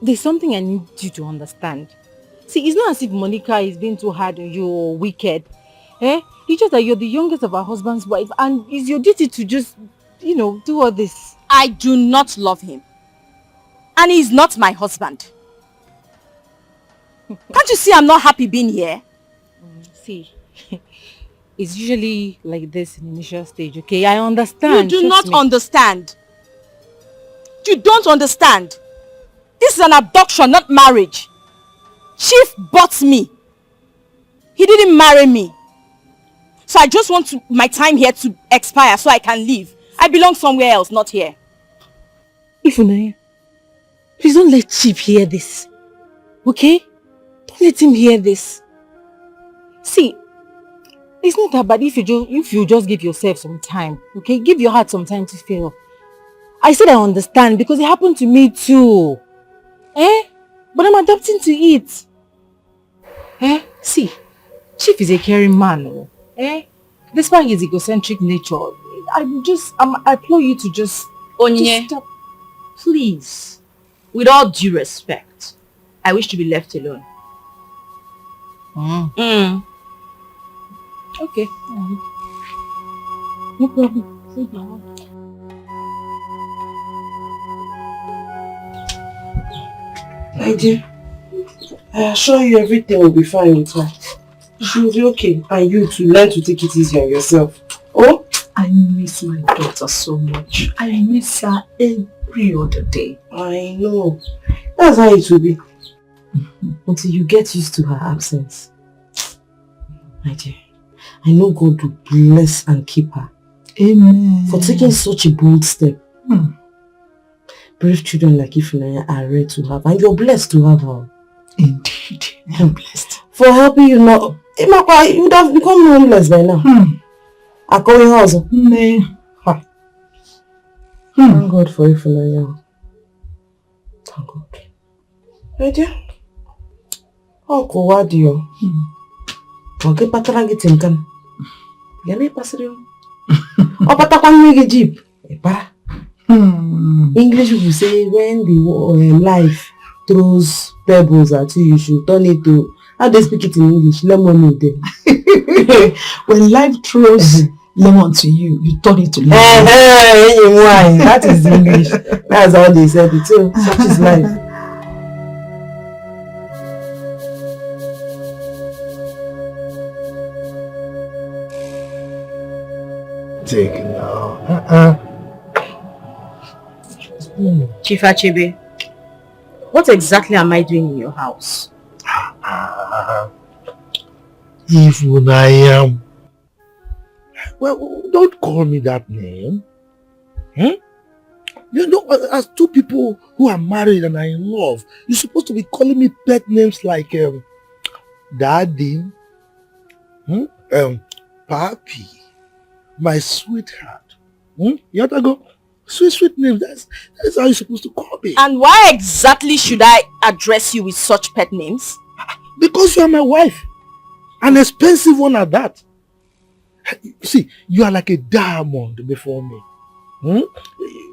there's something I need you to understand. See, it's not as if Monica is being too hard on you or wicked. It's just that you're the youngest of our husband's wife and it's your duty to just, do all this. I do not love him. And he's not my husband. Can't you see I'm not happy being here? See, it's usually like this in the initial stage, okay? I understand. You do not understand. You don't understand. This is an abduction, not marriage. Chief bought me. He didn't marry me. So I just want my time here to expire so I can leave. I belong somewhere else, not here. Ifunanya, please don't let Chief hear this. Okay? Don't let him hear this. See, it's not that bad if you just give yourself some time. Okay? Give your heart some time to feel. I said I understand because it happened to me too. But I'm adapting to it. See, Chief is a caring man. Despite his egocentric nature, I implore you to just stop. Please, with all due respect, I wish to be left alone. Okay. No problem. My dear, I assure you everything will be fine with her. She will be okay, and you to learn to take it easy on yourself. Oh? I miss my daughter so much. I miss her every other day. I know. That's how it will be. Until you get used to her absence. My dear, I know God will bless and keep her. Amen. For taking such a bold step. Brave children like Ifunanya are rare to have, and you're blessed to have her. Indeed, I'm blessed. For helping you not, you would have become homeless by now. Okoli house. Thank God for Ifunanya. Thank God. My dear, Uncle Wadio. Okay, patara get him can. Yana passerio. Oh, patakwan me jeep. English will say when the life throws pebbles at you, you should turn it to, how they speak it in English, lemon them. When life throws lemon to you, you turn it to lemon. That is English. That's how they said it too. Such is life. Take it now. Chief Achebe, what exactly am I doing in your house? Ifunanya. Well, don't call me that name. You know, as two people who are married and are in love, you're supposed to be calling me pet names like Daddy, Papi, my sweetheart. You have to go. Sweet name, that's how you're supposed to call me. And why exactly should I address you with such pet names? Because you are my wife. An expensive one at that. You see, you are like a diamond before me.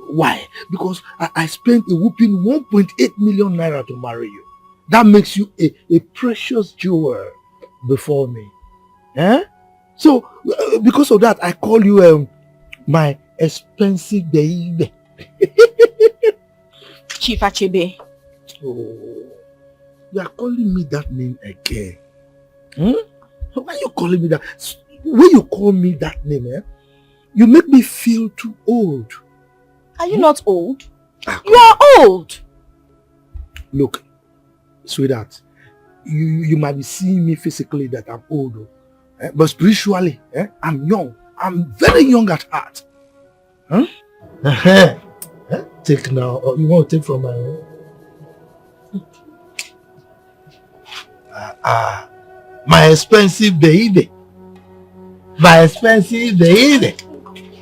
Why? Because I spent a whooping 1.8 million naira to marry you. That makes you a precious jewel before me. So, because of that, I call you my expensive baby. Chief Achebe. Oh, you are calling me that name again. Why are you calling me that? When you call me that name, you make me feel too old. Are you not old? You are old. Look, sweetheart, you might be seeing me physically that I'm old, but spiritually, I'm young. I'm very young at heart. Take now, or you want to take from my own? My expensive baby. My expensive baby.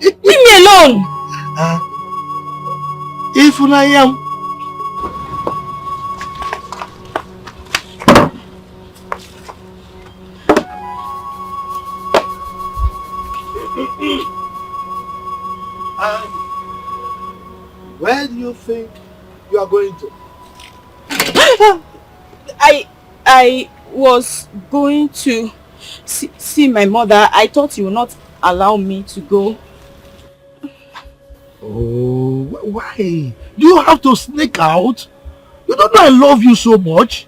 Leave me alone. If I am. Where do you think you are going to? I was going to see my mother. I thought you would not allow me to go. Oh, why? Do you have to sneak out? You don't know I love you so much.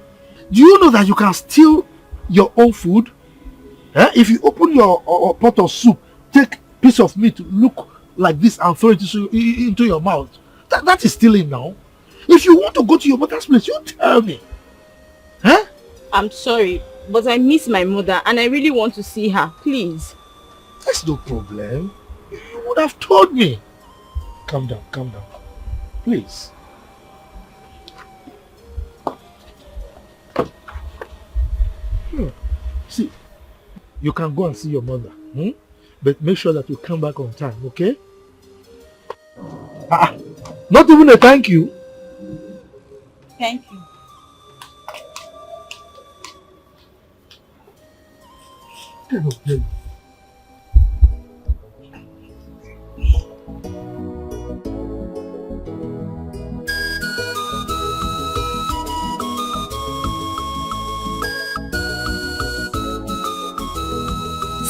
Do you know that you can steal your own food? If you open your pot of soup, take a piece of meat, look like this and throw it into your mouth. That is stealing now. If you want to go to your mother's place, you tell me. I'm sorry, but I miss my mother and I really want to see her. Please. That's no problem. You would have told me. Calm down, please. See, you can go and see your mother, but make sure that you come back on time, okay? Not even a thank you. Thank you. Okay.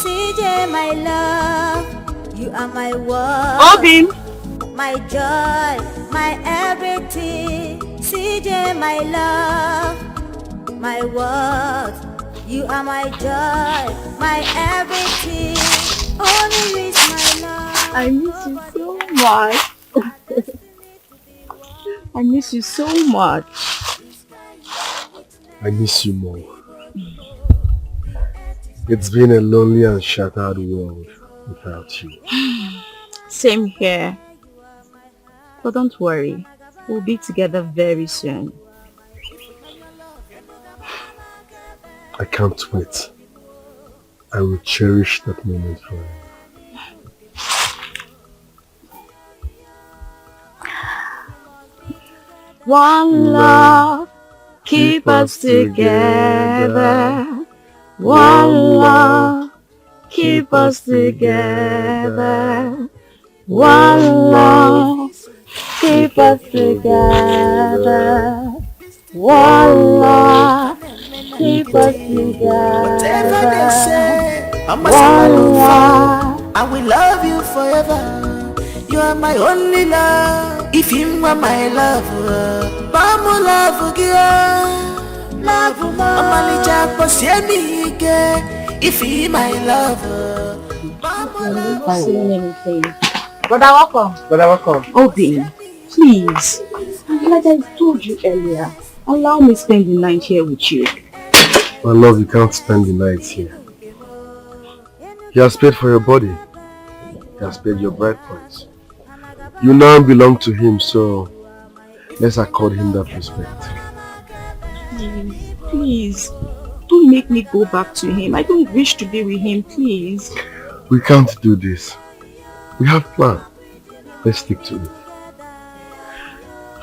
CJ, my love, you are my world. Obin! My joy, my everything. CJ, my love, my world. You are my joy, my everything. Only with my love. I miss you so much. I miss you so much. I miss you more. It's been a lonely and shattered world without you. Same here. But don't worry, we'll be together very soon. I can't wait. I will cherish that moment forever. One love, keep us together. One love, keep us together. One love, keep us together. One love, keep us together. Whatever they say, One love, I will love you forever. You are my only love. If you are my love, Bamu love again. Love, Amalija Posiemi again. If you my love, Bamu love. saying anything. Brother, welcome. Obi, please. Like I told you earlier, allow me spend the night here with you. My love, you can't spend the night here. He has paid for your body. He has paid your bride price. You now belong to him, so let's accord him that respect. Please, don't make me go back to him. I don't wish to be with him, please. We can't do this. We have a plan. Let's stick to it.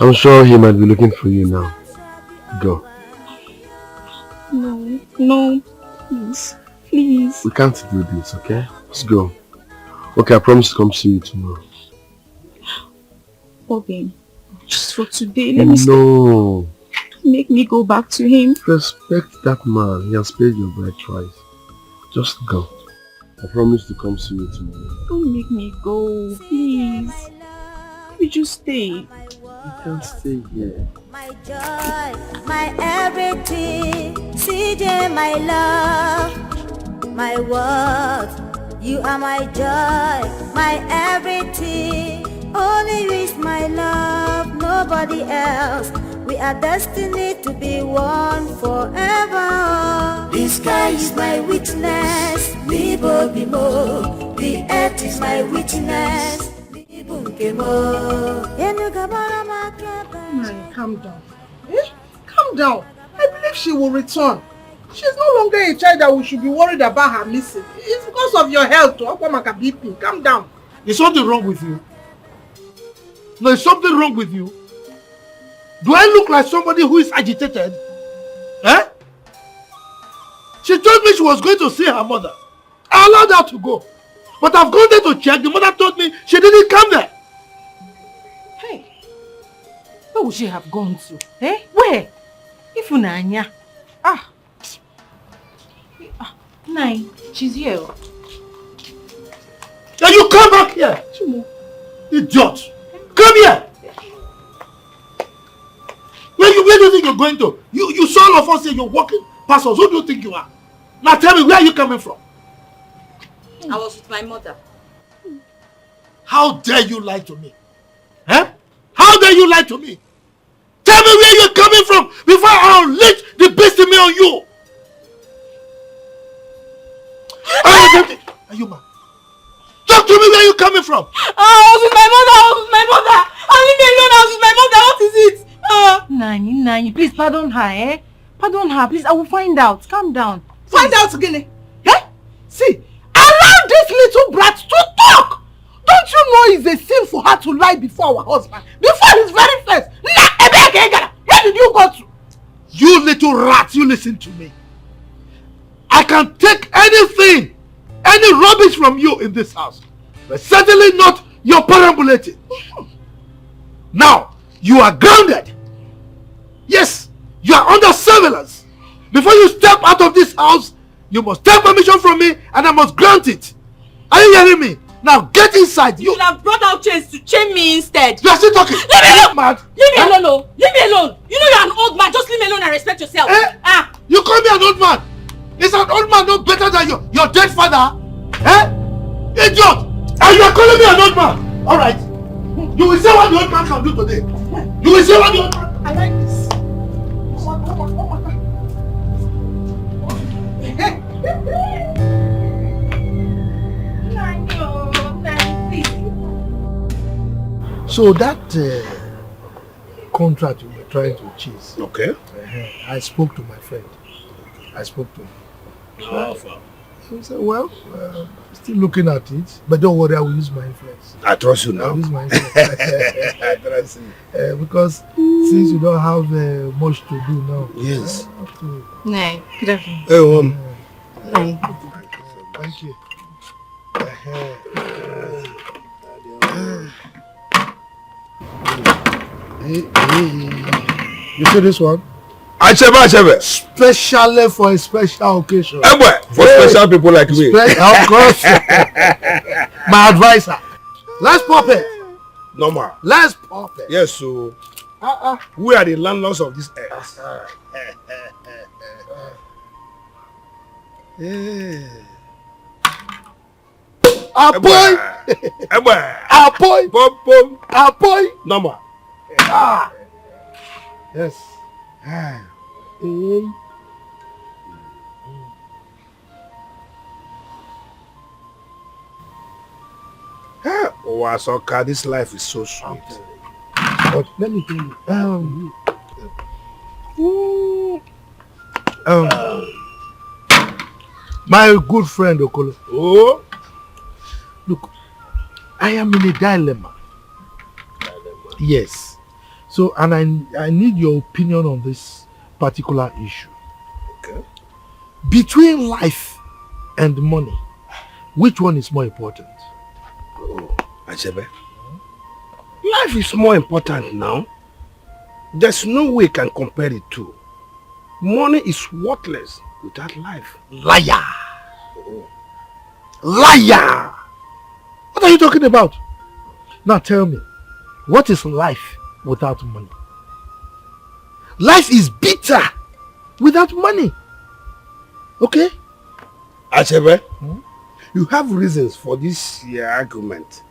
I'm sure he might be looking for you now. Go. No, please, please. We can't do this, okay? Let's go. Okay, I promise to come see you tomorrow. Bobby, just for today, let me No. make me go back to him. Respect that man. He has paid your bride price. Just go. I promise to come see you tomorrow. Don't make me go, please. We just stay. You can't stay here. My joy, my everything, CJ, my love, my world. You are my joy, my everything. Only you is my love, nobody else. We are destined to be one forever. The sky is my witness, Bibo Bimo. The earth is my witness, Bibo Kemo. Calm down. Calm down. I believe she will return. She's no longer a child that we should be worried about her missing. It's because of your health, BP. Calm down. Is something wrong with you? No, is something wrong with you? Do I look like somebody who is agitated? Eh? She told me she was going to see her mother. I allowed her to go. But I've gone there to check. The mother told me she didn't come there. Hey, where would she have gone to? Eh? Where? Ifunanya. Nine, she's here. Then you come back here. Idiot. Come here. Where do you think you're going to? You saw all of us here, you're walking past us. Who do you think you are? Now tell me, where are you coming from? I was with my mother. How dare you lie to me? Eh? How dare you lie to me? Tell me where you're coming from before I unleash the beast in me on you. Are you mad? Talk to me, where you're coming from. I was with my mother. Leave me alone, I was with my mother. What is it? Nani, please pardon her, eh? Pardon her, please. I will find out. Calm down. Find out again. Eh? See, allow this little brat to talk. Don't you know it's a sin for her to lie before our husband? Before his very face. Where did you go to? You little rat, you listen to me. I can take anything, any rubbish from you in this house, but certainly not your perambulating. Now, you are grounded. Yes, you are under surveillance. Before you step out of this house, you must take permission from me and I must grant it. Are you hearing me? Now get inside. You should have brought out chains to chain me instead. You are still talking. Leave me alone. Mad. Leave me alone. Oh. Leave me alone. You know you're an old man. Just leave me alone and respect yourself. You call me an old man? Is an old man no better than your dead father? Eh? Idiot! And you are calling me an old man? Alright. You will see what the old man can do today. You will see what the old man... I like this. So that contract you were trying to chase. Okay. I spoke to my friend. I spoke to him. He said, well, still looking at it, but don't worry, I will use my influence. I trust you now. I will use my influence. I trust you. Because since you don't have much to do now. Yes. No, good afternoon. Hey, Thank you. You see this one? Achebe. Specially for a special occasion. For special people like me. Of course. My advisor. Let's pop it. Normal. Let's pop it. Yes, so we are the landlords of this earth. Apoy. Normal. Yes. Oh, Asoka, this life is so sweet. But let me tell you. My good friend Okoli. Oh. Look, I am in a dilemma. Yes. So, and I need your opinion on this particular issue. Okay. Between life and money, which one is more important? Oh, Achebe. Life is more important now. There's no way you can compare the two. Money is worthless without life. Liar! Oh. Liar! What are you talking about? Now tell me, What is life without money? Life is bitter without money. Okay? Achebe, you have reasons for this argument.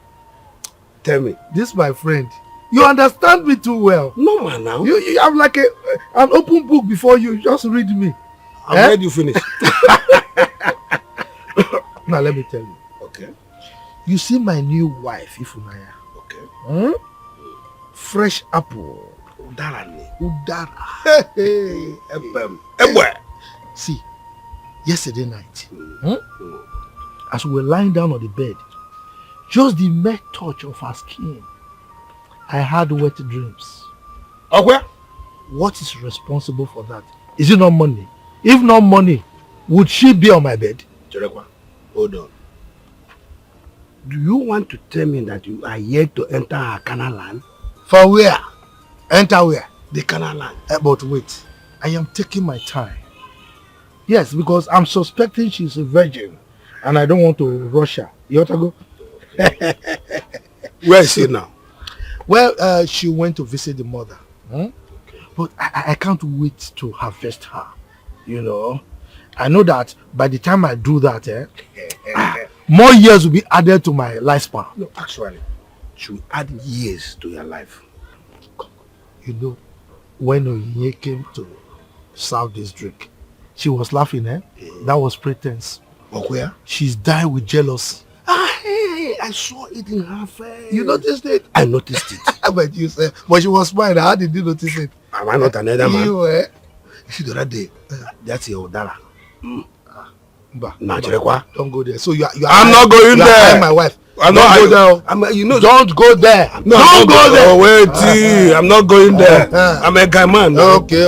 Tell me. This, my friend, you understand me too well. No, man, now. You have like an open book before you. Just read me. I've read you finish. Now, let me tell you. Okay. You see my new wife, Ifunaya. Okay. Fresh apple. Udara. See, yesterday night, as we were lying down on the bed, just the mere touch of her skin, I had wet dreams. Okay. What is responsible for that? Is it not money? If not money, would she be on my bed? Cherekwa, hold on. Do you want to tell me that you are yet to enter her Canaan land? For where? Enter where? The Canaan land. But wait, I am taking my time. Yes, because I'm suspecting she's a virgin and I don't want to rush her. You want to go? Where is she now? Well, she went to visit the mother. Okay. But I can't wait to harvest her. You know, I know that by the time I do that, more years will be added to my lifespan. No, actually, she will add years to your life. You know, when Oyinye came to serve this drink, she was laughing, That was pretense. But where? She's dying with jealousy. I saw it in her face. You noticed it? I noticed it. But you said, but she was smiling. How did you notice it? Am I not another man? You see the other day, that's your Odara. Don't go there. So you are I'm not going there. My wife. I'm not go there. Don't go there. No, don't go there. Oh, wait, I'm not going there. I'm a guy man. Okay.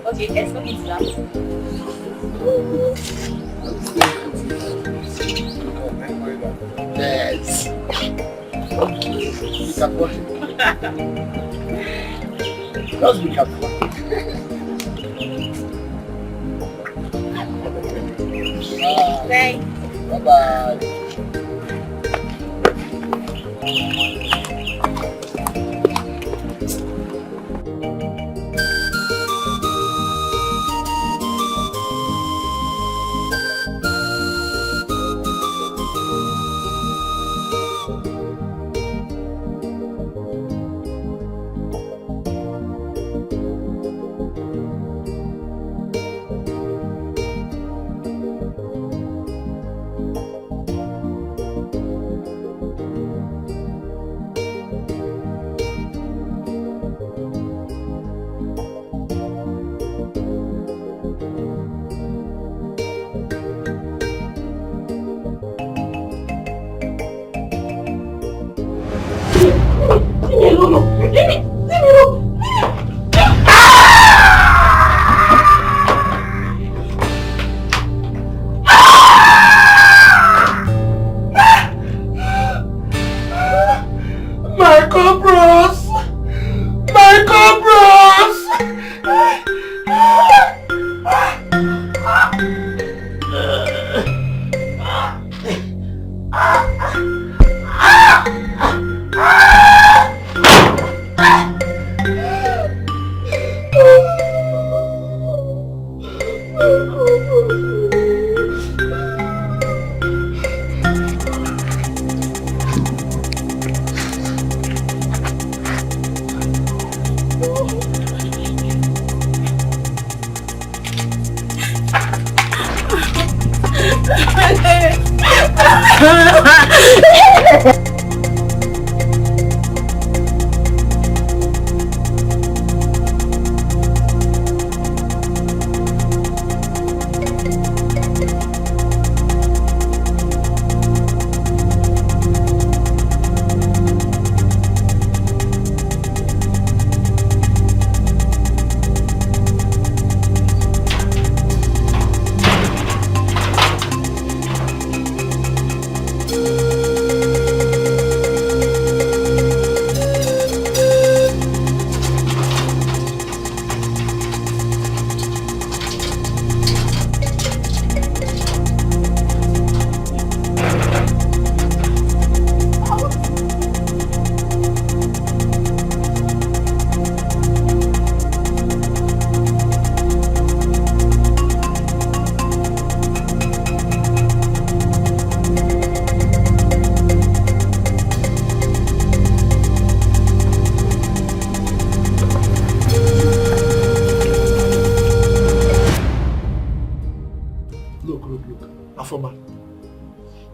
Okay, let's go into that. Yes. Be careful. Just be careful. Bye. Bye-bye.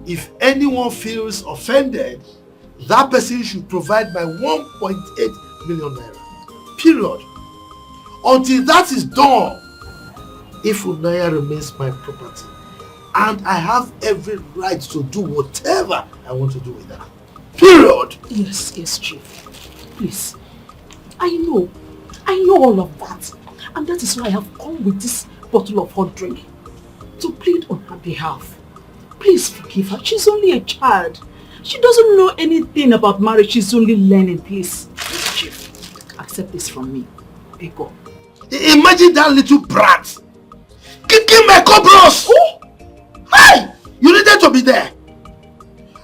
If anyone feels offended, that person should provide my 1.8 million naira. Period. Until that is done, if Unaya remains my property, and I have every right to do whatever I want to do with her. Period. Yes, Chief. Please. I know all of that. And that is why I have come with this bottle of hot drink to plead on her behalf. Please forgive her. She's only a child. She doesn't know anything about marriage. She's only learning. Please, Chief, accept this from me. Etiko. Imagine that little brat kicking my cobras. Oh! Hey! You needed to be there.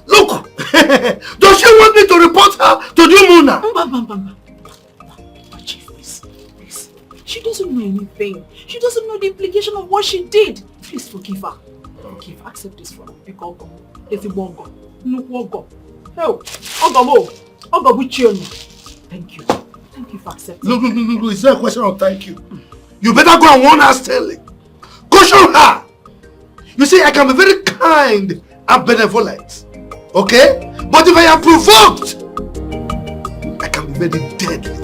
Look! Does she want me to report her to the Muna? Chief, please. She doesn't know anything. She doesn't know the implication of what she did. Please forgive her. Forgive. Accept this from me. Etiko. Thank you. Thank you for accepting. Look, it's not a question of thank you. You better go and warn her Stanley. Caution her. You see, I can be very kind and benevolent. Okay? But if I am provoked, I can be very deadly.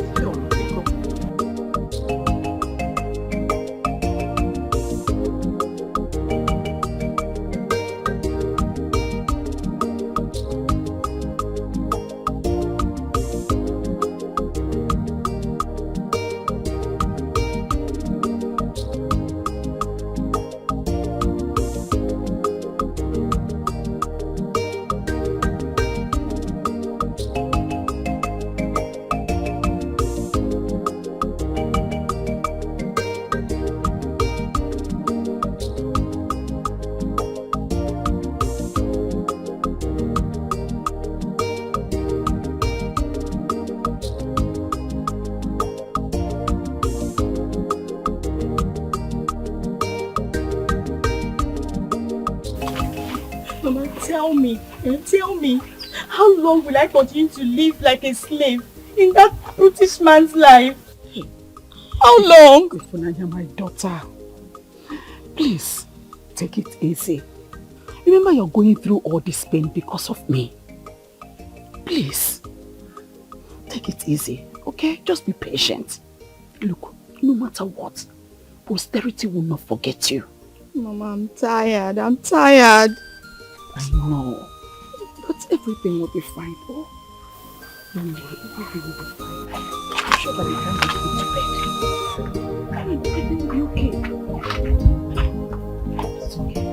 Tell me, how long will I continue to live like a slave in that brutish man's life? How long? Ifunanya, my daughter, please, take it easy. Remember, you're going through all this pain because of me. Please, take it easy, okay? Just be patient. Look, no matter what, posterity will not forget you. Mama, I'm tired. I know, but everything will be fine. Oh, don't worry, everything will be fine. I'm sure that I can get you to bed. Everything will be okay. It's okay.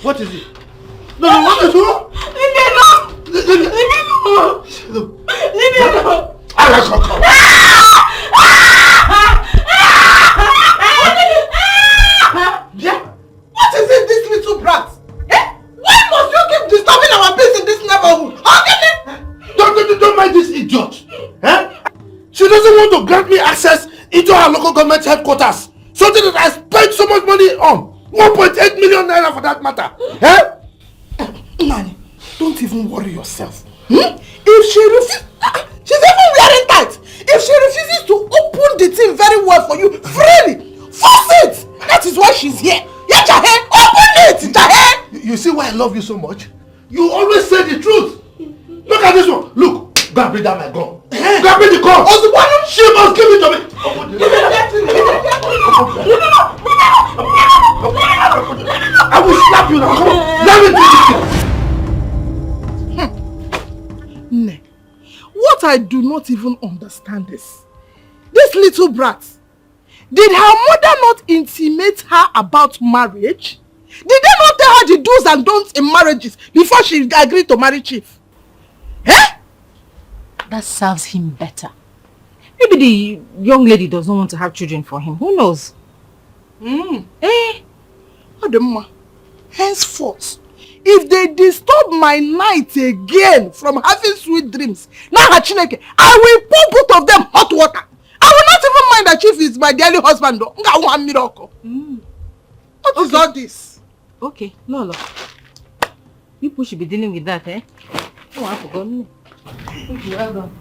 What is it? No, what is it? Leave me alone! Leave me alone! Leave me alone! Yeah? What is it, this little brat? Eh? Why must you keep disturbing our peace in this neighborhood? Don't mind this idiot. Eh? She doesn't want to grant me access into her local government headquarters. Something that I spent so much money on. 1.8 million naira for that matter. Eh? Nani, don't even worry yourself. If she refuses, she's even wearing tight. If she refuses to open the thing very well for you, freely, force it. That is why she's here. Yeah, Jahe, open it, Jahe. You see why I love you so much? You always say the truth. Look at this one. Look, go and bring down my gun. Go and bring the gun. She must give it to me. I will slap you now. Come on. Let me do this. What I do not even understand is, this little brat, did her mother not intimate her about marriage? Did they not tell her the do's and don'ts in marriages before she agreed to marry Chief? Eh? That serves him better. Maybe the young lady does not want to have children for him. Who knows? Odimgbe, henceforth, if they disturb my night again from having sweet dreams, now I will pour both of them hot water. I will not even mind that Chief is my dearly husband. What is all this? Okay, no. People should be dealing with that, eh? Oh, I forgot me. Okay, well done.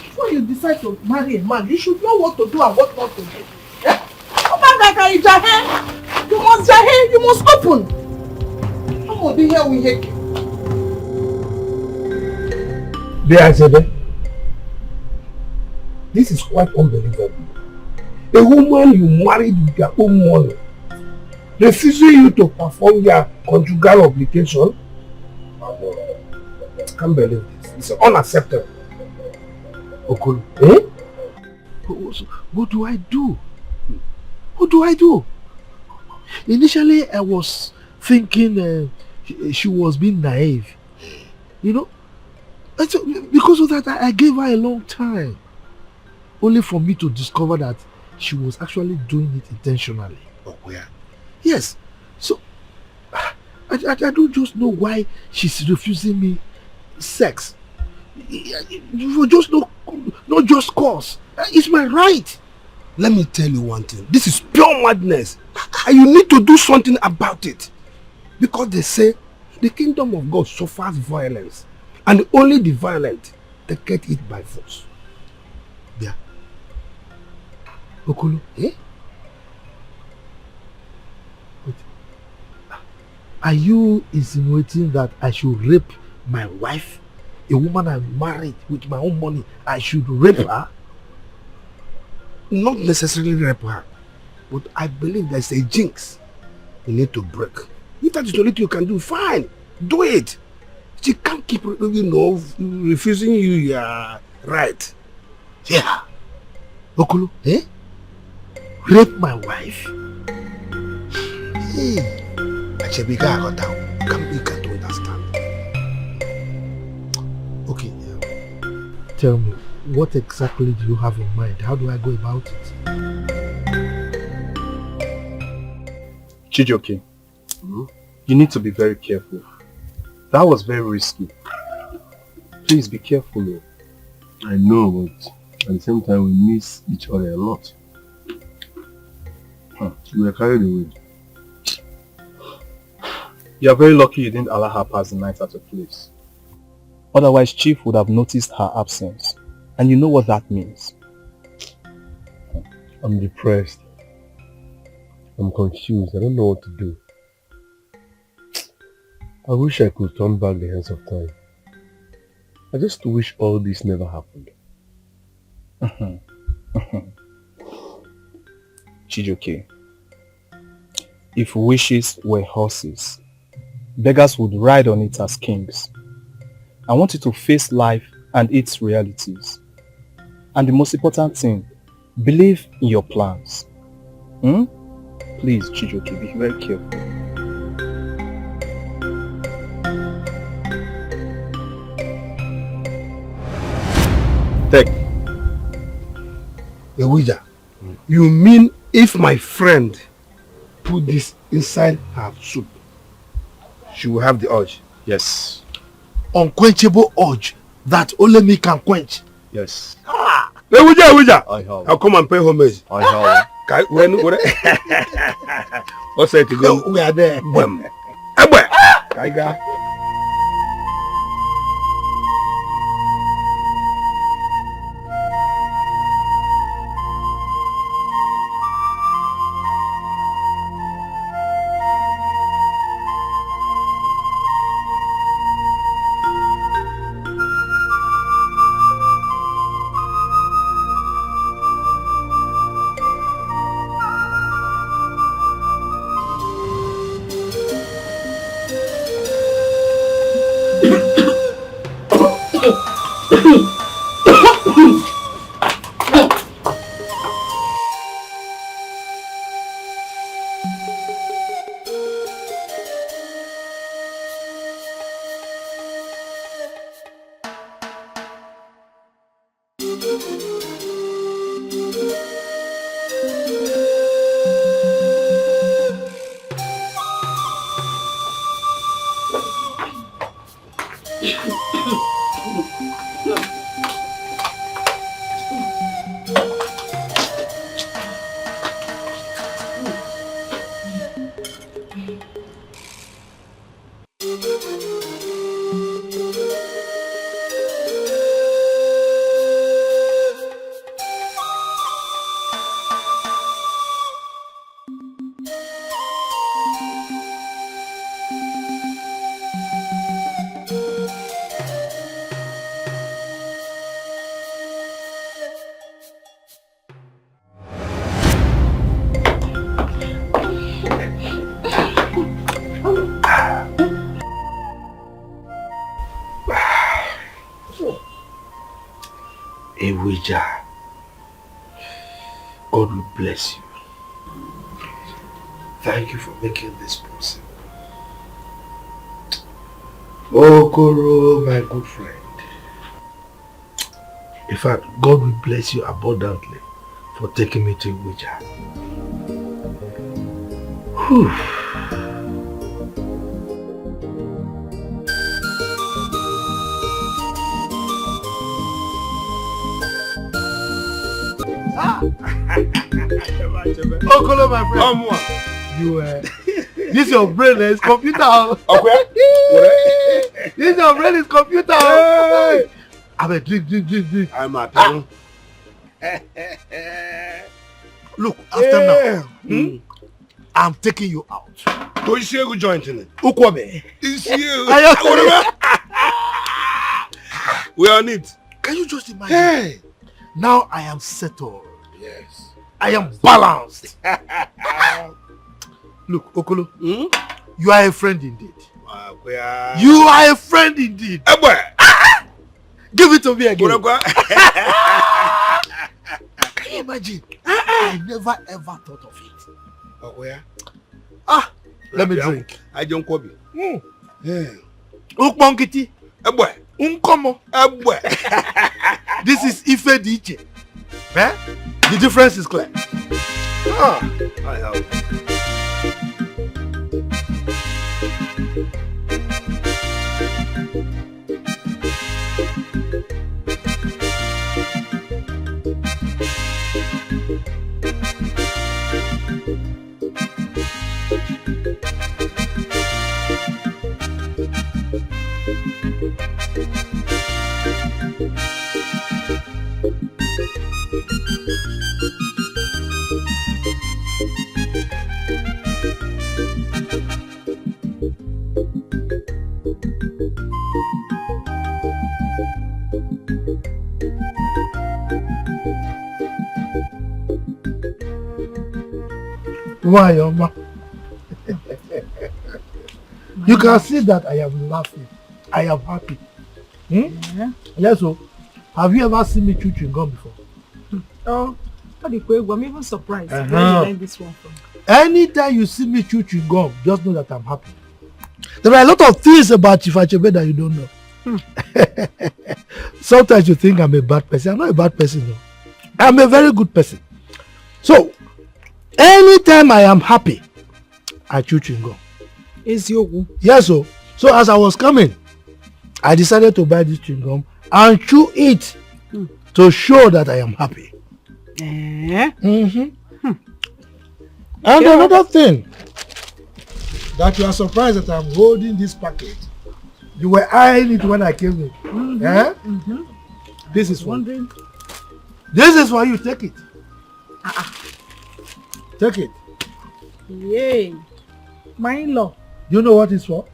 Before you decide to marry a man, you should know what to do and what not to do. Eh? Come on, Jahe. You must Jahe, you must open. Come on, be here, we hate you. Beazebe, this is quite unbelievable. A woman you married with your own money, refusing you to perform your conjugal obligation. I can't believe this. It's unacceptable. Okoli, eh? What do I do? What do I do? Initially, I was thinking she was being naive. You know? And so, because of that, I gave her a long time. Only for me to discover that she was actually doing it intentionally. Oh, yeah. Yes. So, I don't just know why she's refusing me sex. For just not just cause. It's my right. Let me tell you one thing. This is pure madness. And you need to do something about it. Because they say the kingdom of God suffers violence. And only the violent that get it by force. Yeah. Okoli, eh? Wait. Are you insinuating that I should rape my wife? A woman I married with my own money, I should rape her? Not necessarily rape her. But I believe there's a jinx you need to break. If that is the only thing you can do, fine. Do it. She can't keep, refusing you your right. Yeah. Okoli, eh? Rape my wife? Hey. Achebika got down. You can't understand. Okay. Tell me, what exactly do you have in mind? How do I go about it? Chijioke, you need to be very careful. That was very risky. Please be careful. I know, but at the same time we miss each other a lot. We were carried away. You are very lucky you didn't allow her pass the night at your place. Otherwise, Chief would have noticed her absence. And you know what that means. I'm depressed. I'm confused. I don't know what to do. I wish I could turn back the hands of time. I just wish all this never happened. Chijioke, if wishes were horses, beggars would ride on it as kings. I want you to face life and its realities. And the most important thing, believe in your plans. Please, Chijoke, be very careful. Take. Ewija, you mean if my friend put this inside her soup, she will have the urge? Yes. Unquenchable urge that only me can quench. Yes. Ewija! I have. I'll come and pay homage. I have. What's that to go? We are there. Kaiga. Ewija, God will bless you. Thank you for making this possible. Okoro, my good friend. In fact, God will bless you abundantly for taking me to Ewija. Okolo, my friend. Come on. You this your brain is computer. Okay. This your brain is computer. Hey. I'm a drink. I'm a tongue. Look, after now, I'm taking you out. Go see you joint in it. Ukwabe. It's you. We are on it. Can you just imagine? Hey. Now I am settled. Yes. I am balanced. Look, Okolo, you are a friend indeed. You are a friend indeed. Give it to me again. Can you imagine? I never ever thought of it. Let me drink. I don't call you. Ukmonkiti. Unkomo. This is e.t.c. Eh? The difference is clear. I have. Why, Oma? You can see that I am laughing. I am happy. Yeah. Yes, so have you ever seen me chewing gum before? Oh, I'm even surprised. Where did you learn this one from? Anytime you see me chewing gum, just know that I'm happy. There are a lot of things about Chief Achebe that you don't know. Sometimes you think I'm a bad person. I'm not a bad person, no. I'm a very good person. So, anytime I am happy, I chew chewing gum. Is you? Yes, so as I was coming, I decided to buy this chewing gum and chew it to show that I am happy. And another thing, that you are surprised that I'm holding this package. You were eyeing it when I came in. This is for you. This is for you. Take it. Take it. Yay. My in-law. You know what it's for?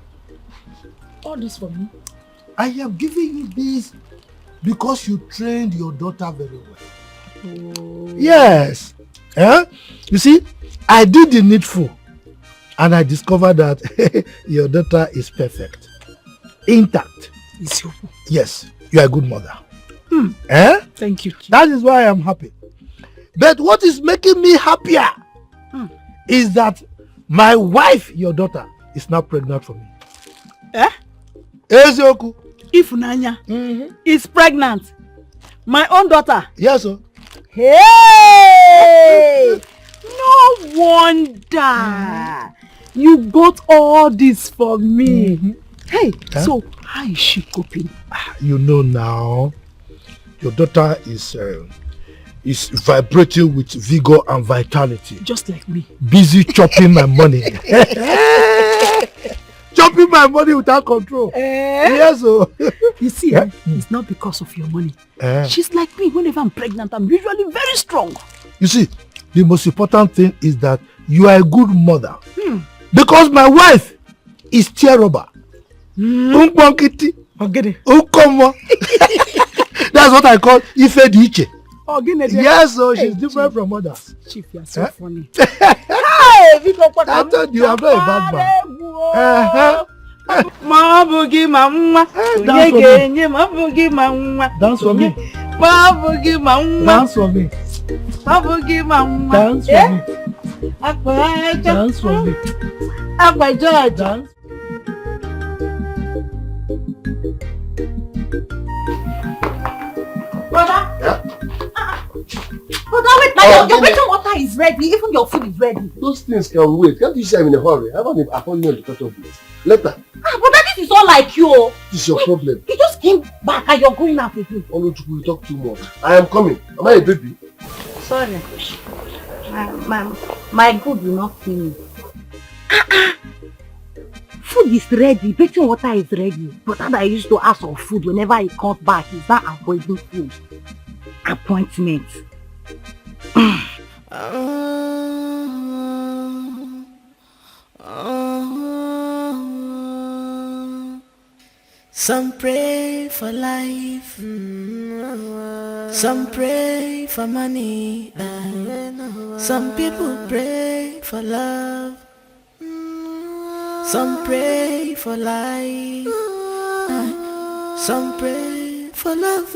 All this for me. I am giving you this because you trained your daughter very well. Oh. Yes. You see, I did the needful and I discovered that your daughter is perfect. Intact. Yes, you are a good mother. Thank you. That is why I am happy. But what is making me happier is that my wife, your daughter, is now pregnant for me. Ezioku. Ifunanya is pregnant. My own daughter. Yes, sir. Hey! No wonder. You bought all this for me. Hey, so how is she coping? You know now, your daughter is vibrating with vigor and vitality. Just like me. Busy chopping my money. Chopping my money without control. Yes, so. You see, it's not because of your money. She's like me. Whenever I'm pregnant, I'm usually very strong. You see, the most important thing is that you are a good mother. Because my wife is terrible. That's what I call e.t.c. Yes, so she's different from others. Chief, you're so funny. I told you, I'm not a bad man. Dance for me. Dance for me. Dance for me. Dance for me. Dance. Brother? Yeah? Brother, wait, now your drinking water is ready, even your food is ready. Those things can wait. Can't you say I'm in a hurry? I have an appointment to cut off with. Later. Brother, this is all like you. This is your problem. You just came back and you're going out again. Oluchukwu, you talk too much. I am coming. Am I a baby? Sorry. My good will not finish. Food is ready, baking water is ready. Brother that I used to ask for food whenever he comes back, he's not avoiding food. Appointment. Some pray for life, some pray for money, some people pray for love, some pray for life, some pray for love,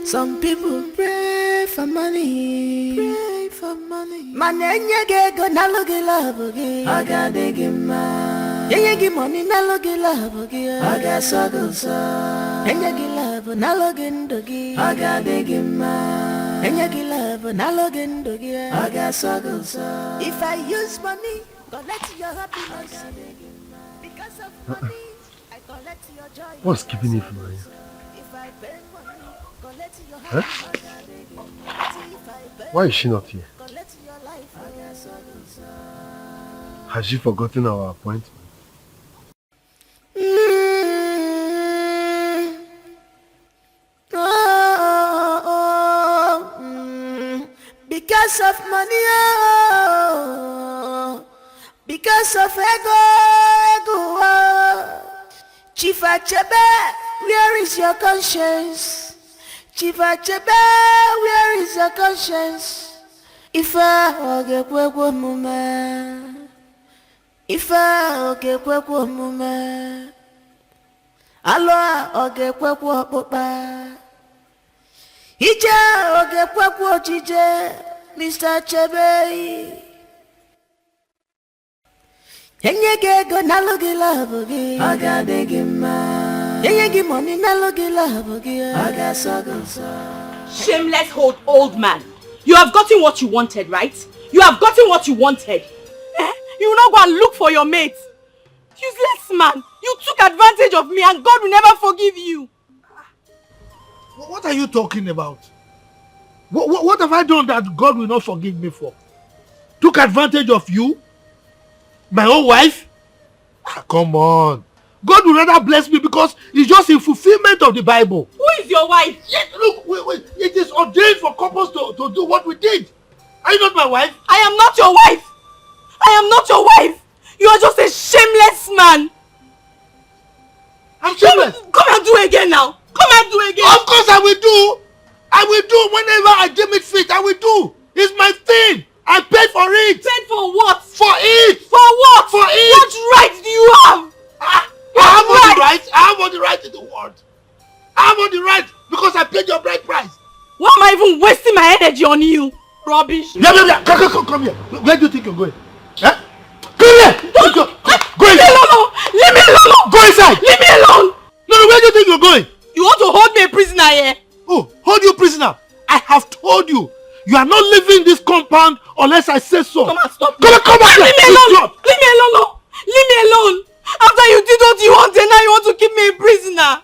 some people pray for money, pray for money. Manenya go nalogi love again, I got Yegi money nalogi love again, I got sagosa. Yegi love nalogi ndogi, I got Yegi love nalogi ndogi, I got sagosa. If I use money, collect your happiness. Because of money, I collect your joy. What's keeping you from here? If I pay money, collect your happiness. Why is she not here? Has she forgotten our appointment? Because of money, because of ego, Chief Achebe, where is your conscience? Chief Achebe, where is your conscience? If I oge kwekwo mume, if I oge kwekwo mume, alo oge kwekwo popa, ije oge kwekwo jije, Mr. Achebe. Enyege na logi love gi aga degi ma. Enyege money na logi love gi aga sagosa. Shameless old man. You have gotten what you wanted, right? You have gotten what you wanted. You will not go and look for your mate. Useless man. You took advantage of me and God will never forgive you. What are you talking about? What have I done that God will not forgive me for? Took advantage of you? My own wife? Come on. God will rather bless me because it's just a fulfillment of the Bible. Who is your wife? Yes, look, wait. It is ordained for couples to do what we did. Are you not my wife? I am not your wife. I am not your wife. You are just a shameless man. I'm shameless. Come and do again now. Come and do again. Of course I will do. I will do whenever I deem it fit. I will do. It's my thing. I paid for it. Paid for what? For it. For what? For it. What right do you have? I have all the right. I have all the right in the world. I have all the right because I paid your bride price. Why am I even wasting my energy on you? Rubbish. Yeah. Come here. Where do you think you're going? Huh? Come here. Go inside. Leave me alone. Go inside. Leave me alone. No, where do you think you're going? You want to hold me a prisoner here? Oh, hold you prisoner. I have told you. You are not leaving this compound unless I say so. Come on, stop. Come on. Leave me alone. Leave me alone. Leave me alone. After you did what you wanted, now you want to keep me a prisoner.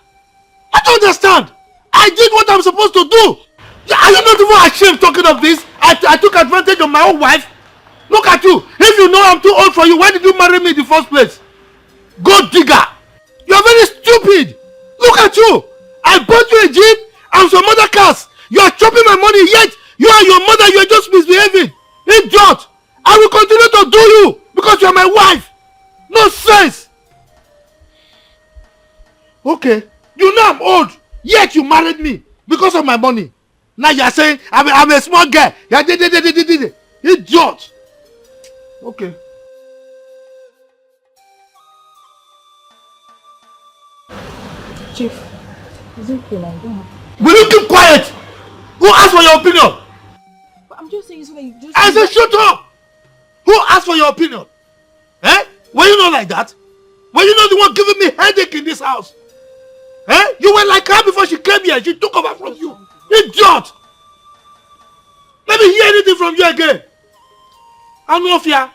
I don't understand. I did what I'm supposed to do. Are you not even ashamed talking of this? I took advantage of my own wife. Look at you. If you know I'm too old for you, why did you marry me in the first place? Gold digger. You're very stupid. Look at you. I bought you a jeep and some other cars. You are chopping my money, yet you and your mother, you are just misbehaving. Idiot. I will continue to do you because you are my wife. No sense. Okay. You know I'm old, yet you married me because of my money. Now you are saying I'm a small guy. Idiot. Okay. Chief, is it okay now? Will you keep quiet? Who asked for your opinion? But I'm just saying so that you just... I said shut up! Who asked for your opinion? Were you not like that? Were you not the one giving me headache in this house? You were like her before she came here. She took over from you. Idiot! Let me hear anything from you again. I'm no fear.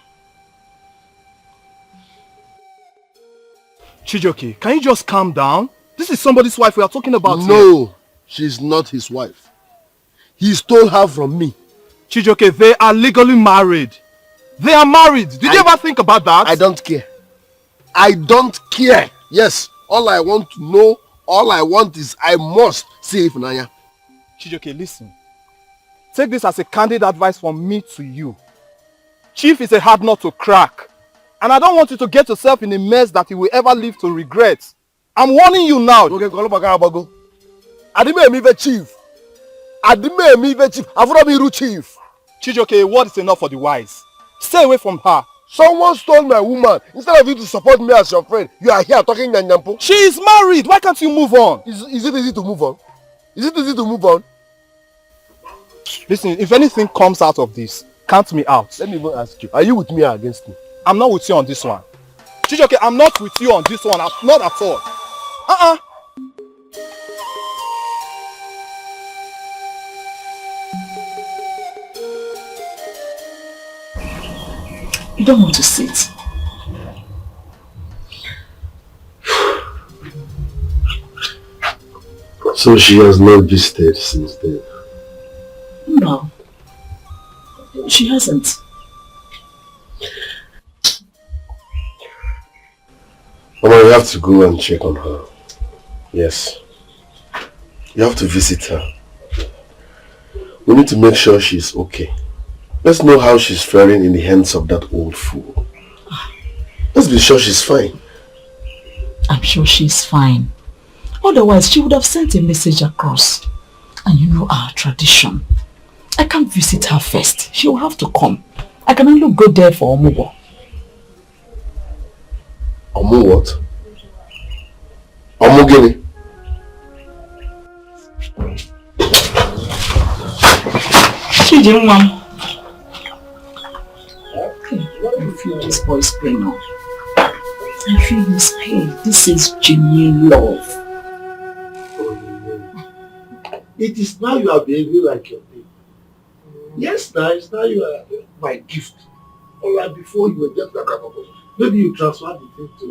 Chijoke, can you just calm down? This is somebody's wife we are talking about. No, she's not his wife. He stole her from me. Chijoke, they are legally married. They are married. Did you ever think about that? I don't care. I don't care. Yes, all I want to know, all I want is I must see Ifunanya. Chijoke, listen. Take this as a candid advice from me to you. Chief is a hard nut to crack. And I don't want you to get yourself in a mess that you will ever live to regret. I'm warning you now. Okay, Adime chief. Adime chief. Avrobiru chief. Chijoke, a word is enough for the wise. Stay away from her. Someone stole my woman. Instead of you to support me as your friend, you are here talking nyanyampo. She is married. Why can't you move on? Is it easy to move on? Is it easy to move on? Listen, if anything comes out of this, count me out. Let me even ask you, are you with me or against me? I'm not with you on this one. Chijoke, I'm not with you on this one. Not at all. You don't want to sit. So she has not visited since then? No. She hasn't. Mama, you have to go and check on her. Yes. You have to visit her. We need to make sure she's okay. Let's know how she's faring in the hands of that old fool. Let's be sure she's fine. I'm sure she's fine. Otherwise, she would have sent a message across. And you know our tradition. I can't visit her first. She will have to come. I can only go there for Omugo. Omu what? Omu gini? Chidi, Mom. Okay, what do you feel this boy is playing on? I feel his pain. This is genuine love. It is now you are behaving like your baby. Yes, now it's now you are my gift. Alright, before you were just like a couple. Maybe you transfer the thing to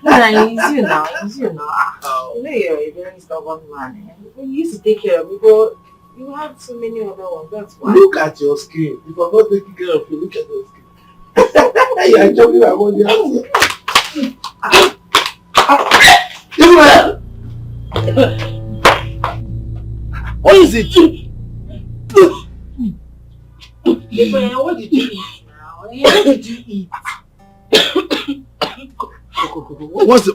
Ifunanya. It's you now. It's you now. You know you're a very stubborn man. When you used to take care of me, but you have so many other ones. That's why. Look at your skin. If I'm not taking care of you, look at your skin. You are jumping around the house. What is it? What did you eat now? What did you eat? What's the...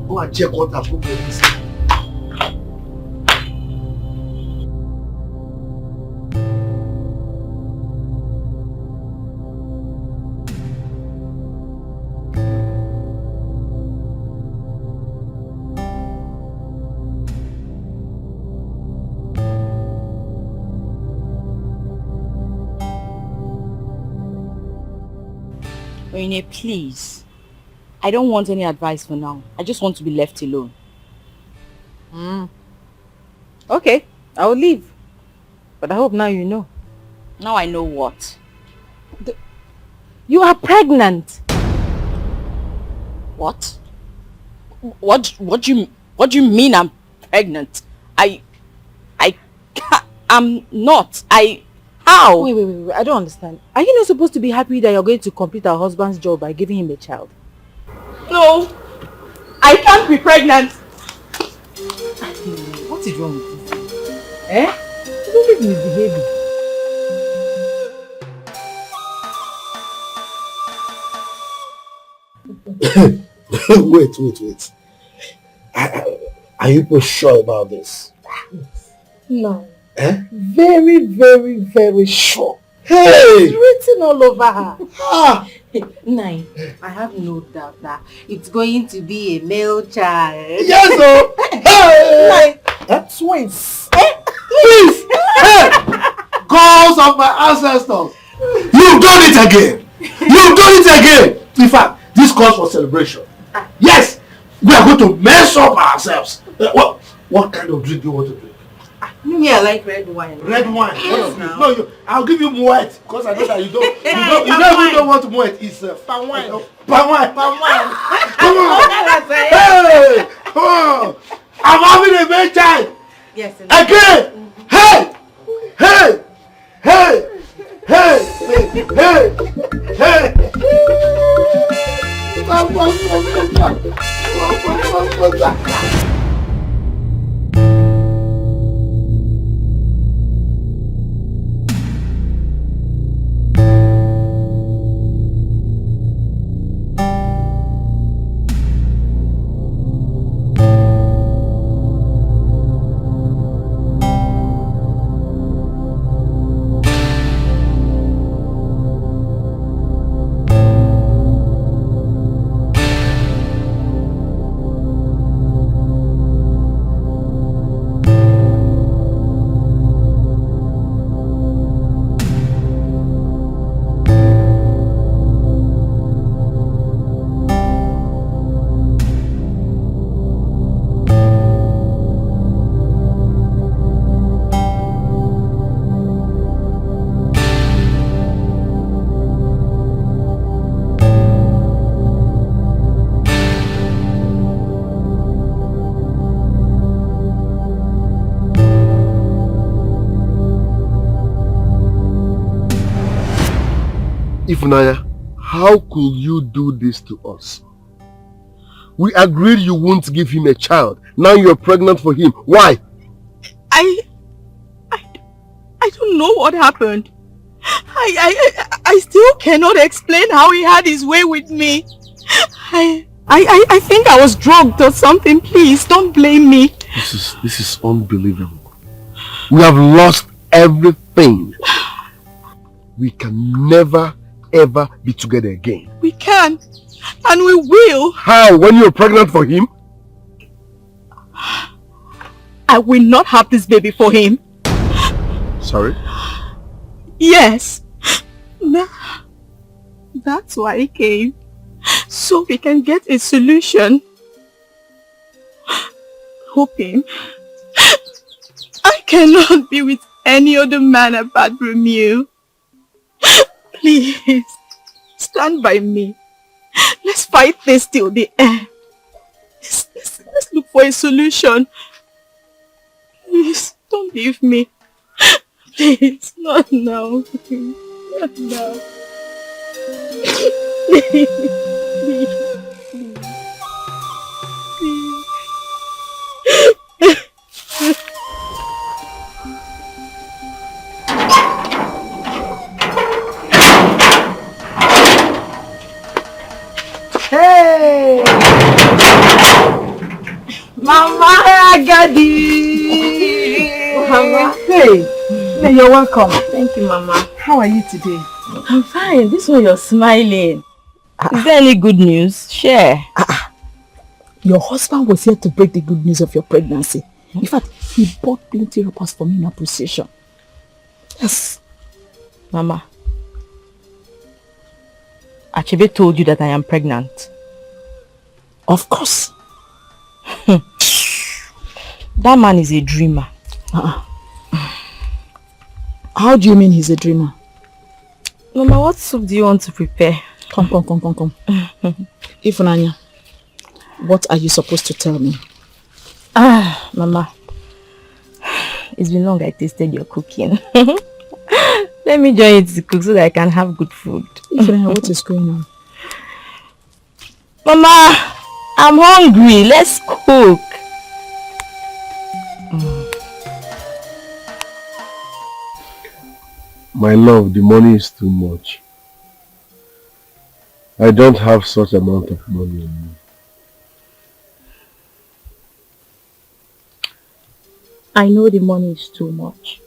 Go and check what I've put in this. Rene, please. I don't want any advice for now. I just want to be left alone. Okay, I will leave. But I hope now you know. Now I know what? You are pregnant. What? What do you mean I'm pregnant? I'm not. How? Wait. I don't understand. Are you not supposed to be happy that you're going to complete our husband's job by giving him a child? No. I can't be pregnant. What is wrong with you? Eh? Don't leave misbehaving. Wait. Are you both sure about this? No. Eh? Very, very, very sure. Hey! It's written all over her. Nine, I have no doubt that it's going to be a male child. Yes, sir! Hey! Nine, twins. Please! Hey! Gods of my ancestors! You've done it again! You've done it again! In fact, this calls for celebration. Yes! We are going to mess up ourselves. What kind of drink do you want to drink? Me, I like red wine. Red wine? Yes, No, I'll give you Moet because I know that you don't even know what Moet is. Palm wine. Palm wine. Palm wine. Come on. Hey! Come on. I'm having a bad time. Yes. Again. Hey! Hey! Hey! Hey! Hey! Hey! Ifunanya, how could you do this to us? We agreed you won't give him a child. Now you're pregnant for him. Why? I don't know what happened. I still cannot explain how he had his way with me. I think I was drugged or something. Please don't blame me. This is unbelievable. We have lost everything. We can never ever be together again. We can, and we will. How? When you're pregnant for him? I will not have this baby for him. Sorry? Yes. That's why he came. So we can get a solution. Hoping I cannot be with any other man apart from you. Please, stand by me. Let's fight this till the end. Let's look for a solution. Please, don't leave me. Please, not now. Not now. Please, please, please. Hey! Mama Agadi! Mama. Hey! You're welcome. Thank you, Mama. How are you today? I'm fine. This one you're smiling. Is there any good news? Share. Your husband was here to break the good news of your pregnancy. In fact, he bought plenty wrappers for me in appreciation. Yes. Mama, Achebe told you that I am pregnant. Of course. That man is a dreamer. How do you mean he's a dreamer? Mama, what soup do you want to prepare? Come. Ifunanya, what are you supposed to tell me? Mama, it's been long I tasted your cooking. Let me join you to cook so that I can have good food. Ifunanya, what is going on? Mama, I'm hungry. Let's cook. My love, the money is too much. I don't have such amount of money on me. I know the money is too much.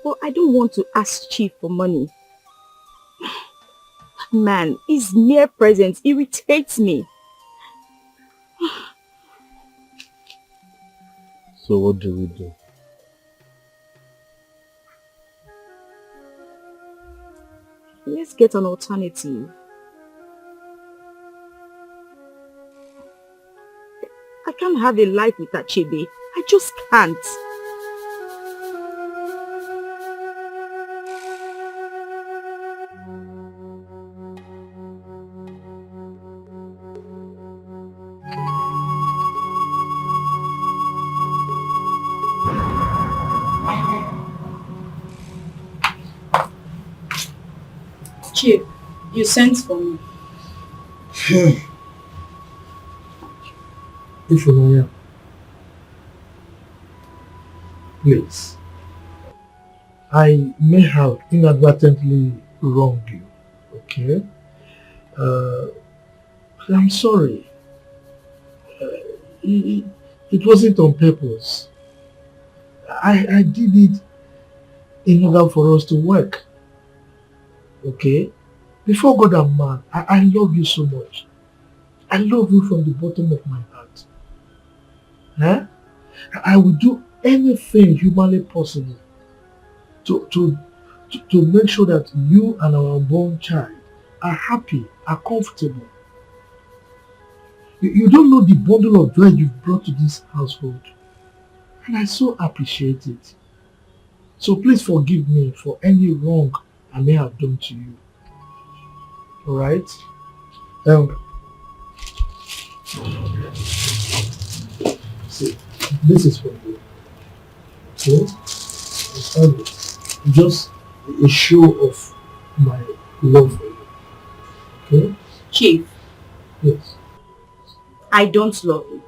But I don't want to ask Chief for money. Man, his mere presence irritates me. So what do we do? Let's get an alternative. I can't have a life with Achebe. I just can't. Chief, you sent for me. Ifunanya, please. I may have inadvertently wronged you, okay? I'm sorry. It wasn't on purpose. I did it in order for us to work. Okay? Before God and man, I love you so much. I love you from the bottom of my heart. Huh? I will do anything humanly possible to make sure that you and our unborn child are happy, are comfortable. You don't know the bundle of joy you've brought to this household. And I so appreciate it. So please forgive me for any wrong I may have done to you. Alright? See, this is for you. Okay? It's just a show of my love for you. Okay? Chief. Yes. I don't love you.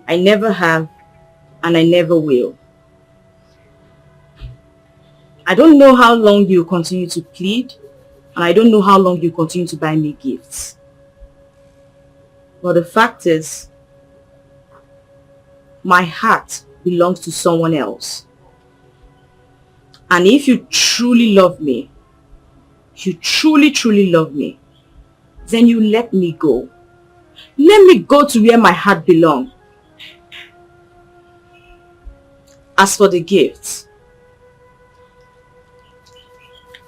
I never have, and I never will. I don't know how long you continue to plead, and I don't know how long you continue to buy me gifts. But the fact is, my heart belongs to someone else. And if you truly love me, if you truly love me, then you let me go. Let me go to where my heart belongs. As for the gifts,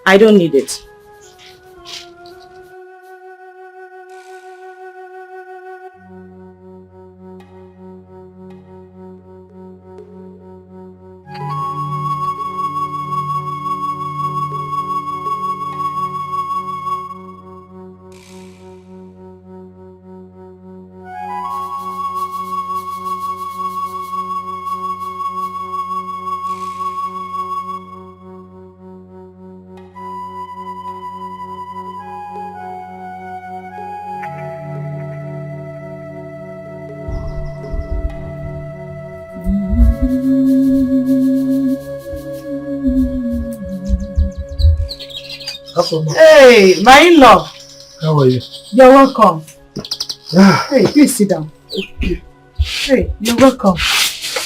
I don't need it. Hey, my in-law. How are you? You're welcome. Hey, please sit down. Okay. Hey, you're welcome.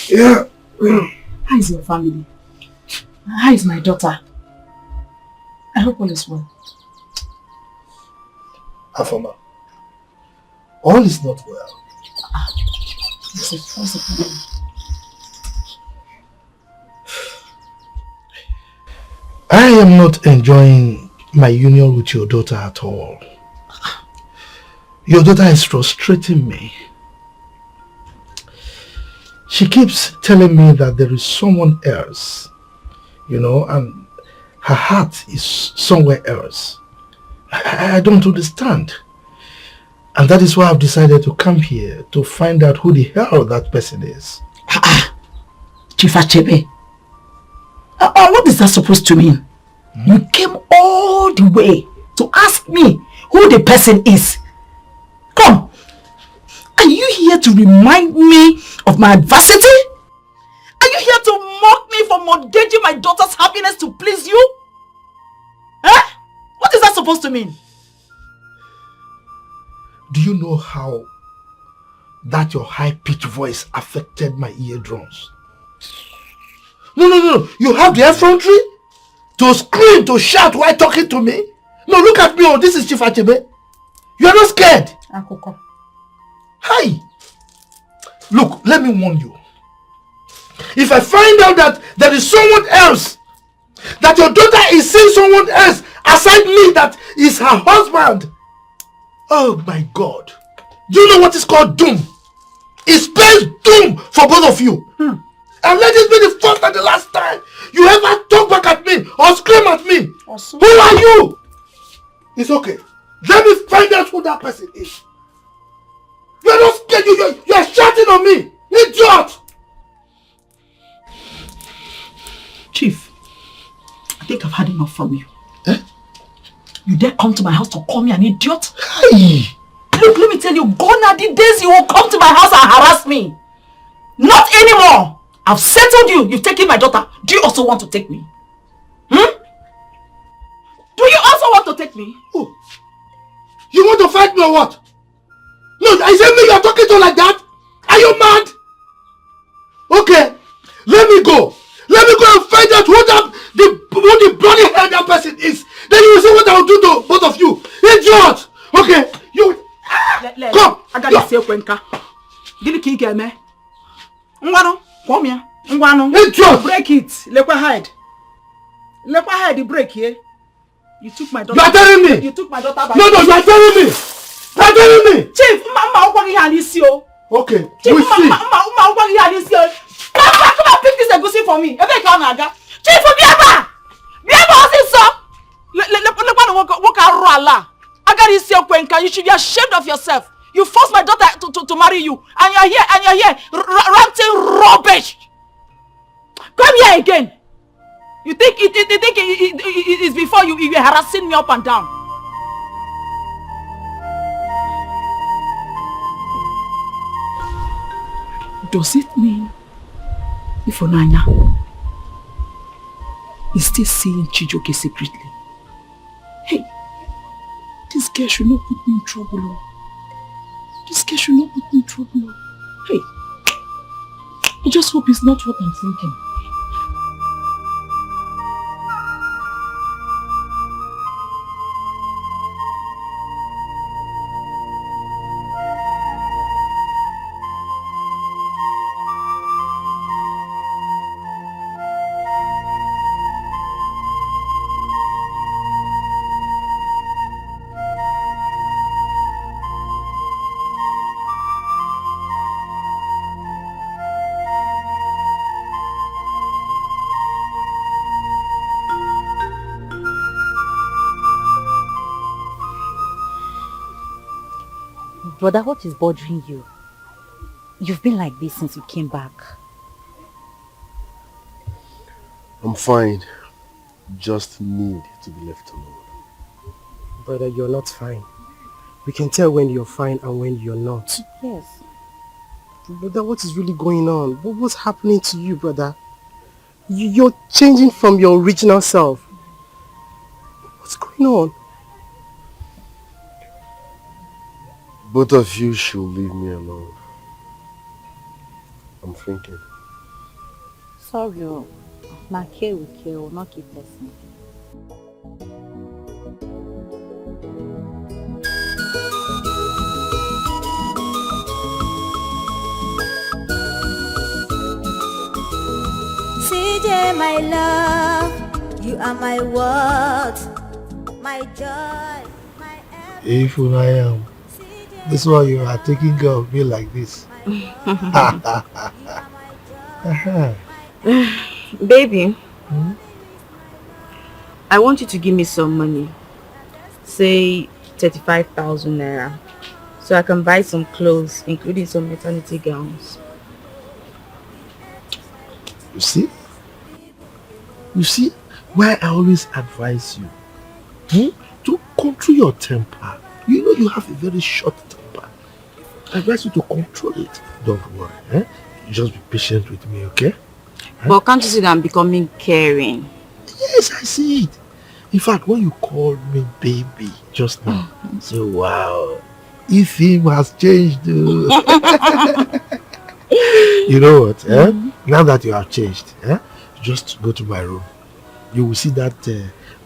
Yeah. How is your family? How is my daughter? I hope all is well. Afama, all is not well. What's the problem? I am not enjoying my union with your daughter at all. Your daughter is frustrating me. She keeps telling me that there is someone else, and her heart is somewhere else. I don't understand. And that is why I've decided to come here to find out who the hell that person is. Chief Achebe, what is that supposed to mean? You came all the way to ask me who the person is. Come, are you here to remind me of my adversity? Are you here to mock me for mortgaging my daughter's happiness to please you? Huh? What is that supposed to mean? Do you know how that your high-pitched voice affected my eardrums? No. You have the effrontery to scream, to shout while talking to me? No, look at me. Oh, this is Chief Achebe. You are not scared. Akoko. Hi. Look, let me warn you. If I find out that there is someone else, that your daughter is seeing someone else aside me that is her husband, oh my God. Do you know what is called doom? It spells doom for both of you. And let this be the first and the last time you ever talk back at me or scream at me. Who are you? It's okay. Let me find out who that person is. You are not scared. You are shouting on me. Idiot! Chief, I think I've had enough from you. You dare come to my house to call me an idiot? Hey. Look, let me tell you, gone are the days you will come to my house and harass me. Not anymore. I've settled you. You've taken my daughter. Do you also want to take me? Do you also want to take me? Oh. You want to fight me or what? No, I said me you're talking to like that? Are you mad? Okay, let me go. Let me go and find out who the bloody hell that person is. Then you will see what I will do to both of you. Idiot! Okay, you... Come! I got to say Kwenka. Give me key game. Ngwano, come here. Ngwano. Idiot! Break it. Lekwa hide. Lekwa hide the break here. You took my daughter. You are telling me? You took my daughter by... No, you are telling me! You are telling me! Chief, okay, Chief, we see. Come on, pick this egusi for me. Chief, you should be ashamed of yourself. You forced my daughter to marry you, and you're here ranting rubbish. Come here again. You think it is before you were harassing me up and down? Does it mean Ifonanya is still seeing Chijoke secretly? Hey, this girl should not put me in trouble. This girl should not put me in trouble. Hey, I just hope it's not what I'm thinking. Brother, what is bothering you? You've been like this since you came back. I'm fine. Just need to be left alone. Brother, you're not fine. We can tell when you're fine and when you're not. Yes. Brother, what is really going on? What's happening to you, brother? You're changing from your original self. What's going on? Both of you should leave me alone. I'm thinking. Sorry, my care will kill, not keep listening. CJ, my love, you are my world, my joy, my everything. If I am, this one you are taking care of me like this. Baby, I want you to give me some money. Say 35,000 naira. So I can buy some clothes, including some maternity gowns. You see why I always advise you to control your temper. You know you have a very short temper. I advise you to control it. Don't worry. You just be patient with me, okay? But can't you see that I'm becoming caring? Yes, I see it. In fact, when you called me baby just now, say, wow, if him has changed. You know what? Now that you have changed, just go to my room. You will see that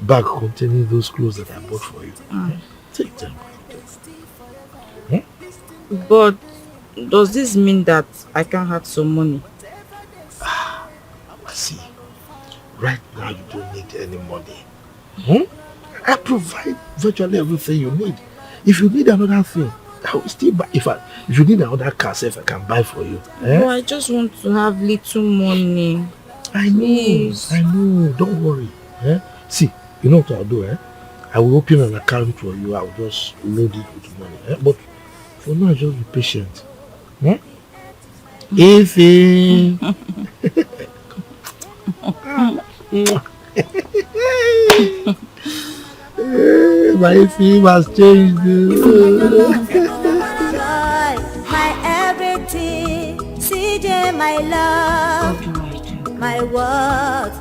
bag containing those clothes that I bought for you. Take them. But does this mean that I can have some money? See, right now you don't need any money. I provide virtually everything you need. If you need another thing, I will still buy. If you need another car, if I can buy for you. Well, I just want to have little money. I know. Please. I know. Don't worry. See, you know what I'll do? I will open an account for you. I'll just load it with money. But for now, just be patient. If my film has changed. My everything, CJ, my love, my world,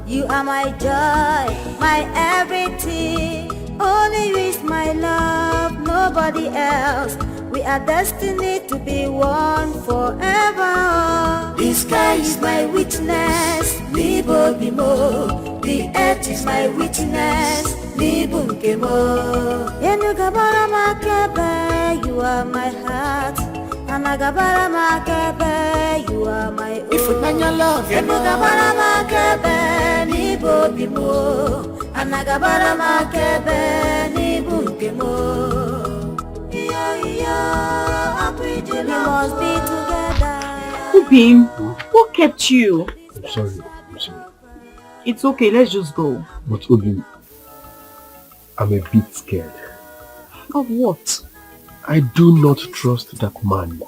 you are my joy, my everything. Only you is my love, nobody else. We are destined to be one forever. The sky is my witness, Libo Bimo. The earth is my witness, Libo Nkemo. Yenugabara Makebe, you are my heart. Anagabara Makebe, you are my own. If you your love, Yenugabara Makebe, Libo Bimo. Anagabara Makebe, Libo Nkemo. We must be together. Ubim, what kept you? I'm sorry. It's okay, let's just go. But Ubim, I'm a bit scared. Of what? I do not trust that man.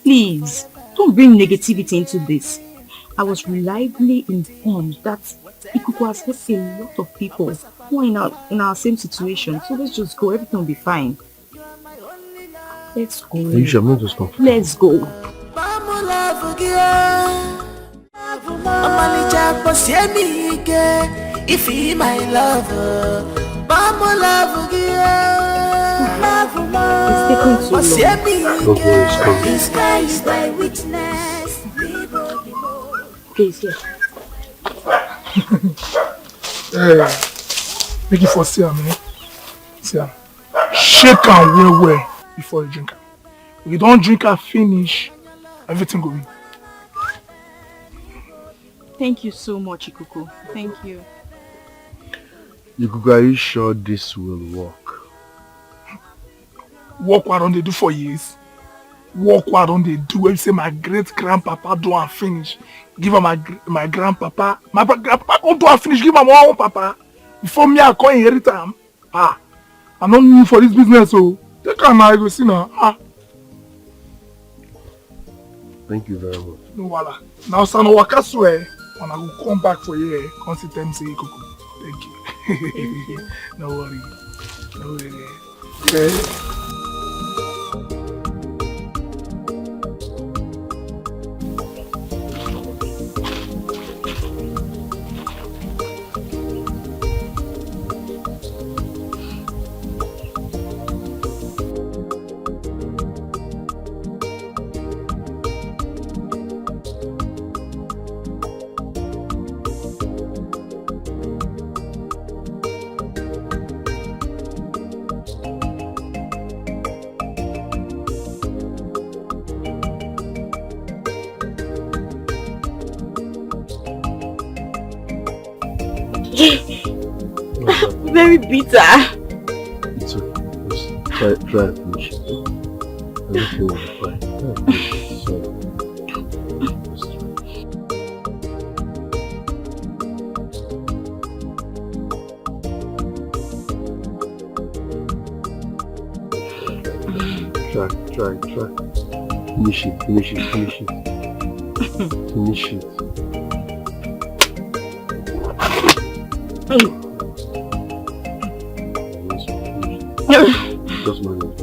Please, don't bring negativity into this. I was reliably informed that Etiko has helped a lot of people who are in our same situation. So let's just go, everything will be fine. Let's go. Are you sure I'm not just comfortable? Let's go. If he my lover, Mama love it's taking too long. Don't worry, it's coming. The sky is my witness. Please, yeah. Make it for Sia, man. Sia. Shake and well before you drink. If you don't drink and finish, everything go in. Thank you so much, Ikuko. Thank you. Ikuko, are you sure this will work? Work what don't they do for years? Work what don't they do? When you say my great grandpapa do and finish, give her my grandpapa. My grandpapa don't do and finish, give her my own papa. Before me, I can't inherit him. I'm not new for this business, so Take her now, I go see now. Thank you very much. No wala. Now Sano waka swear, and I will come back for you. Come see them say Kuku. Thank you. Thank you. No worry. No worry. Okay. Very bitter. It's okay. Just try and finish it. Everything will be fine. Try. Finish it. Finish it. Just manage.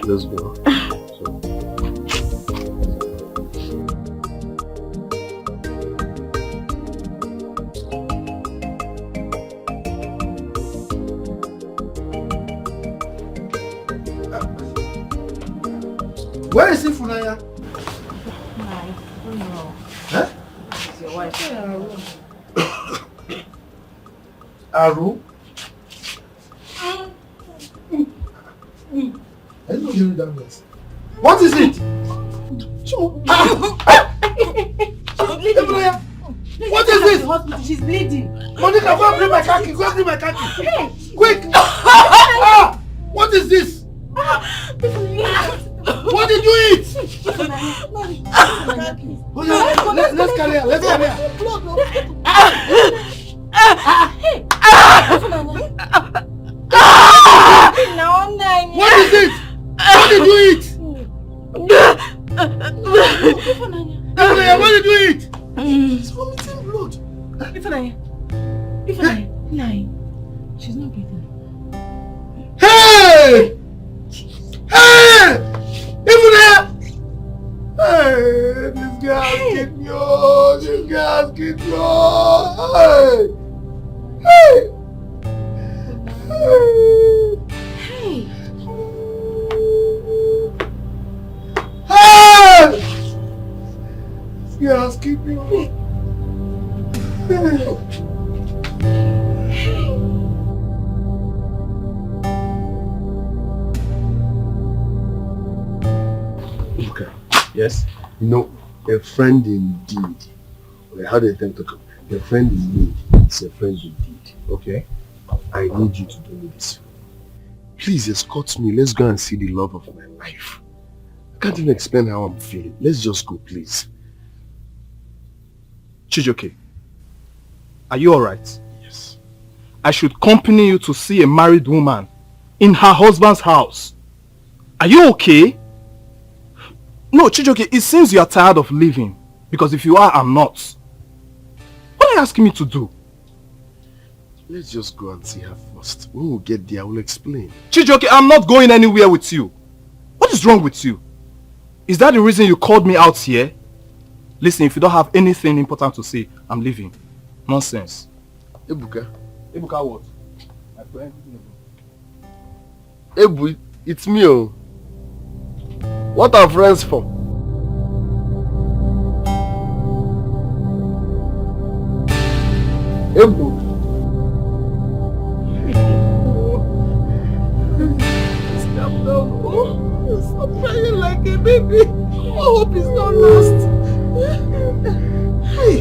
Let's go. Where is Funaya? I don't know. Huh? It's your wife. Aru? I didn't know you that mess. What is it? What is this? She's bleeding. Monica, go and bring my khaki. Quick! What is this? What did you eat? Let's carry her. What is it? What did you eat? What did you eat? It's vomiting blood. Ifunanya, she's not breathing. Hey! Ifunanya! Hey, this guy has killed me. Hey! Yes, keep me on. Okay. Yes? You know, a friend indeed. I had a time to come. A friend in need is a friend indeed. Okay. I need you to do me this. Please escort me. Let's go and see the love of my life. I can't even explain how I'm feeling. Let's just go, please. Chijoke, are you alright? Yes. I should accompany you to see a married woman in her husband's house. Are you okay? No, Chijoke, it seems you are tired of living. Because if you are, I'm not. What are you asking me to do? Let's just go and see her first. When we get there, I will explain. Chijoke, I'm not going anywhere with you. What is wrong with you? Is that the reason you called me out here? Listen, if you don't have anything important to say, I'm leaving. Nonsense. Ebuka. Ebuka what? My friend. Ebu, it's me. Oh. What are friends for? Ebu. Stop now. Stop crying like a baby. I hope it's not lost. Hey.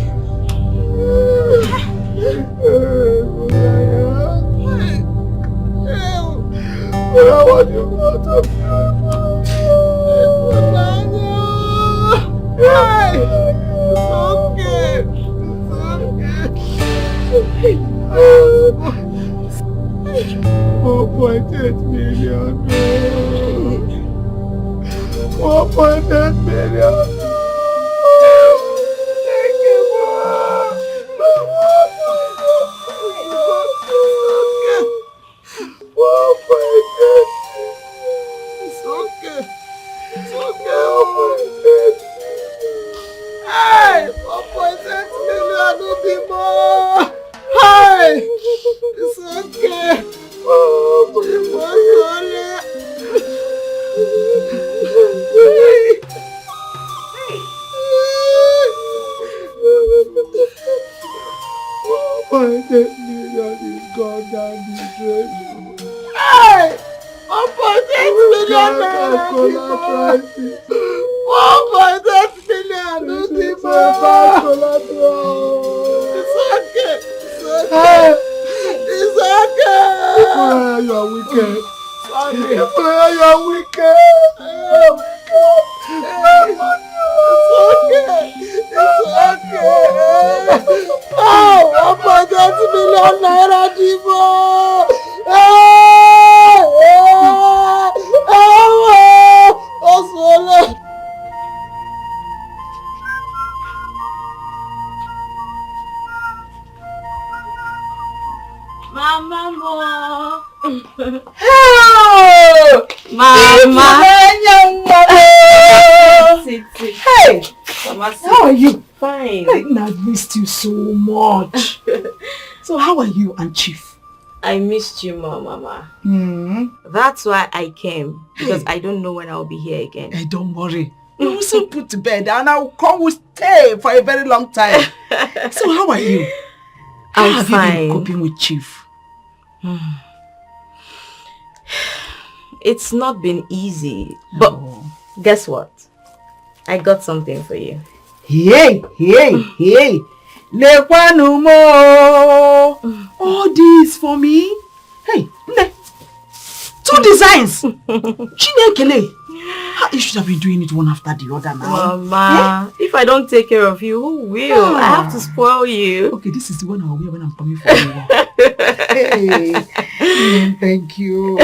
But I want you not to million. 1.8 million. Thank you, Mom. It's okay. It's okay. Hey, 1.8 million, no be more. Hey, it's okay. $1.8 million is gone down the drain. Hey, 1.8 million naira. 1.8 million, no be more. It's okay. It's okay. It's okay. You are wicked. Sorry. You are wicked. It's okay. Oh, 1.8 million naira, Divo. Mama, Hey, Mama, how are you? Fine. I've missed you so much. So how are you and Chief? I missed you more, Mama. That's why I came, because I don't know when I'll be here again. Hey, don't worry. We will soon put to bed and I'll come, we'll stay for a very long time. So how are you? I'm how have fine. you been coping with Chief? It's not been easy, but guess what? I got something for you. Hey! Lekwanumo! All this for me? Hey, 2 designs! Chinekele! You should have been doing it one after the other now. Mama, if I don't take care of you, who will? I have to spoil you. Okay, this is the one I'll wear when I'm coming for you. Hey, thank you.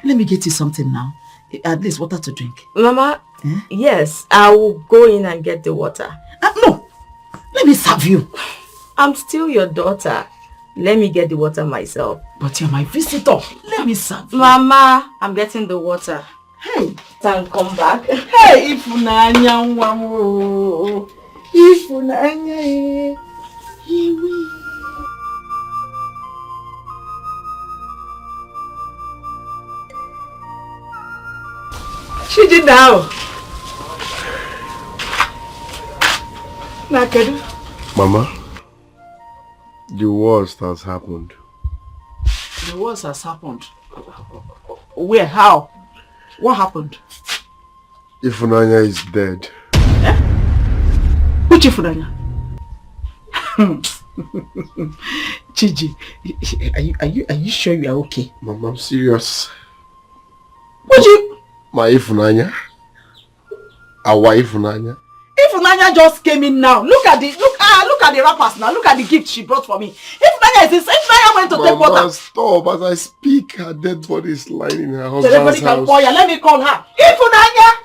Let me get you something now. At least water to drink. Mama, yes, I will go in and get the water. No, let me serve you. I'm still your daughter. Let me get the water myself. But you're my visitor. Let me serve you. Mama, I'm getting the water. Hey, and come back. Hey, Ifunanya nwamu. Ifunanya. Shiji now. Nakadu. Mama, the worst has happened. The worst has happened. Where? How? What happened? Ifunanya is dead. Which Ifunanya? Chiji, are you sure you are okay? Mama, I'm serious. What you? My Ifunanya? Our Ifunanya? Ifunanya just came in now. Look at the wrappers now. Look at the gift she brought for me. Ifunanya is this. Ifunanya went to take water. Mama, stop. As I speak, her dead body is lying in her husband's house. Let me call her. Ifunanya!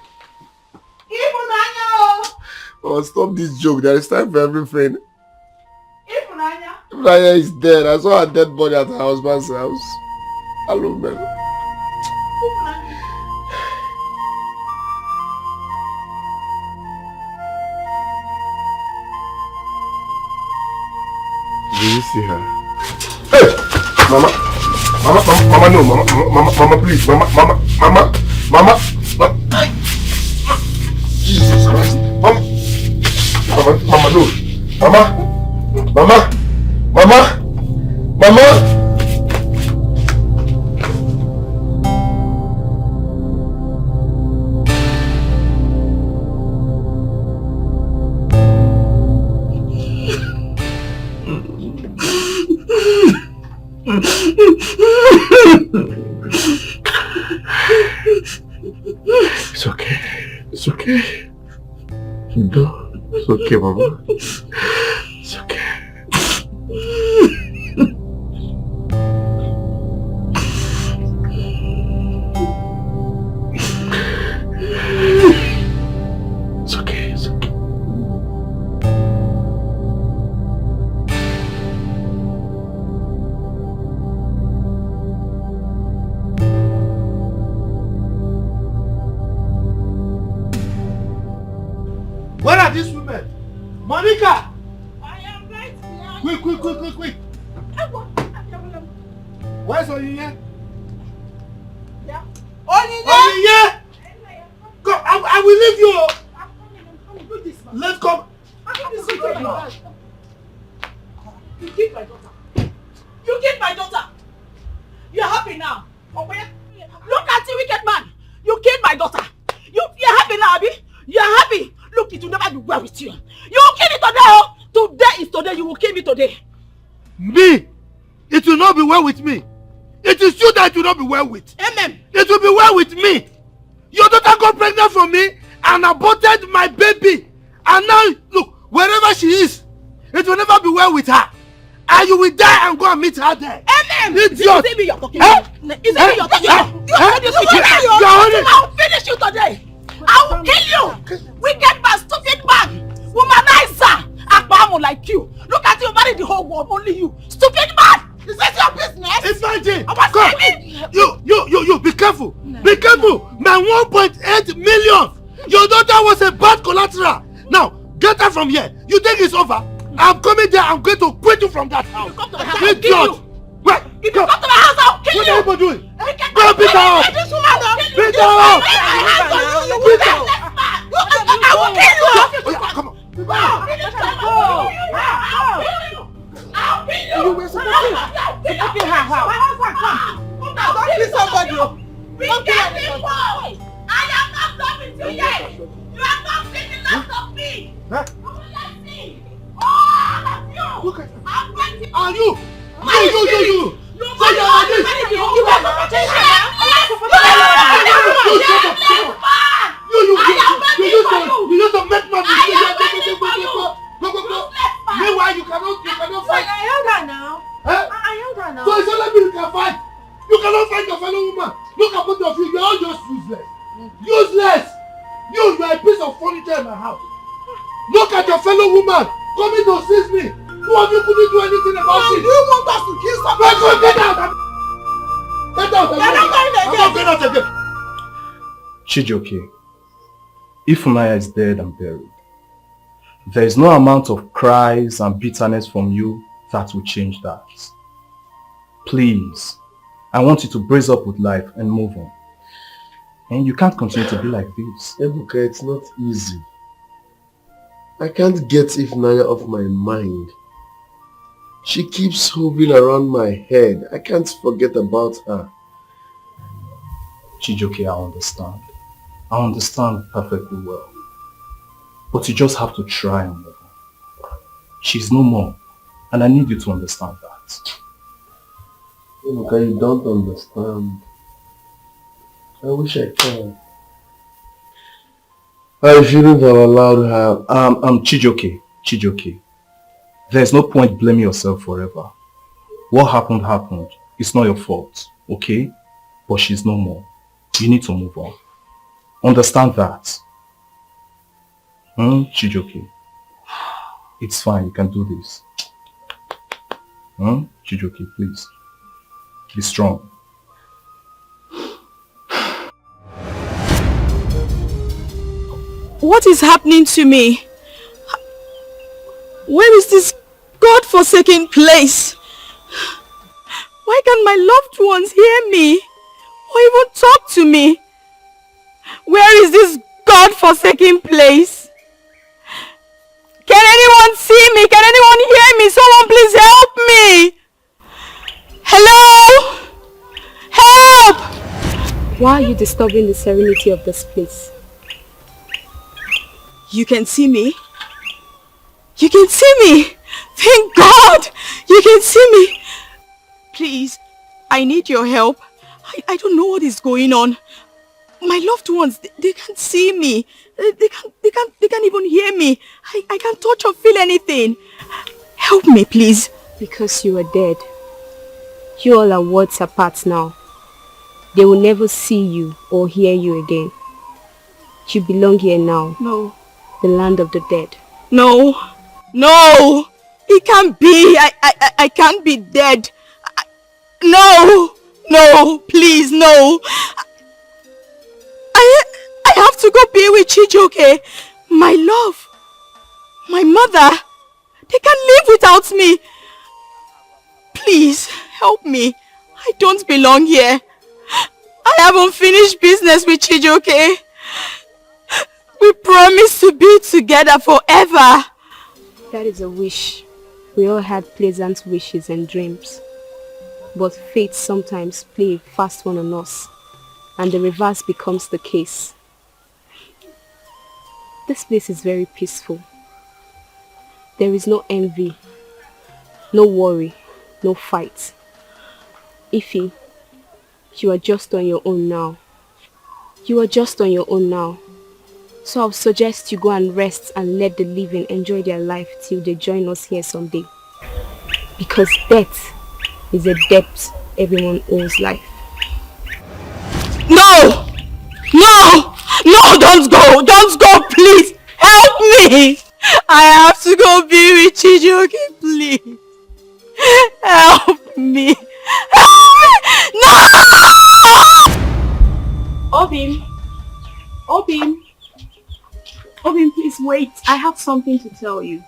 Mama, stop this joke. There is time for everything. Ifunanya is dead. I saw her dead body at her husband's house. Hello, man. Did you see her? Hey! Mama, no, Mama, please, Mama. Jesus Christ. Mama, no. Mama. It's okay. No, it's okay, Mama. It's okay. Where are these women? Monica! I am right behind Quick! Where's Onyinye? Yeah. Onyinye! Come, I will leave you. Let's come. You killed my daughter. You killed my daughter. You are happy now. Look at you, wicked man. You killed my daughter. You are happy now, Abi? You are happy. Look, it will never be well with you. You will kill me today, oh. Today is today. You will kill me today. Me? It will not be well with me. It is you that it will not be well with. Amen. It will be well with me. Your daughter got pregnant from me and aborted my baby. And now, look, wherever she is, it will never be well with her. And you will die and go and meet her there. Amen. Idiot. Is it me you're talking to? Is it me you're talking to? I'll finish you today. I will kill you. Wicked man, stupid man, womanizer, Akbamu like you. Look at you, married the whole world, only you. Stupid man. Is this your business? Imagine. Come. You, be careful. Be careful. My 1.8 million. Your daughter was a bad collateral. Now, get her from here. You think it's over? I'm coming there. I'm going to quit you from that house. If you come to my house, I'll kill you. Wait. If you come to my house, I'll kill you. What are you doing? Go beat her up. Beat her up. I will kill you. Come on. I'll kill you. You were supposed to her house. Don't kill somebody. Don't kill anybody. I am not done with you yet. You have not seen the last of me. Huh? You will not see. All of you. Look at I'm going to are you? You. You shut up. You used to make my mistake. Go. Meanwhile, you cannot fight. I held her now. Huh? I held her now. So it's only me you can fight. You cannot fight your fellow woman. Look at both of you. You're all just useless. Useless. You are a piece of furniture in my house. Look at your fellow woman coming to assist me. Two of you couldn't do anything about it. Do you want us to kill somebody? Get out. Get out. You're not going again. I'm not going out again. Chijioke, if Unaya is dead and buried, there is no amount of cries and bitterness from you that will change that. Please, I want you to brace up with life and move on. And you can't continue to be like this. Ebuka, it's not easy. I can't get Ifunanya off my mind. She keeps hovering around my head. I can't forget about her. Chijioke, I understand. I understand perfectly well. But you just have to try and move on. She's no more. And I need you to understand that. Ebuka, you don't understand. I wish I can. I shouldn't have allowed her. Chijioke. There's no point blaming yourself forever. What happened. It's not your fault, okay? But she's no more. You need to move on. Understand that. Chijioke. It's fine, you can do this. Chijioke, please. Be strong. What is happening to me? Where is this God-forsaken place? Why can't my loved ones hear me or even talk to me? Where is this God-forsaken place? Can anyone see me? Can anyone hear me? Someone please help me! Hello? Help! Why are you disturbing the serenity of this place? You can see me? You can see me! Thank God! You can see me! Please, I need your help. I don't know what is going on. My loved ones, they can't see me. They can't even hear me. I can't touch or feel anything. Help me, please. Because you are dead. You all are worlds apart now. They will never see you or hear you again. You belong here now. No. The land of the dead. No. It can't be. I can't be dead. No, please, no. I have to go be with Chijioke. My love. My mother! They can't live without me! Please, help me. I don't belong here. I haven't finished business with Chijioke. We promised to be together forever. That is a wish. We all had pleasant wishes and dreams. But fate sometimes plays a fast one on us, and the reverse becomes the case. This place is very peaceful. There is no envy, no worry, no fight. Ify, you are just on your own now. You are just on your own now. So I'll suggest you go and rest and let the living enjoy their life till they join us here someday. Because death is a debt everyone owes life. No! No! No, don't go! Don't go, please! Help me! I have to go be with Chijioke, please. Help me! Help me! No! Obim! Obim! Obim, please wait. I have something to tell you.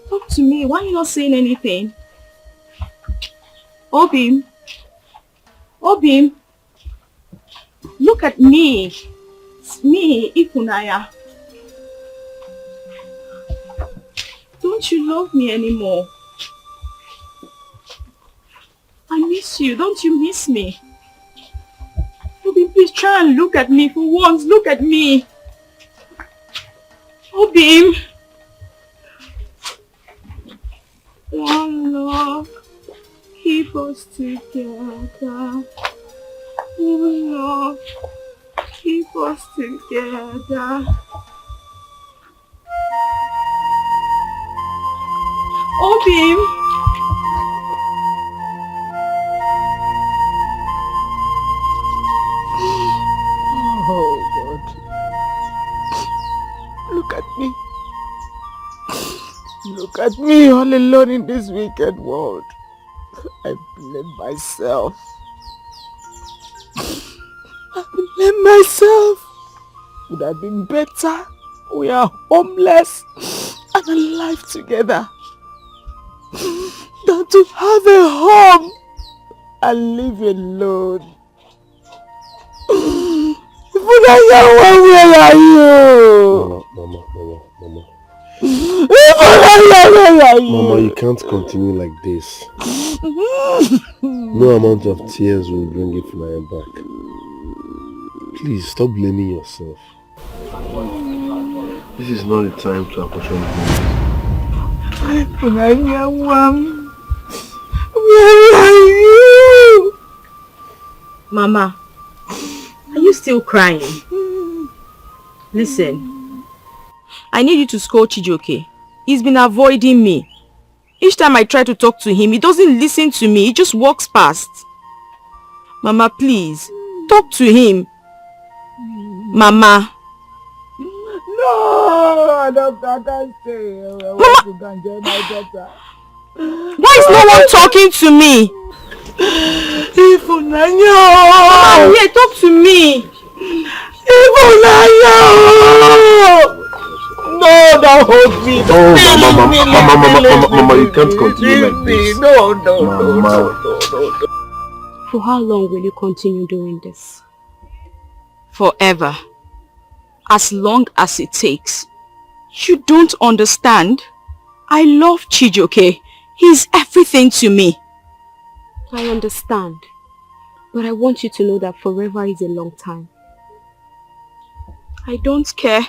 Talk to me. Why are you not saying anything? Obim! Obim! Look at me. It's me, Ifunaya. Don't you love me anymore? I miss you. Don't you miss me? Obim, please try and look at me for once. Look at me. Obim. One love, keep us together. One love, keep us together. Obim. Oh God. Look at me. Look at me all alone in this wicked world. I blame myself. I blame myself. Would have been better. We are homeless and alive together than to have a home and live alone. Where are you? Mama. Mama, you can't continue like this. No amount of tears will bring it from my back. Please stop blaming yourself. This is not the time to apportion blame. Where are you? Mama, are you still crying? Listen, I need you to scold Chijioke. He's been avoiding me. Each time I try to talk to him, he doesn't listen to me. He just walks past. Mama, please, talk to him. Mama. No, I can't stay. I want to go and join my daughter. Why is no one talking to me? Ifunanya! Mama, here, talk to me. Ifunanya! No, don't hold me. Mama, you can't continue like this. No. For how long will you continue doing this? Forever. As long as it takes. You don't understand. I love Chijioke. He's everything to me. I understand. But I want you to know that forever is a long time. I don't care.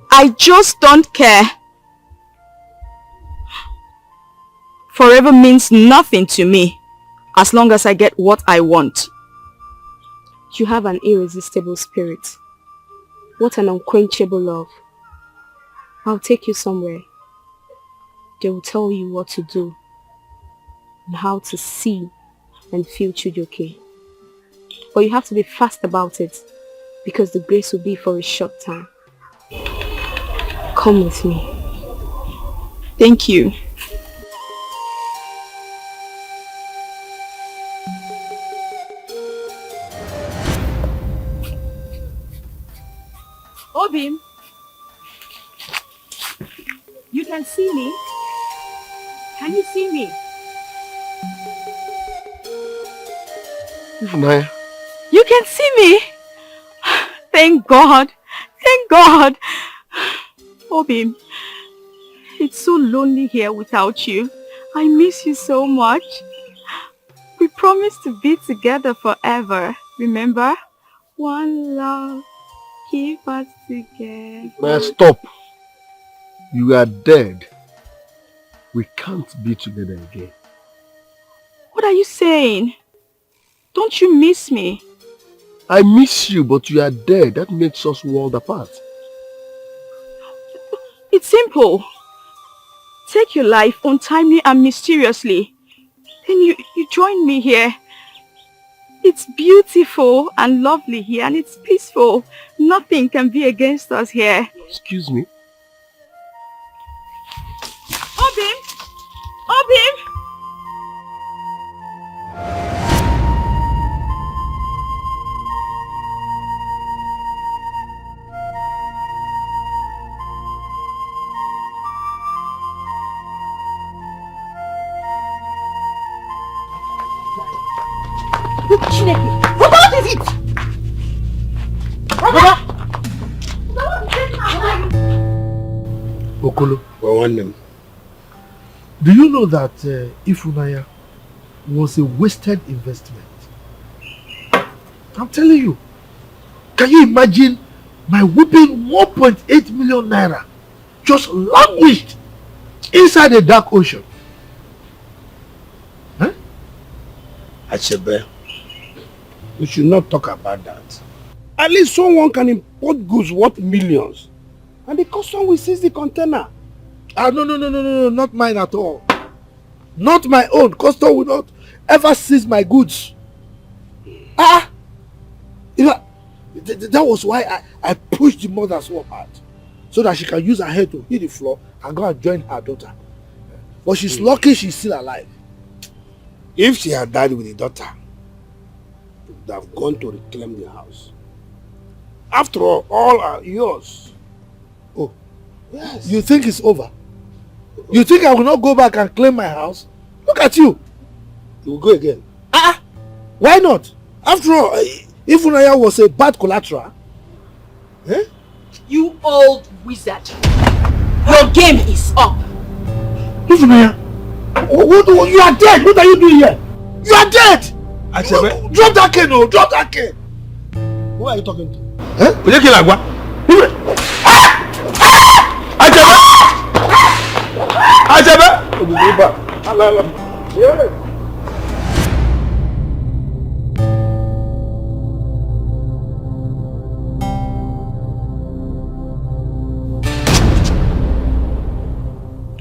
I just don't care. Forever means nothing to me. As long as I get what I want. You have an irresistible spirit. What an unquenchable love. I'll take you somewhere. They will tell you what to do and how to see and feel Chijioke. But you have to be fast about it because the grace will be for a short time. Come with me. Thank you. Obim! can see me? Can you see me? Ifunanya. You can see me? Thank God. Thank God. Obim, it's so lonely here without you. I miss you so much. We promised to be together forever. Remember? One love, keep us together. Now stop. You are dead. We can't be together again. What are you saying? Don't you miss me? I miss you, but you are dead. That makes us world apart. It's simple. Take your life untimely and mysteriously. Then you join me here. It's beautiful and lovely here, and it's peaceful. Nothing can be against us here. Excuse me? Obim! Obim! What is it? Okolo, do you know that Ifunanya was a wasted investment? I'm telling you. Can you imagine my whipping 1.8 million naira just languished inside a dark ocean? Huh? Achebe, we should not talk about that. At least someone can import goods worth millions, and the custom will seize the container. No, not mine at all. Not my own. Custom will not ever seize my goods. You know, that was why I pushed the mother so hard, so that she can use her head to hit the floor and go and join her daughter. But she's lucky she's still alive. If she had died with the daughter, she would have gone to reclaim the house. After all are yours. Oh, yes. You think it's over? You think I will not go back and claim my house? Look at you. You will go again. Why not? After all, Ifunanya was a bad collateral. Eh? You old wizard. Your game is up. Ifunanya, you are dead. What are you doing here? You are dead. Achebe. Drop that cane, no. Drop that cane. Who are you talking to? Huh?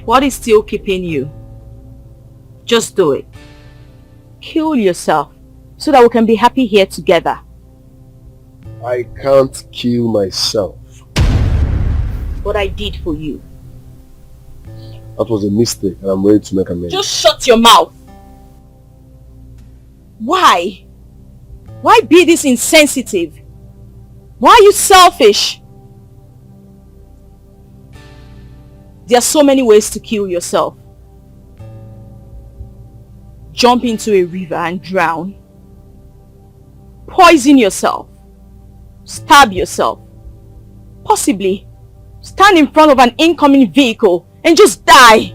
What is still keeping you? Just do it. Kill yourself so that we can be happy here together. I can't kill myself. What I did for you. That was a mistake and I'm ready to make amends. Just shut your mouth. Why? Why be this insensitive? Why are you selfish? There are so many ways to kill yourself. Jump into a river and drown. Poison yourself. Stab yourself. Possibly stand in front of an incoming vehicle and just die.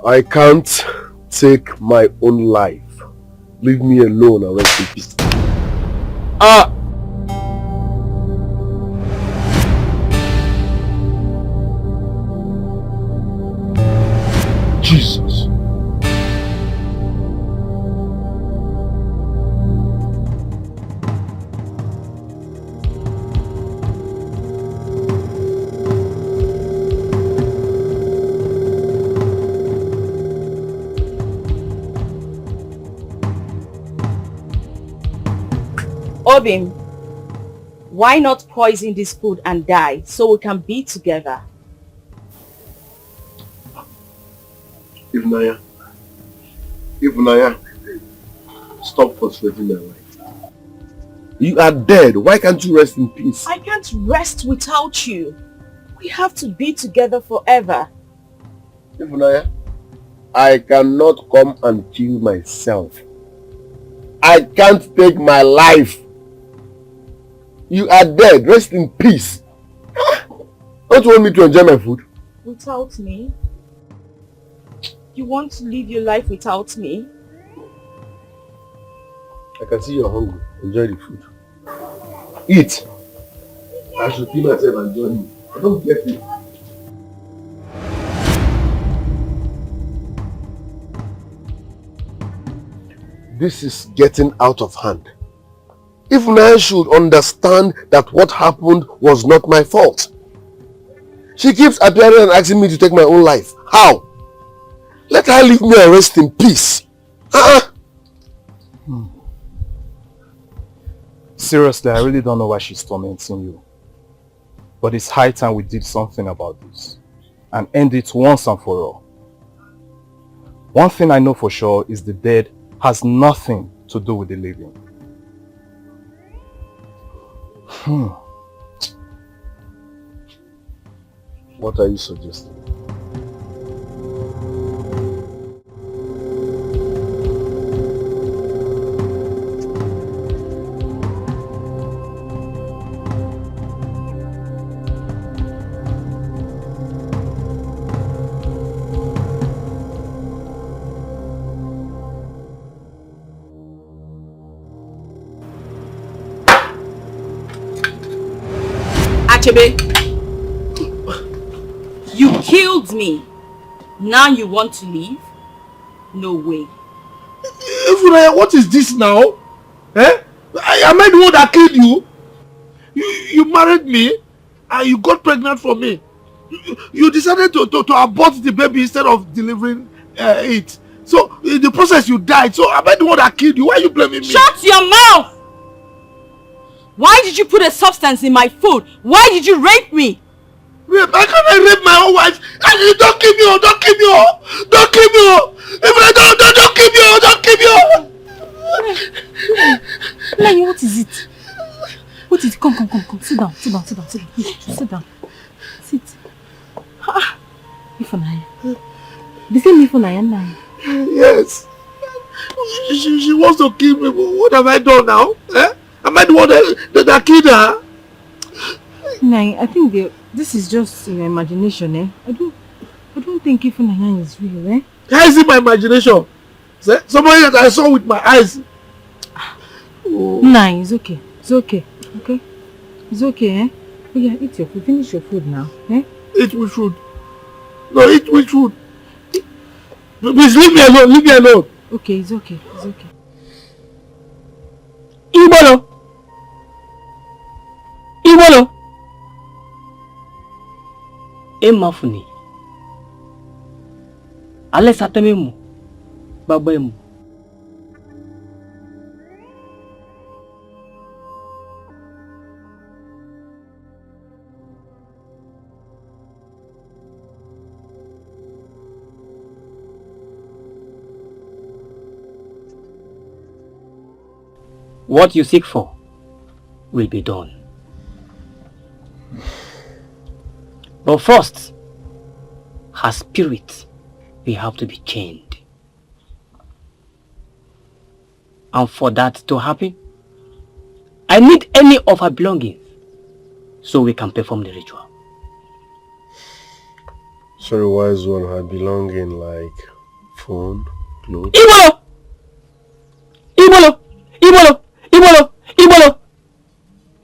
I can't take my own life. Leave me alone and rest in peace. Jesus. Obim, why not poison this food and die so we can be together? Ifunanya, stop frustrating my life. You are dead. Why can't you rest in peace? I can't rest without you. We have to be together forever. Ifunanya, I cannot come and kill myself. I can't take my life. You are dead. Rest in peace. Don't you want me to enjoy my food? Without me? You want to live your life without me? I can see you're hungry. Enjoy the food. Eat. I should kill myself and join you. I don't get it. This is getting out of hand. If I should understand that what happened was not my fault. She keeps appearing and asking me to take my own life. How? Let her leave me and rest in peace. Seriously, I really don't know why she's tormenting you. But it's high time we did something about this and end it once and for all. One thing I know for sure is the dead has nothing to do with the living. What are you suggesting? Achebe, you killed me. Now you want to leave? No way. Ifunanya, what is this now? Am I the one that killed you? You married me and you got pregnant from me. You decided to abort the baby instead of delivering it. So in the process you died. So am I the one that killed you? Why are you blaming me? Shut your mouth! Why did you put a substance in my food? Why did you rape me? Rape? How can I rape my own wife? Don't kill me! Don't kill me! Don't kill me! If I don't kill me! Don't kill me! Lenny, what is it? What is it? Come. Sit down. Sit down. Sit. Ifunanya. The same Ifunanya now. Yes. She wants to kill me. What have I done now? Am I the one that killed her? Nai, I think this is just your imagination, I don't think Ifunanya is real, How is it my imagination? Somebody that I saw with my eyes. Nai, it's okay. Okay? It's okay, Oh yeah, eat your food. Finish your food now, Eat which food? No, eat which food? Please leave me alone. Okay, it's okay. Ibolo! Emafuni. Ale satememu. Babemu. What you seek for will be done. But first, her spirit will have to be chained. And for that to happen, I need any of her belongings so we can perform the ritual. Sorry, wise one, her belonging like phone, clothes. Ibolo!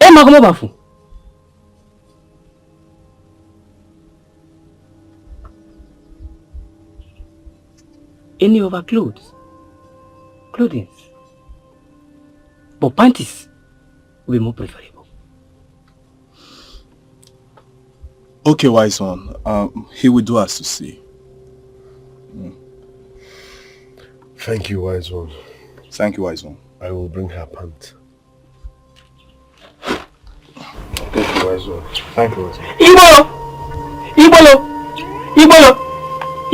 Emma come over. Any of her clothing, but panties will be more preferable. Okay, wise one. He will do as to see. Thank you, wise one. Thank you, wise one. I will bring her pant. Thank you, wise one. Thank you, wise one.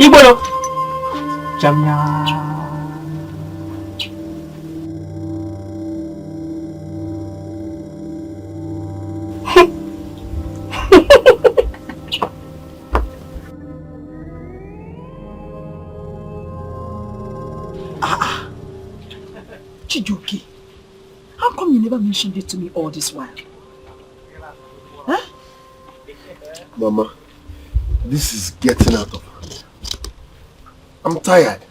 Ibolo! Jamnya. never mentioned it to me all this while? Huh? Mama, this is getting out of hand. I'm tired.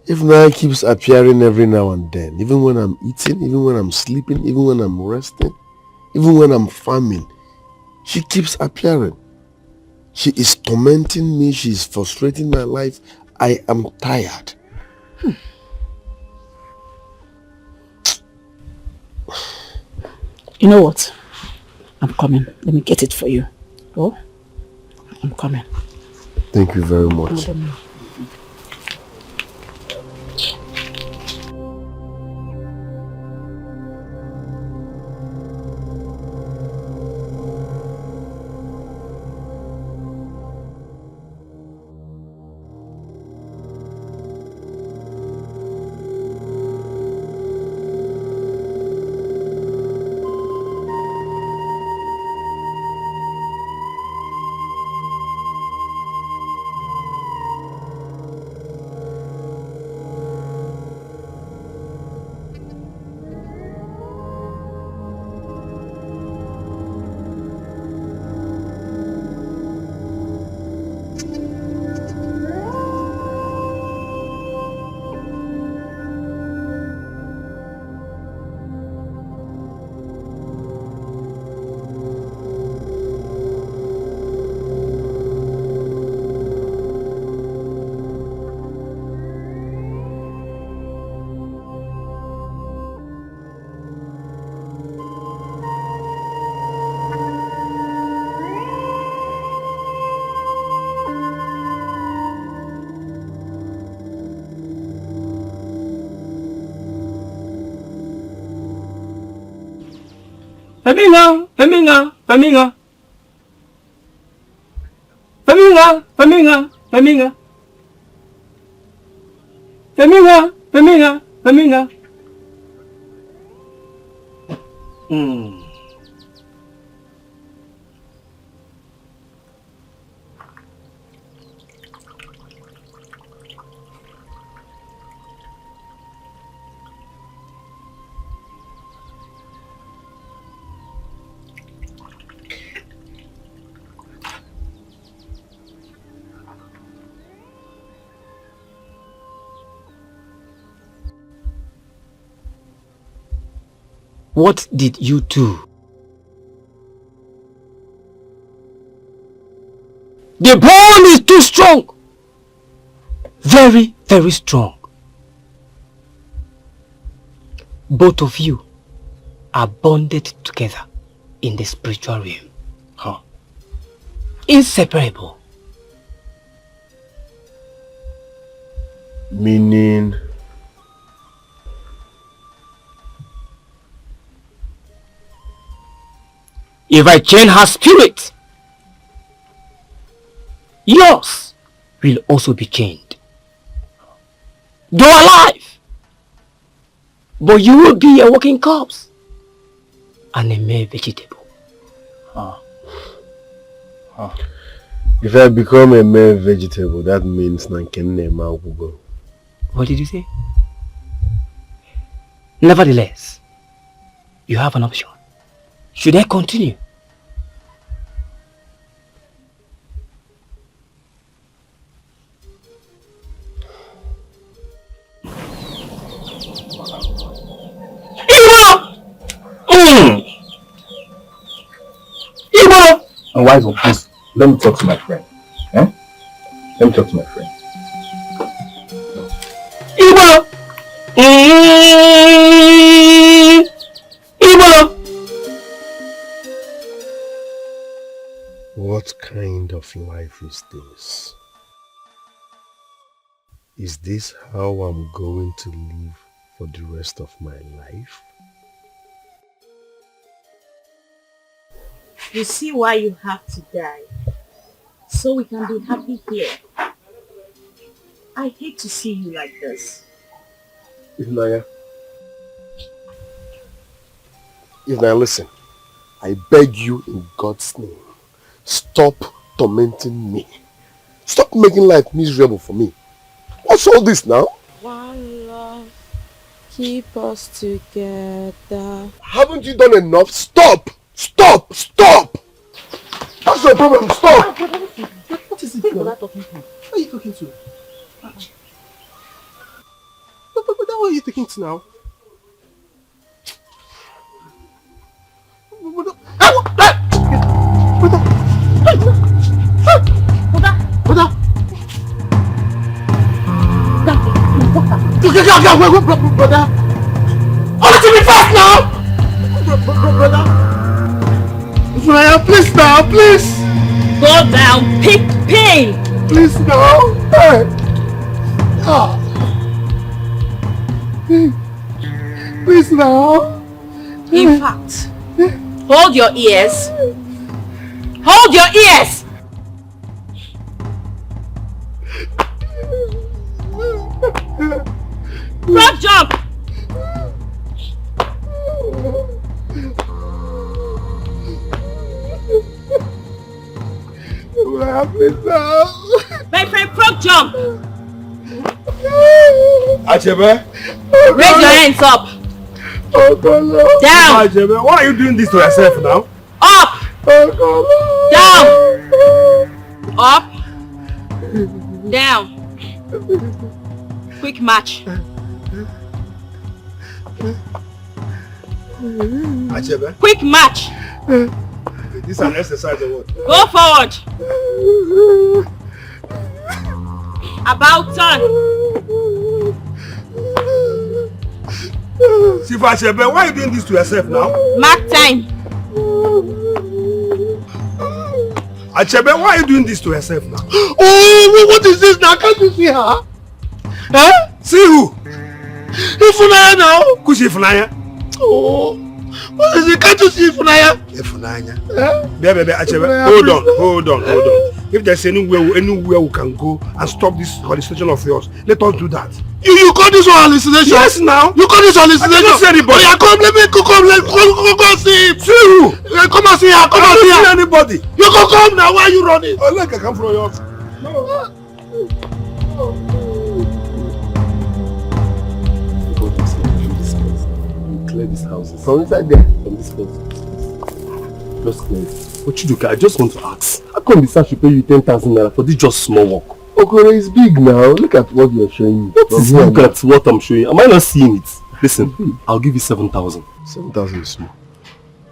If Naya keeps appearing every now and then, even when I'm eating, even when I'm sleeping, even when I'm resting, even when I'm farming, she keeps appearing. She is tormenting me, she is frustrating my life. I am tired. You know what? I'm coming. Let me get it for you. Oh? I'm coming. Thank you very much. Faminga. What did you do? The bond is too strong. Very, very strong. Both of you are bonded together in the spiritual realm. Huh? Inseparable. Meaning? If I chain her spirit, yours will also be chained. You're alive, but you will be a walking corpse and a mere vegetable. If I become a mere vegetable, that means Nankenne will go. What did you say? Nevertheless, you have an option. Should I continue? And wise one, please, let me talk to my friend. Eh? Let me talk to my friend. Igbo! Igbo! What kind of life is this? Is this how I'm going to live for the rest of my life? You see why you have to die, so we can be happy here. I hate to see you like this. If listen, I beg you in God's name, stop tormenting me. Stop making life miserable for me. What's all this now? One love, keep us together. Haven't you done enough? Stop! Stop! Stop! That's your problem. Stop! What is it? Who are you talking to? Who are you talking to? But who are you talking to now? Brother! Oh, to be fast now! Brother! Ryan, please now, please! Go down, pick pain! Please now! Hey! Ah! Please now! In fact, hold your ears. Hold your ears! Frog jump! My friend, frog jump! Achebe? Raise your hands up! Down! Achebe, why are you doing this to yourself now? Up! Down! Up! Down! Quick match! Achebe? Quick match! This is an exercise or what? Go forward! About turn! Sifa Achebe, why are you doing this to yourself now? Mark time! Achebe, why are you doing this to yourself now? Oh, what is this now? Can't you see her? Huh? See who? Ifunanya now. Who's Ifunanya? Oh, what is it? Can't you see Ifunanya? Ifunanya. Baby, Achebe, hold on. If there's anywhere we can go and stop this hallucination of yours, let us do that. You call this one hallucination? Yes, now. You call this hallucination? I don't see anybody. Oh, yeah, come, let me go see him. See who? Come and see her. Come and see her. I don't see anybody. You go come now. Why are you running? Oh, look, I come from your. No. Clear this house. From inside there. From this place. Just clear it. But Chiduka, I just want to ask. How come the sir should pay you 10,000 naira for this just small work? Okoli is big now. Look at what you're showing me. Look at what I'm showing you. Am I not seeing it? Listen, I'll give you 7,000. 7,000 is small.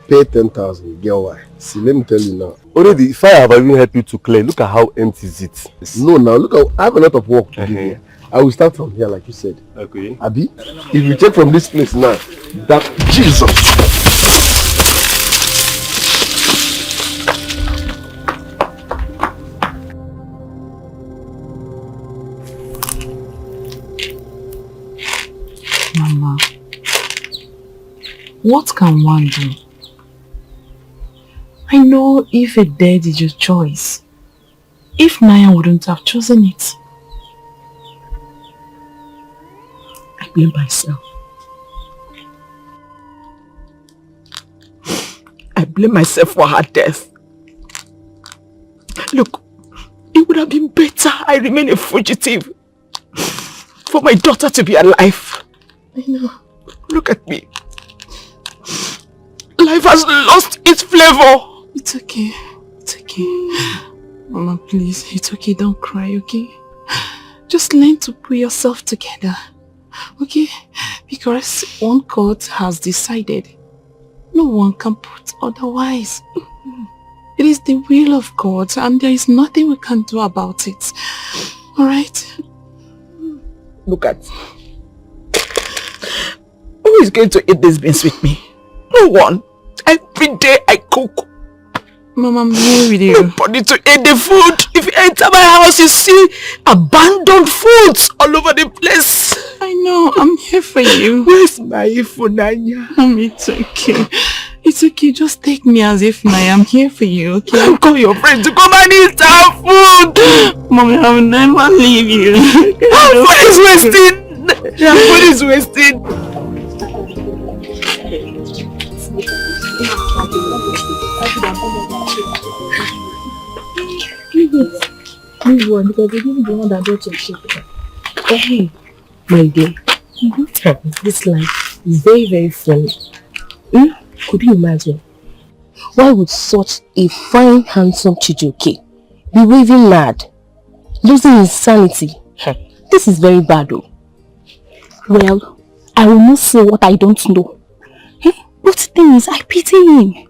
Pay 10,000. Get why? See, let me tell you now. Already, if I have even helped you to clear, look at how empty is it. No, now look, I have a lot of work to do here. I will start from here, like you said. Okay. Abi, if you check from this place now, that Jesus. Mama, what can one do? I know if a death is your choice, if Naya wouldn't have chosen it, I blame myself. I blame myself for her death. Look, it would have been better I remain a fugitive for my daughter to be alive. I know. Look at me. Life has lost its flavor. It's okay. It's okay. Mama, please. It's okay. Don't cry, okay? Just learn to put yourself together. Okay? Because one court has decided. No one can put otherwise. It is the will of God and there is nothing we can do about it. Alright? Look at. Who is going to eat these beans with me? No one. Every day I cook. Mama, I'm here with you. Nobody to eat the food. If you enter my house, you see abandoned foods all over the place. I know. I'm here for you. Where's my Ifunanya? It's okay. It's okay. Just take me as if I am here for you, okay? Call your friend to come and eat our food. Mommy, I will never leave you. Our food is wasted. Your food is wasted. Leave one because they didn't the one that brought your shit. Hey, my dear, This life is very, very funny. Could you imagine? Why would such a fine, handsome Chijioke be raving mad, losing his sanity? This is very bad though. Well, I will not say what I don't know. But the thing is, I pity him.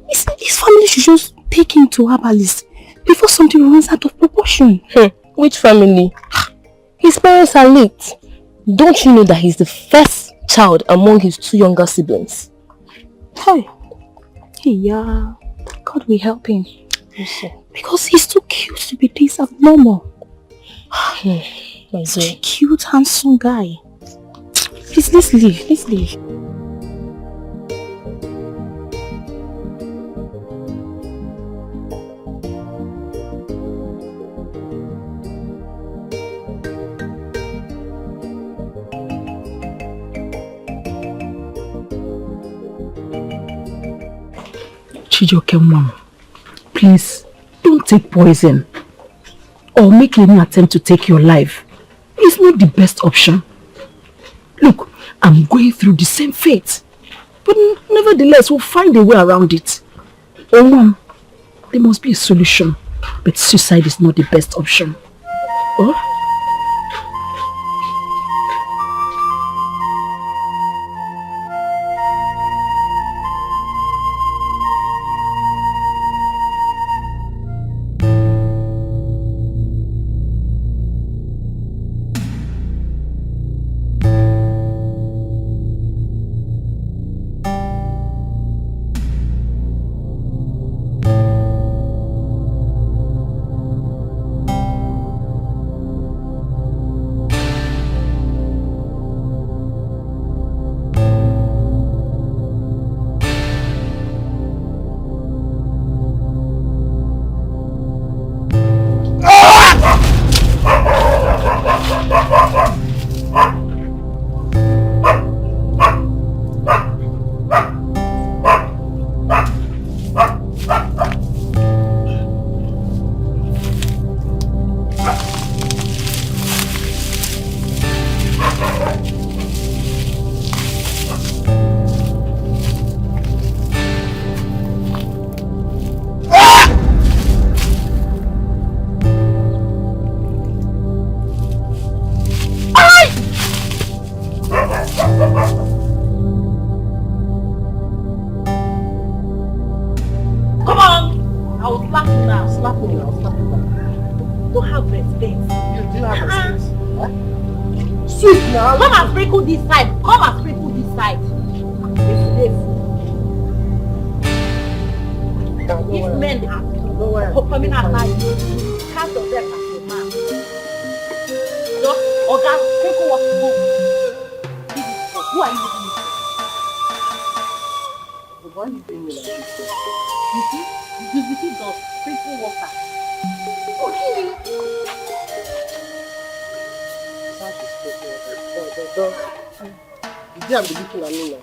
His family should just take him to herbalist before something runs out of proportion. Which family? His parents are late. Don't you know that he's the first child among his 2 younger siblings? Hey, yeah, God will help him. Because he's too cute to be this abnormal. Such a cute, handsome guy. Please, let's leave. Chijioke, Mom, please don't take poison or make any attempt to take your life. It's not the best option. Look, I'm going through the same fate, but nevertheless, we'll find a way around it. Oh, Mom, there must be a solution, but suicide is not the best option. Oh?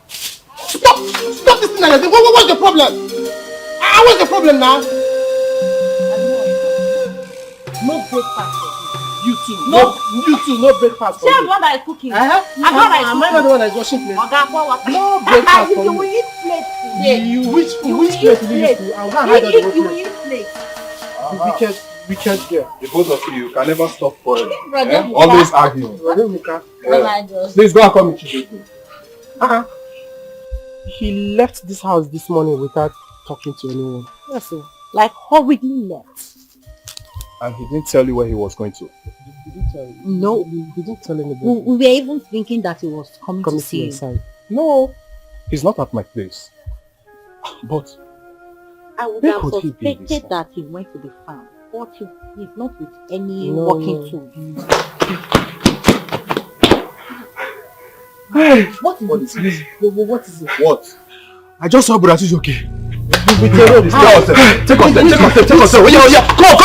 Stop this thing like that. What's the problem? What's the problem now? No breakfast. You too, no breakfast for She you. is the one that is cooking. Am I not the one that is washing plates? No breakfast for you. You will eat plates today. Which plate will you eat? I'll go and hide on the whole plate. You will eat plates. Wicked girl. The both of you can never stop quarreling. Always arguing. Please go and come with you. He left this house this morning without talking to anyone. Yes, sir. Like hurriedly left. And he didn't tell you where he was going to? He didn't tell you. No. He didn't tell anybody. We were even thinking that he was coming to see you. No, he's not at my place. But I would where have could he be this suspected that he went to the farm, but he's not with any working tools. What is it? What is it? What? I just saw Brother Chijioke. Take us there. Yeah. Come.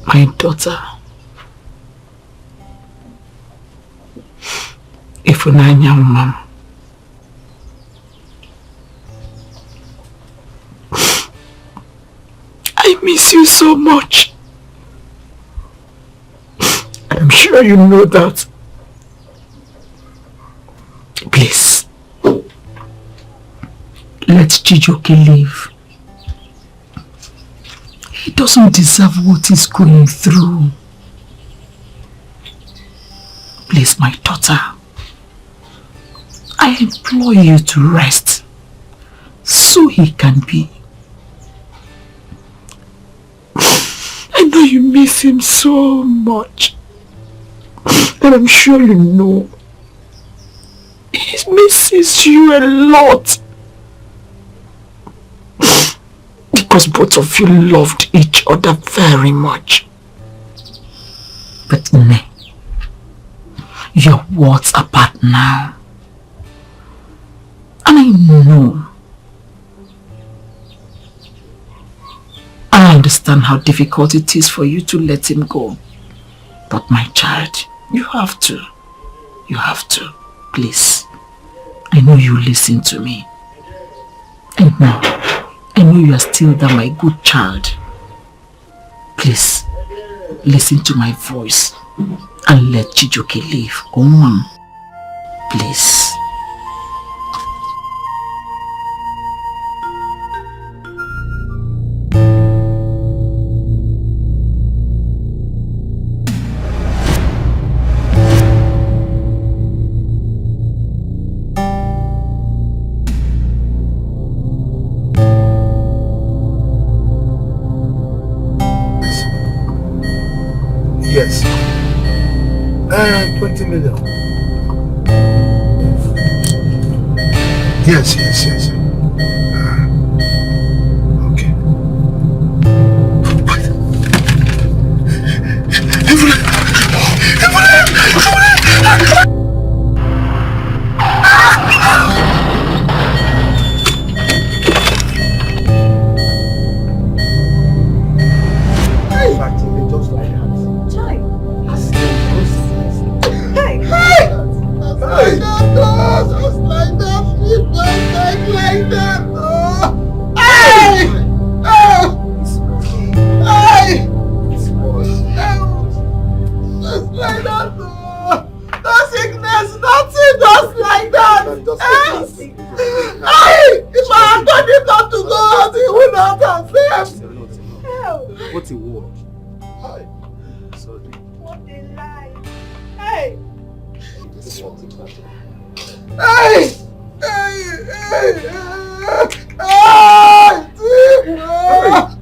My daughter, Ifunanya, Mom. miss you so much. And I'm sure you know that. Please, let Chijioke live. He doesn't deserve what he's going through. Please, my daughter, I implore you to rest so he can be. I know you miss him so much, and I'm sure you know he misses you a lot. Because both of you loved each other very much. But Nne, your worlds apart now. And I know. I understand how difficult it is for you to let him go. But my child, you have to. You have to. Please. I know you listen to me. And now, I know you are still there, my good child. Please, listen to my voice and let Chijioke live. Come on. Please. Yes. 20 million. Yes. Okay. What a word. Sorry. What a lie. Hey!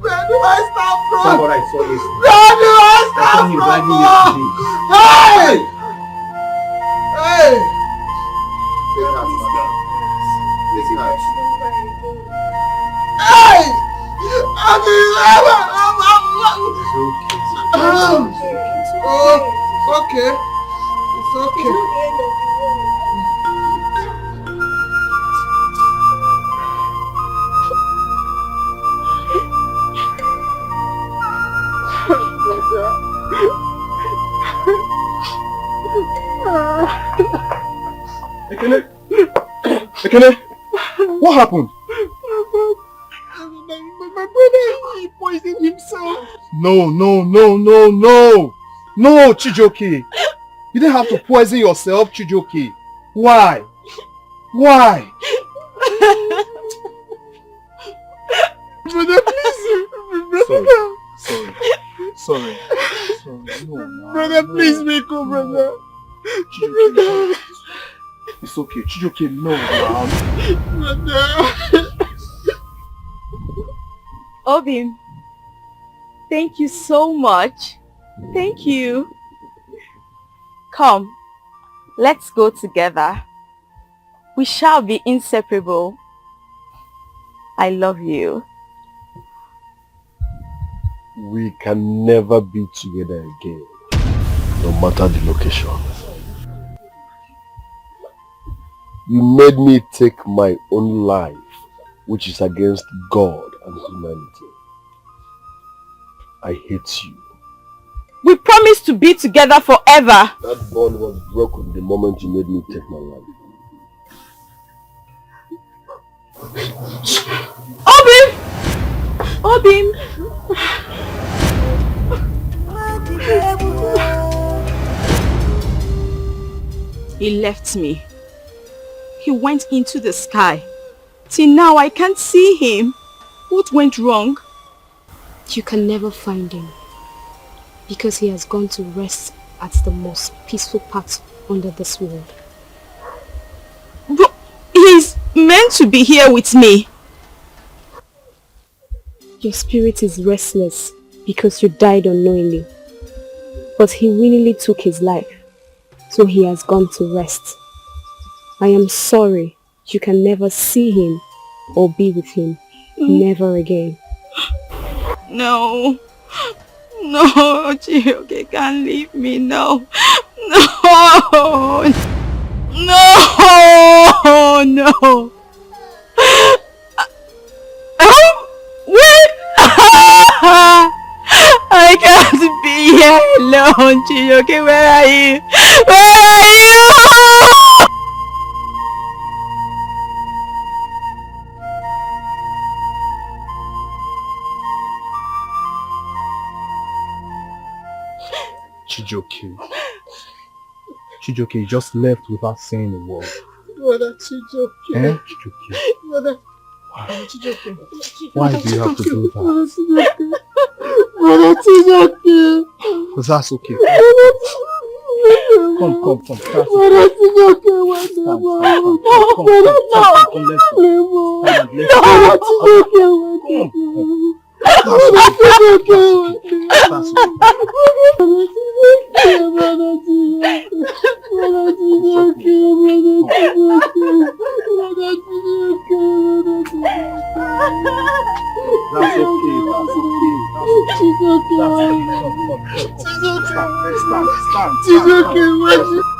Where do I start from? Somebody I saw this. Where do I start him from? dragging yesterday. Hey! Take heart, madam. Take heart. Hey! Okay. It's okay. Ekene, what happened? My brother, he poisoned himself. No, Chijioke. You didn't have to poison yourself, Chijioke. Why? Brother, please. Sorry. No, brother, please wake up, brother. Chijioke, it's okay. Chijioke, no. Brother. Obim, thank you so much. Thank you. Come, let's go together. We shall be inseparable. I love you. We can never be together again, no matter the location. You made me take my own life, which is against God and humanity. I hate you. We promised to be together forever. That bond was broken the moment you made me take my life. Obim! Obim! He left me. He went into the sky. Till now I can't see him. What went wrong? You can never find him. Because he has gone to rest at the most peaceful part under this world. But he's meant to be here with me. Your spirit is restless because you died unknowingly. But he willingly took his life. So he has gone to rest. I am sorry you can never see him or be with him. Never again. No. No, Chioke can't leave me. No. No. No. No. Wait. I can't be here alone, Chioke. Where are you? Where are you? Chijoke just left without saying a word. Brother Chijoke. Eh? Chijoke. Brother Chijoke. Why do you have to do that? Brother Chijoke. Because that's okay. Come. That's Brother Chijoke, come, let's go. Stop.